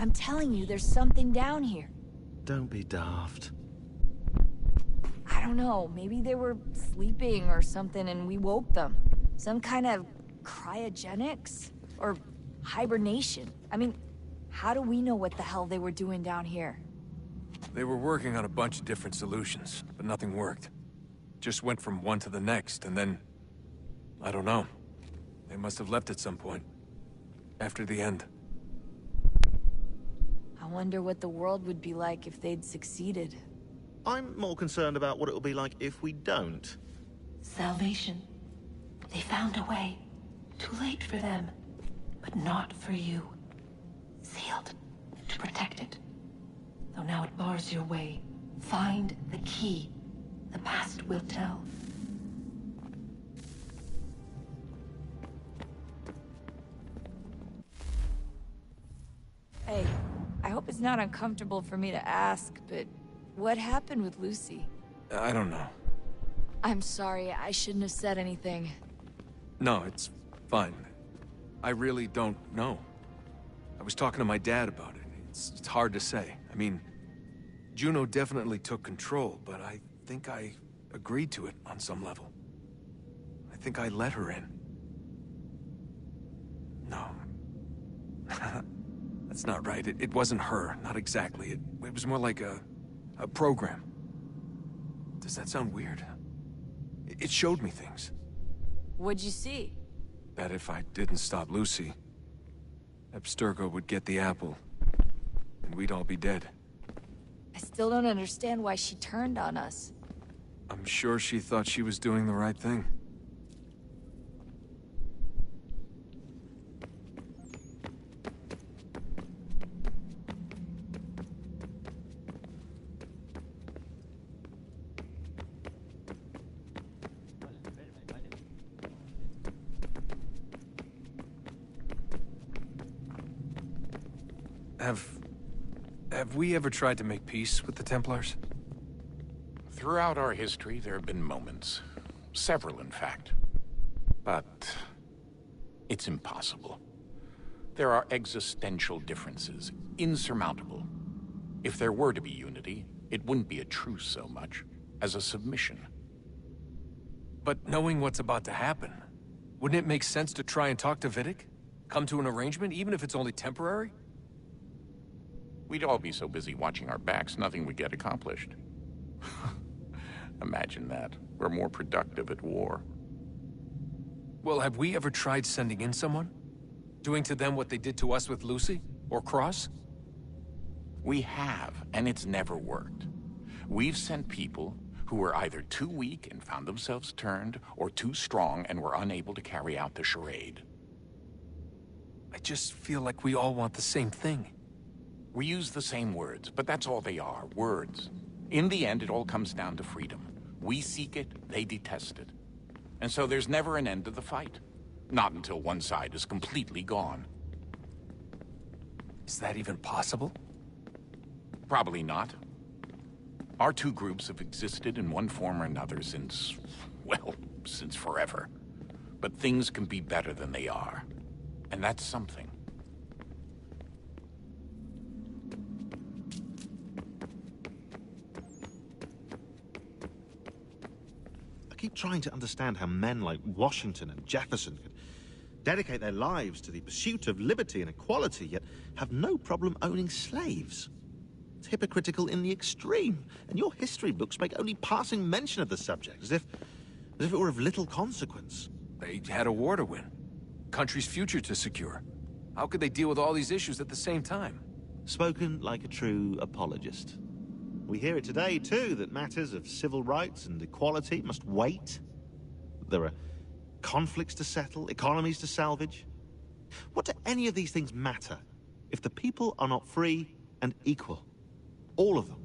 I'm telling you, there's something down here. Don't be daft. I don't know, maybe they were sleeping or something and we woke them. Some kind of cryogenics? Or hibernation? I mean, how do we know what the hell they were doing down here? They were working on a bunch of different solutions, but nothing worked. Just went from one to the next, and then... I don't know. They must have left at some point. After the end. I wonder what the world would be like if they'd succeeded. I'm more concerned about what it will be like if we don't. Salvation. They found a way. Too late for them. But not for you. Sealed. To protect it. Though now it bars your way. Find the key. The past will tell. Hey, I hope it's not uncomfortable for me to ask, but what happened with Lucy? I don't know. I'm sorry, I shouldn't have said anything. No, it's fine. I really don't know. I was talking to my dad about it. It's hard to say. I mean, Juno definitely took control, but I think I agreed to it on some level. I think I let her in. No. That's not right. It wasn't her. Not exactly. It was more like a program. Does that sound weird? It showed me things. What'd you see? That if I didn't stop Lucy, Abstergo would get the apple, and we'd all be dead. I still don't understand why she turned on us. I'm sure she thought she was doing the right thing. Have we ever tried to make peace with the Templars? Throughout our history, there have been moments. Several, in fact. But it's impossible. There are existential differences, insurmountable. If there were to be unity, it wouldn't be a truce so much as a submission. But knowing what's about to happen, wouldn't it make sense to try and talk to Vidic? Come to an arrangement, even if it's only temporary? We'd all be so busy watching our backs, nothing would get accomplished. Imagine that. We're more productive at war. Well, have we ever tried sending in someone? Doing to them what they did to us with Lucy? Or Cross? We have, and it's never worked. We've sent people who were either too weak and found themselves turned, or too strong and were unable to carry out the charade. I just feel like we all want the same thing. We use the same words, but that's all they are, words. In the end, it all comes down to freedom. We seek it, they detest it. And so there's never an end to the fight. Not until one side is completely gone. Is that even possible? Probably not. Our two groups have existed in one form or another since, well, since forever. But things can be better than they are. And that's something. I keep trying to understand how men like Washington and Jefferson could dedicate their lives to the pursuit of liberty and equality, yet have no problem owning slaves. It's hypocritical in the extreme, and your history books make only passing mention of the subject, as if it were of little consequence. They had a war to win. Country's future to secure. How could they deal with all these issues at the same time? Spoken like a true apologist. We hear it today, too, that matters of civil rights and equality must wait. There are conflicts to settle, economies to salvage. What do any of these things matter if the people are not free and equal? All of them.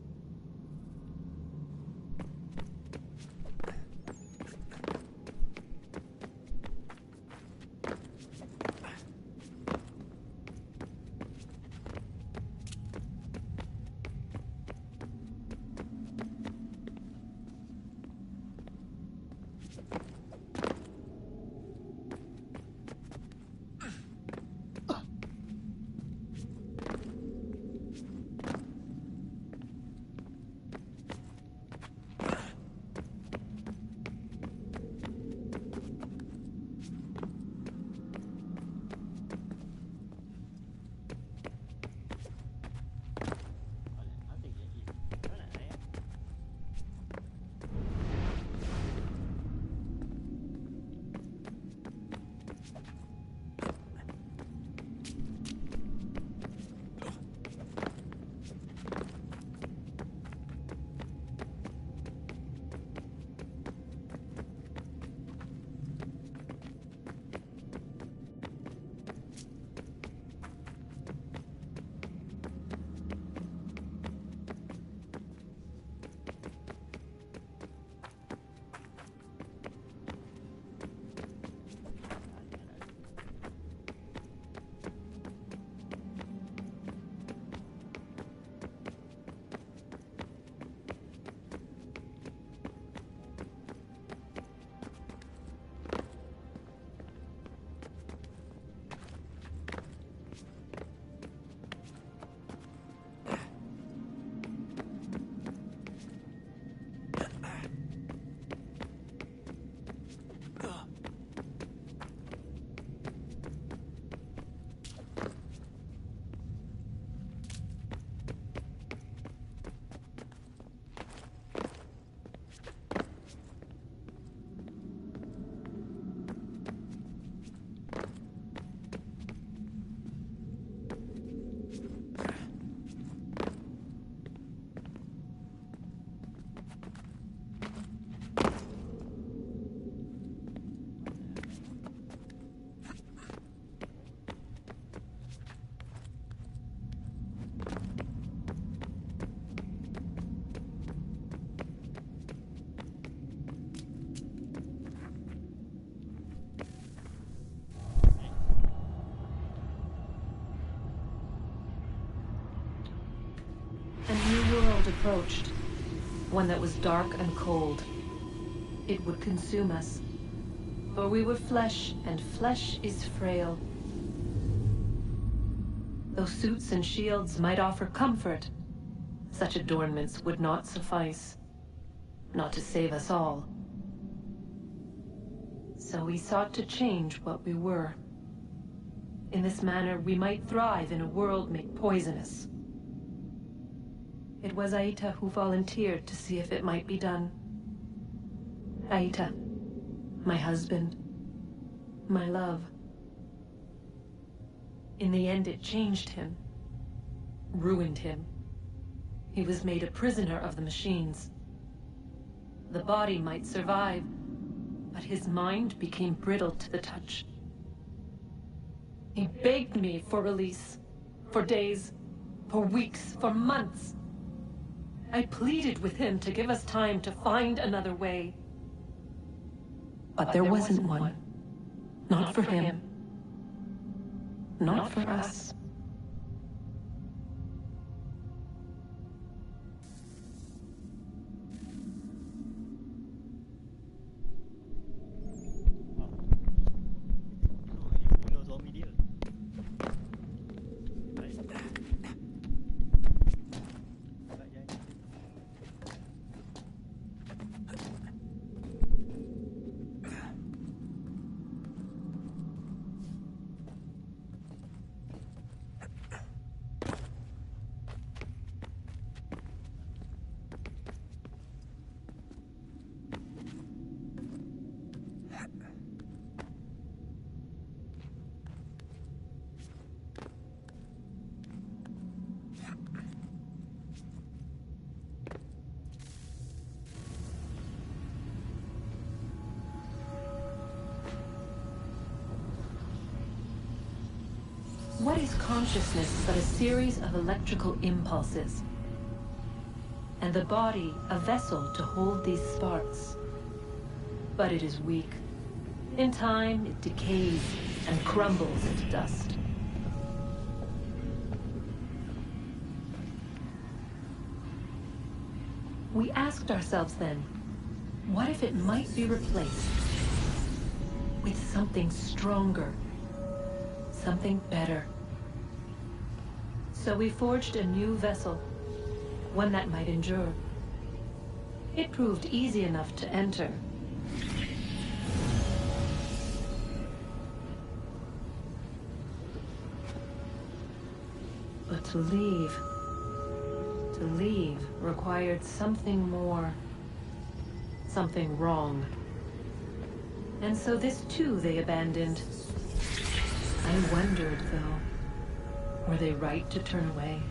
A new world approached. One that was dark and cold. It would consume us. For we were flesh, and flesh is frail. Though suits and shields might offer comfort, such adornments would not suffice. Not to save us all. So we sought to change what we were. In this manner, we might thrive in a world made poisonous. It was Aita who volunteered to see if it might be done. Aita, my husband, my love. In the end, it changed him, ruined him. He was made a prisoner of the machines. The body might survive, but his mind became brittle to the touch. He begged me for release, for days, for weeks, for months. I pleaded with him to give us time to find another way. But there wasn't one. Not for him. Not for us. What is consciousness but a series of electrical impulses? And the body a vessel to hold these sparks. But it is weak. In time, it decays and crumbles into dust. We asked ourselves then, what if it might be replaced with something stronger? Something better. So we forged a new vessel, one that might endure. It proved easy enough to enter. But to leave required something more, something wrong. And so this too they abandoned. I wondered, though, were they right to turn away?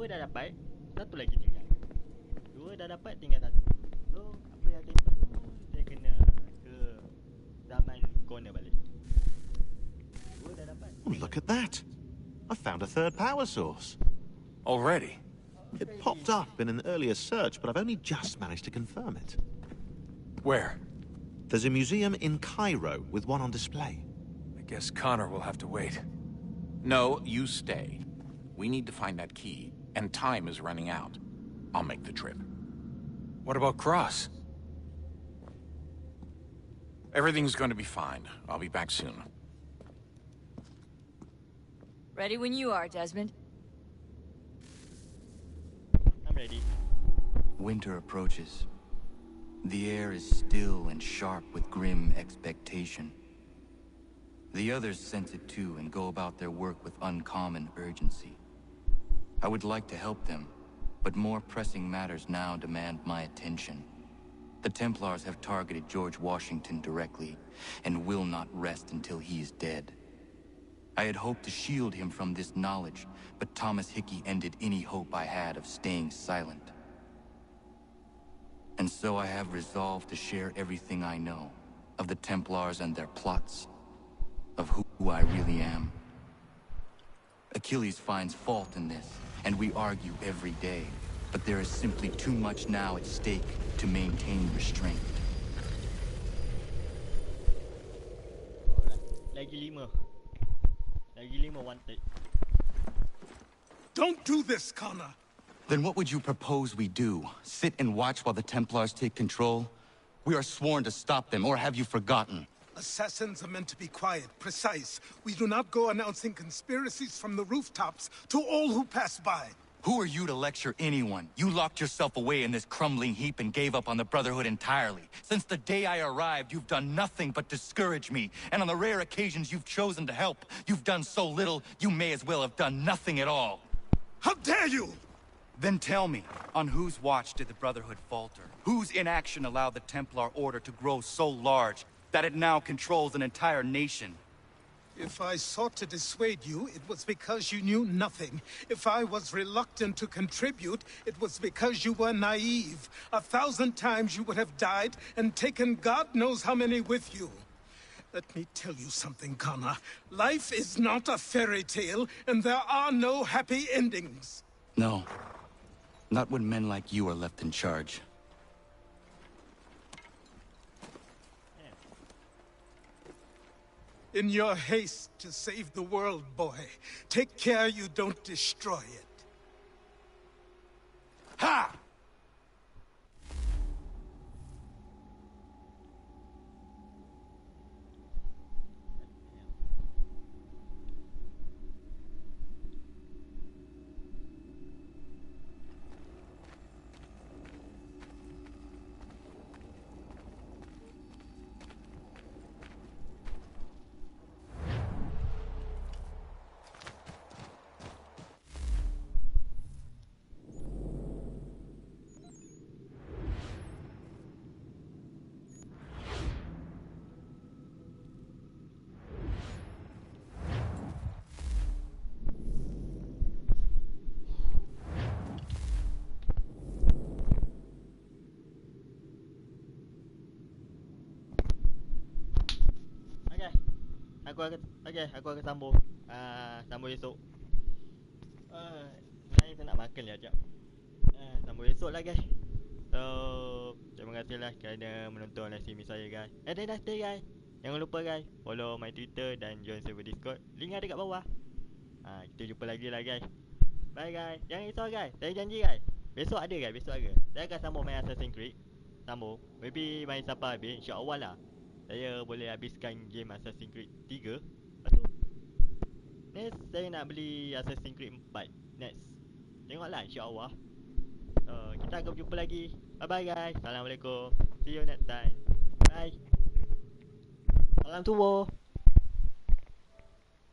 Dua dah dapat, satu lagi tinggal. Dua dah dapat, tinggal satu. So, apa yang akan itu, saya kena ke zaman corner balik. Dua dah dapat. Oh, look at that! I found a third power source. Already? It popped up in an earlier search, but I've only just managed to confirm it. Where? There's a museum in Cairo with one on display. I guess Connor will have to wait. No, you stay. We need to find that key, and time is running out. I'll make the trip. What about Cross? Everything's going to be fine. I'll be back soon. Ready when you are, Desmond. I'm ready. Winter approaches. The air is still and sharp with grim expectation. The others sense it too and go about their work with uncommon urgency. I would like to help them, but more pressing matters now demand my attention. The Templars have targeted George Washington directly, and will not rest until he is dead. I had hoped to shield him from this knowledge, but Thomas Hickey ended any hope I had of staying silent. And so I have resolved to share everything I know, of the Templars and their plots, of who I really am. Achilles finds fault in this, and we argue every day. But there is simply too much now at stake to maintain restraint. Lagi 5 wanted. Don't do this, Connor. Then what would you propose we do? Sit and watch while the Templars take control? We are sworn to stop them, or have you forgotten? Assassins are meant to be quiet, precise. We do not go announcing conspiracies from the rooftops to all who pass by. Who are you to lecture anyone? You locked yourself away in this crumbling heap and gave up on the Brotherhood entirely. Since the day I arrived, you've done nothing but discourage me. And on the rare occasions you've chosen to help, you've done so little, you may as well have done nothing at all. How dare you! Then tell me, on whose watch did the Brotherhood falter? Whose inaction allowed the Templar Order to grow so large that it now controls an entire nation? If I sought to dissuade you, it was because you knew nothing. If I was reluctant to contribute, it was because you were naive. 1,000 times you would have died and taken God knows how many with you. Let me tell you something, Connor. Life is not a fairy tale, and there are no happy endings. No. Not when men like you are left in charge. In your haste to save the world, boy, take care you don't destroy it. Ha! Aku akan sambung. Sambung esok. Sebenarnya saya nak makan je sekejap. Sambung esok lah guys. So, terima kasih lah kerana menonton live stream saya guys. Dah stay guys. Jangan lupa guys, follow my Twitter dan join server Discord. Link ada kat bawah. Kita jumpa lagi lah guys. Bye guys. Jangan risau guys. Saya janji guys. Besok ada guys, besok ada. Saya akan sambung main Assassin's Creed. Sambung. Maybe main sampai habis, insya-Allah lah. Saya boleh habiskan game Assassin's Creed 3. Lepas tu next saya nak beli Assassin's Creed 4. Next. Tengoklah insya-Allah. Kita akan berjumpa lagi. Bye bye guys. Assalamualaikum. See you next time. Bye. Salam tubuh.